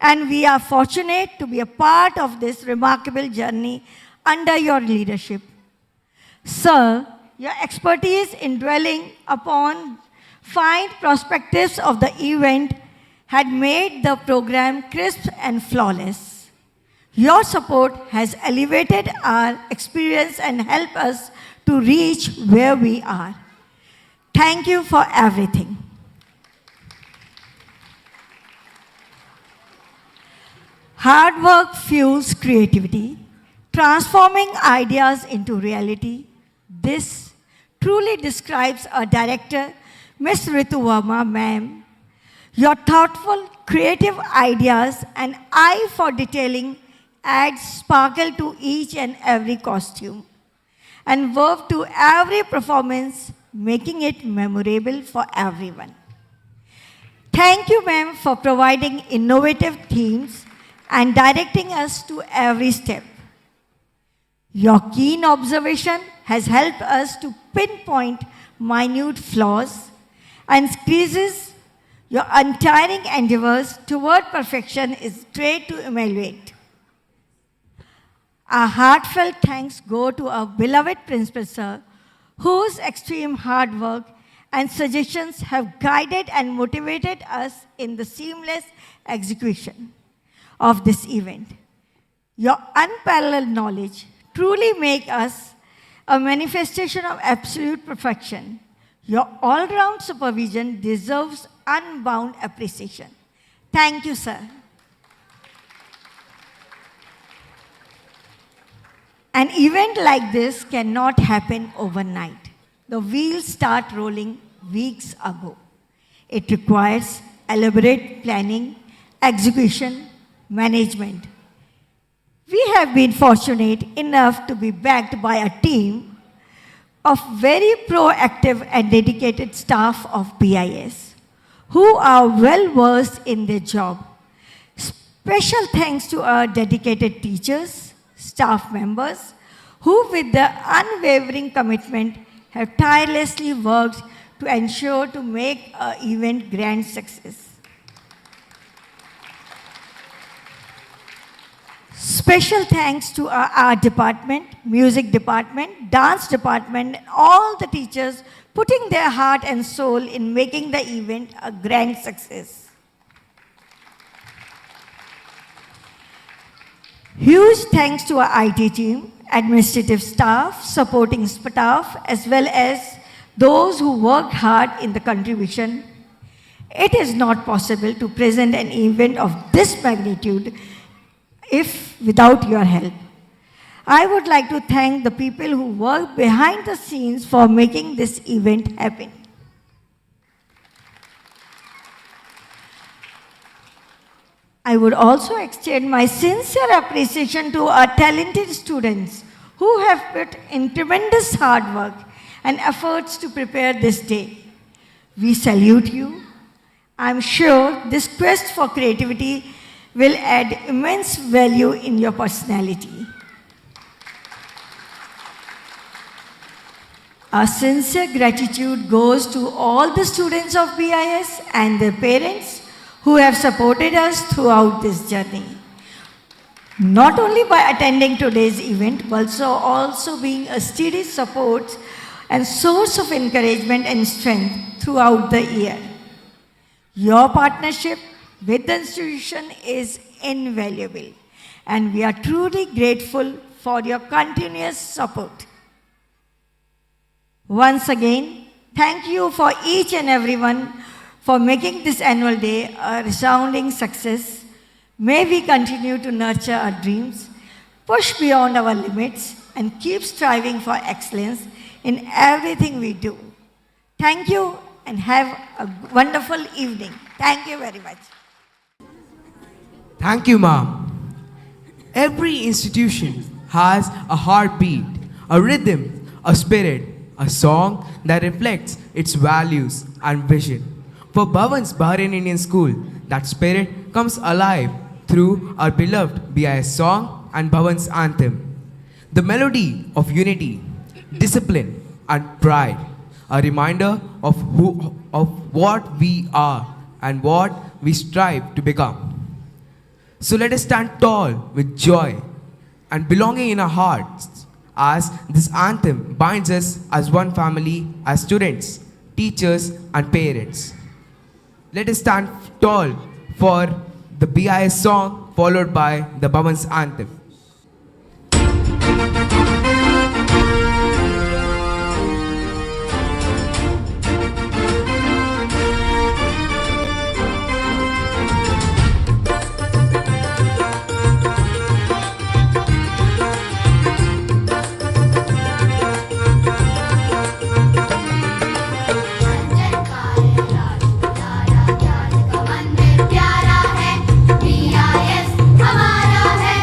And we are fortunate to be a part of this remarkable journey under your leadership. Sir, your expertise in dwelling upon fine perspectives of the event had made the program crisp and flawless. Your support has elevated our experience and helped us to reach where we are. Thank you for everything. Hard work fuels creativity, transforming ideas into reality. This truly describes our director, Ms. Ritu Verma, ma'am. Your thoughtful, creative ideas and eye for detailing adds sparkle to each and every costume and verve to every performance, making it memorable for everyone. Thank you, ma'am, for providing innovative themes and directing us to every step. Your keen observation has helped us to pinpoint minute flaws and creases. Your untiring endeavors toward perfection is great to emulate. Our heartfelt thanks go to our beloved principal, sir, whose extreme hard work and suggestions have guided and motivated us in the seamless execution of this event. Your unparalleled knowledge truly makes us a manifestation of absolute perfection. Your all-round supervision deserves unbound appreciation. Thank you, sir. An event like this cannot happen overnight. The wheels start rolling weeks ago. It requires elaborate planning, execution, management. We have been fortunate enough to be backed by a team of very proactive and dedicated staff of BIS who are well versed in their job. Special thanks to our dedicated teachers, staff members, who with their unwavering commitment have tirelessly worked to ensure to make our event grand success. Special thanks to our art department, music department, dance department, and all the teachers putting their heart and soul in making the event a grand success. Huge thanks to our IT team, administrative staff, supporting staff, as well as those who worked hard in the contribution. It is not possible to present an event of this magnitude if without your help. I would like to thank the people who worked behind the scenes for making this event happen. I would also extend my sincere appreciation to our talented students who have put in tremendous hard work and efforts to prepare this day. We salute you. I'm sure this quest for creativity will add immense value in your personality. Our sincere gratitude goes to all the students of BIS and their parents who have supported us throughout this journey. Not only by attending today's event, but also being a steady support and source of encouragement and strength throughout the year. Your partnership with the institution is invaluable, and we are truly grateful for your continuous support. Once again, thank you for each and everyone for making this annual day a resounding success. May we continue to nurture our dreams, push beyond our limits, and keep striving for excellence in everything we do. Thank you and have a wonderful evening. Thank you very much. Thank you, Ma'am. Every institution has a heartbeat, a rhythm, a spirit, a song that reflects its values and vision. For Bhavan's Bahrain Indian School, that spirit comes alive through our beloved BIS song and Bhavan's anthem. The melody of unity, discipline, and pride, a reminder of what we are and what we strive to become. So let us stand tall with joy and belonging in our hearts as this anthem binds us as one family, as students, teachers, and parents. Let us stand tall for the BIS song followed by the Bhavan's anthem. प्यारा है BIS हमारा है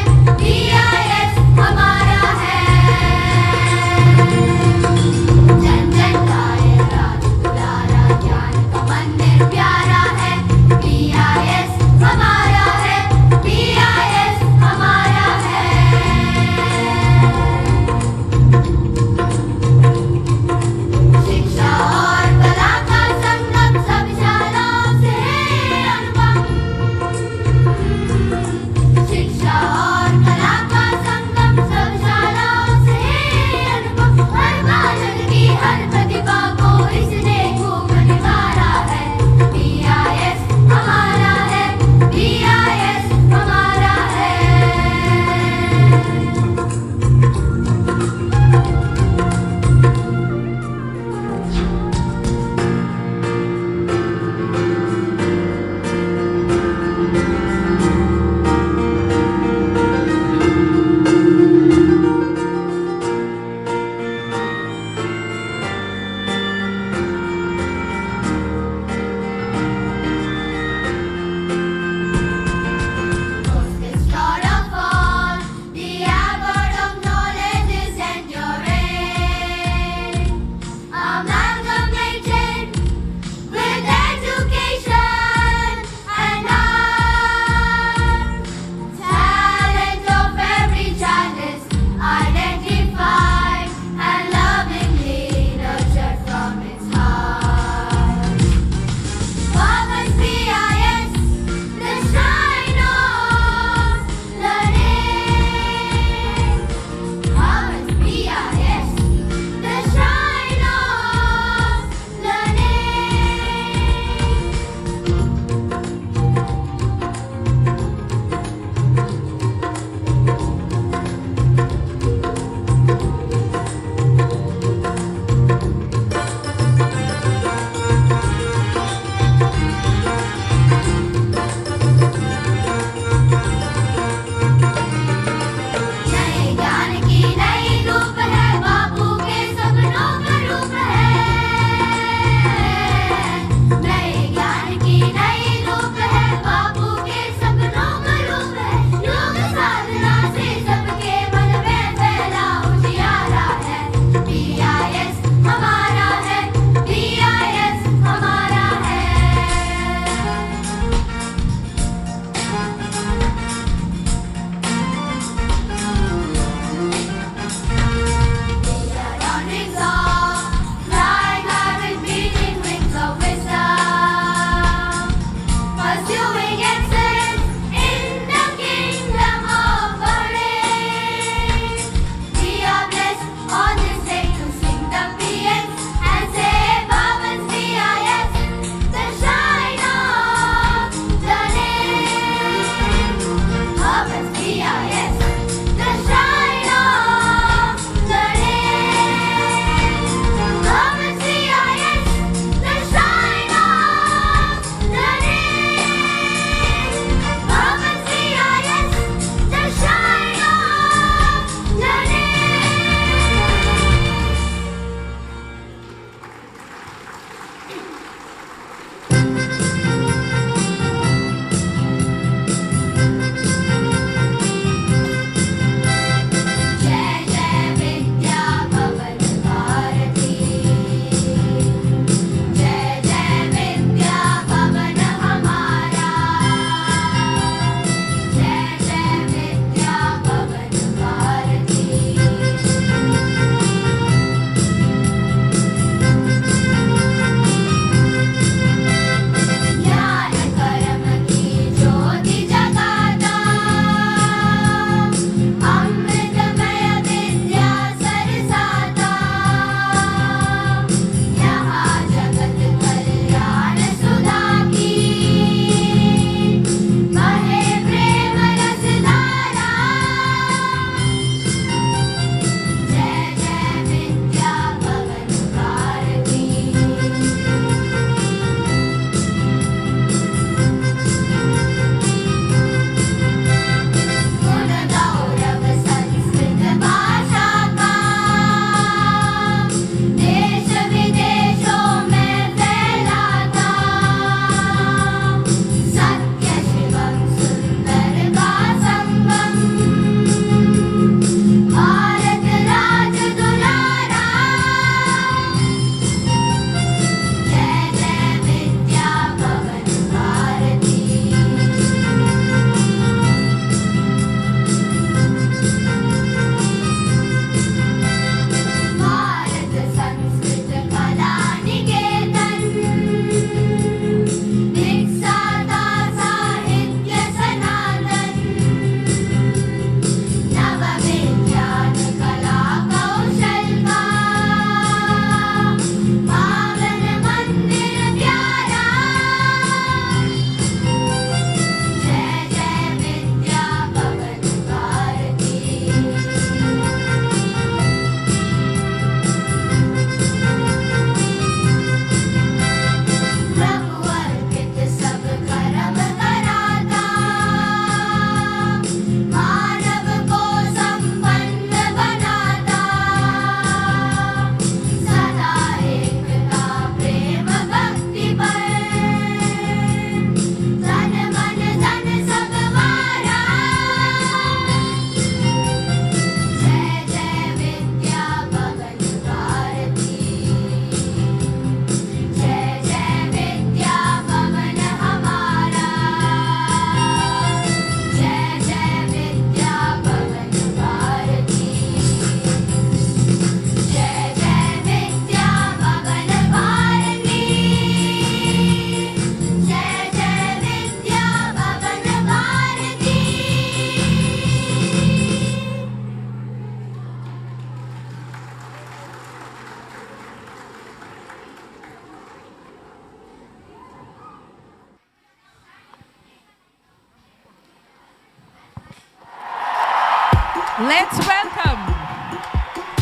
Let's welcome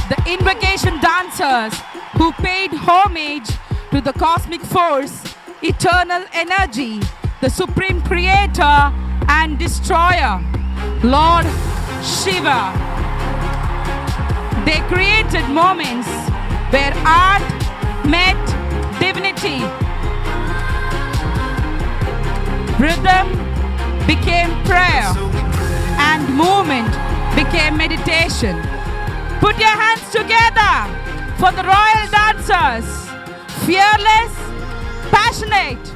the invocation dancers who paid homage to the cosmic force, eternal energy, the supreme creator and destroyer, Lord Shiva. They created moments where art met divinity. Rhythm became prayer and movement became meditation. Put your hands together for the royal dancers, fearless, passionate,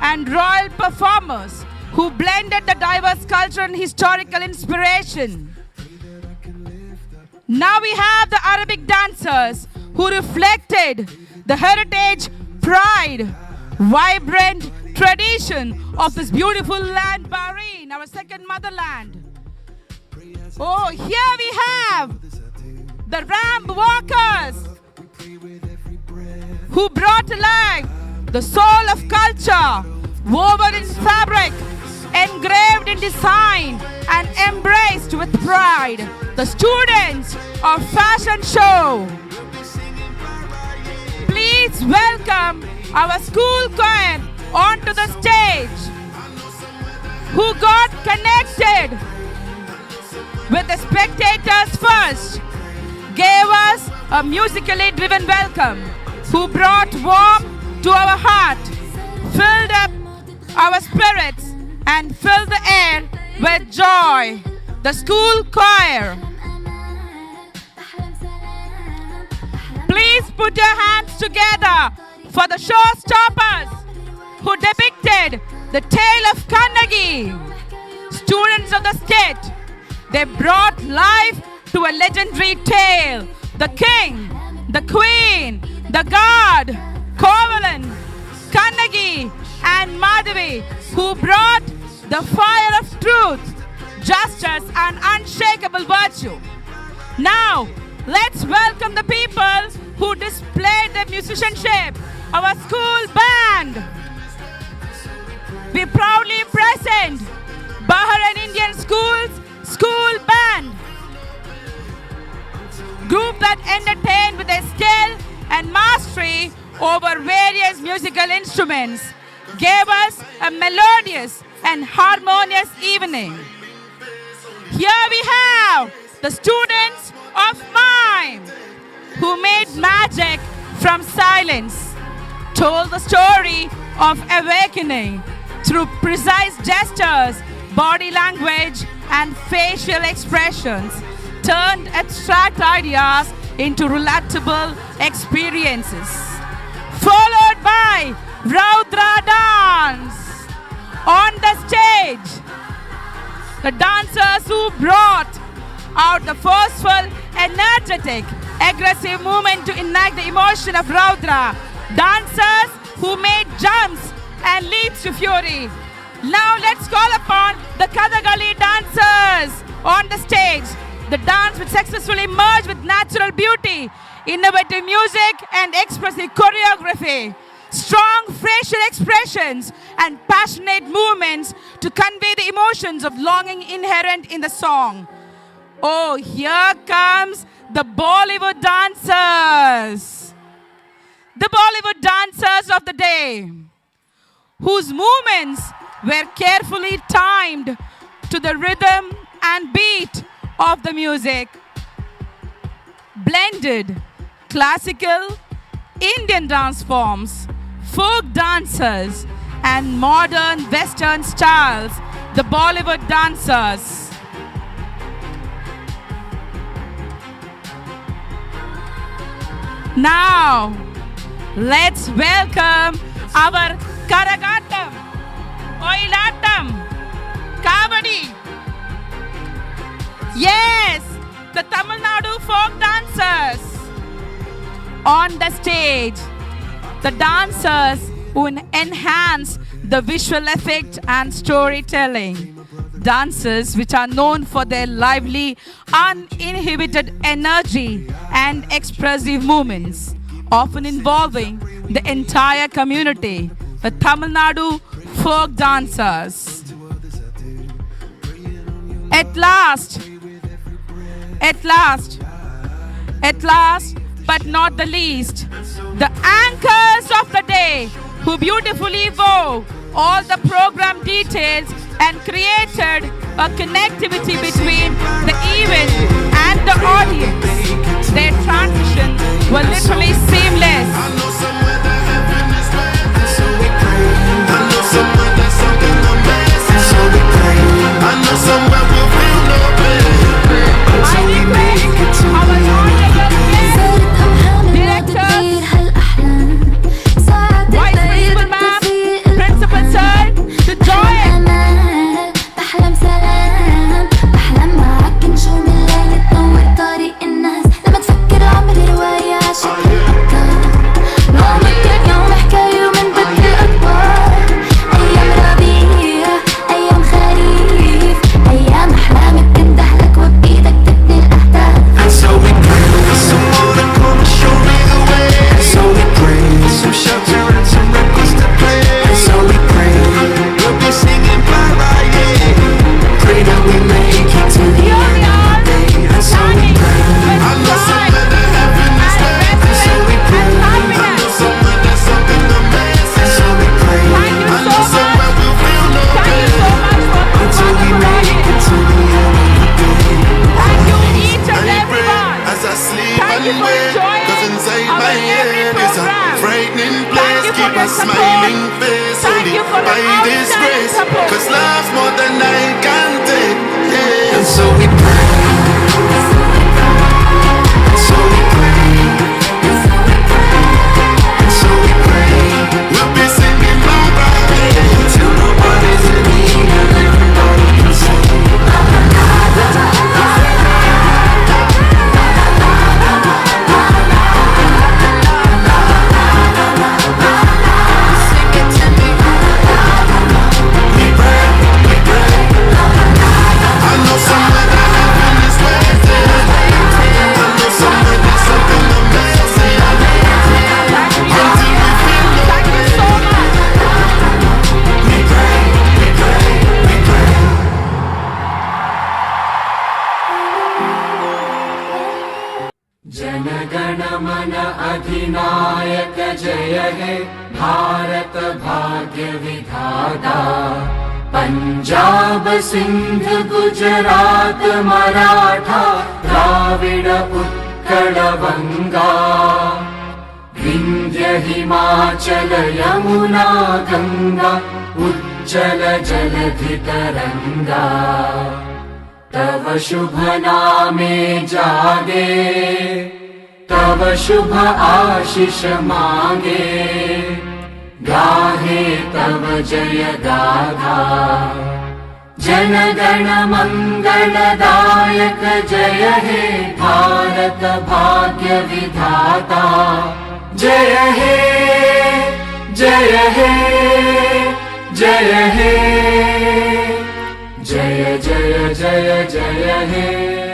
and royal performers who blended the diverse culture and historical inspiration. Now we have the Arabic dancers who reflected the heritage, pride, vibrant tradition of this beautiful land, Bahrain, our second motherland. Oh, here we have the ramp walkers who brought to life the soul of culture woven in fabric, engraved in design and embraced with pride. The students of fashion show. Please welcome our school choir onto the stage, who got connected with the spectators first, gave us a musically driven welcome, who brought warmth to our heart, filled up our spirits, and filled the air with joy. The school choir. Please put your hands together for the showstoppers who depicted the tale of Kannagi. Students of the state, they brought life to a legendary tale. The king, the queen, the god, Kovalan, Kannagi, and Madhavi, who brought the fire of truth, justice, and unshakable virtue. Now, let's welcome the people who displayed their musicianship, our school band. We proudly present Bahrain Indian School's school band, group that entertained with their skill and mastery over various musical instruments, gave us a melodious and harmonious evening. Here we have the students of mime, who made magic from silence, told the story of awakening through precise gestures, body language, and facial expressions, turned abstract ideas into relatable experiences. Followed by Raudra dance. On the stage, the dancers who brought out the forceful, energetic, aggressive movement to ignite the emotion of Raudra. Dancers who made jumps and leaps to fury. Now let's call upon the Kathakali dancers on the stage. The dance which successfully merged with natural beauty, innovative music, and expressive choreography. Strong facial expressions and passionate movements to convey the emotions of longing inherent in the song. Oh, here comes the Bollywood dancers. The Bollywood dancers of the day, whose movements were carefully timed to the rhythm and beat of the music. Blended classical Indian dance forms, folk dancers, and modern Western styles, the Bollywood dancers. Now, let's welcome our Karagatam, Oilatam, Kavadi. Yes, the Tamil Nadu folk dancers. On the stage, the dancers who enhance the visual effect and storytelling. Dancers which are known for their lively, uninhibited energy and expressive movements, often involving the entire community. The Tamil Nadu folk dancers. At last, but not the least, the anchors of the day, who beautifully wove all the program details and created a connectivity between the event and the audience. Their transitions were literally seamless. بحلم سلام بحلم support. smiling face Thank only you for by an this outstanding grace. support. Cause love's more than I can take. Yeah. And so we pray. And so we pray. And so we pray. We'll be singing bye bye till nobody's in need and everybody can say. जनगण मन अधिनायक जय हे भारत भाग्य विधाता पंजाब सिंध गुजरात मराठा द्राविड उत्कल बंगा विंध्य हिमाचल यमुना गंगा उज्जल जलधि तरंगा तव शुभ नामे जागे तव शुभ आशीष मांगे गाहे तव जय गाथा जनगण मंगलदायक जय हे भारत भाग्य विधाता जय हे जय हे जय हे जय जय जय जय हे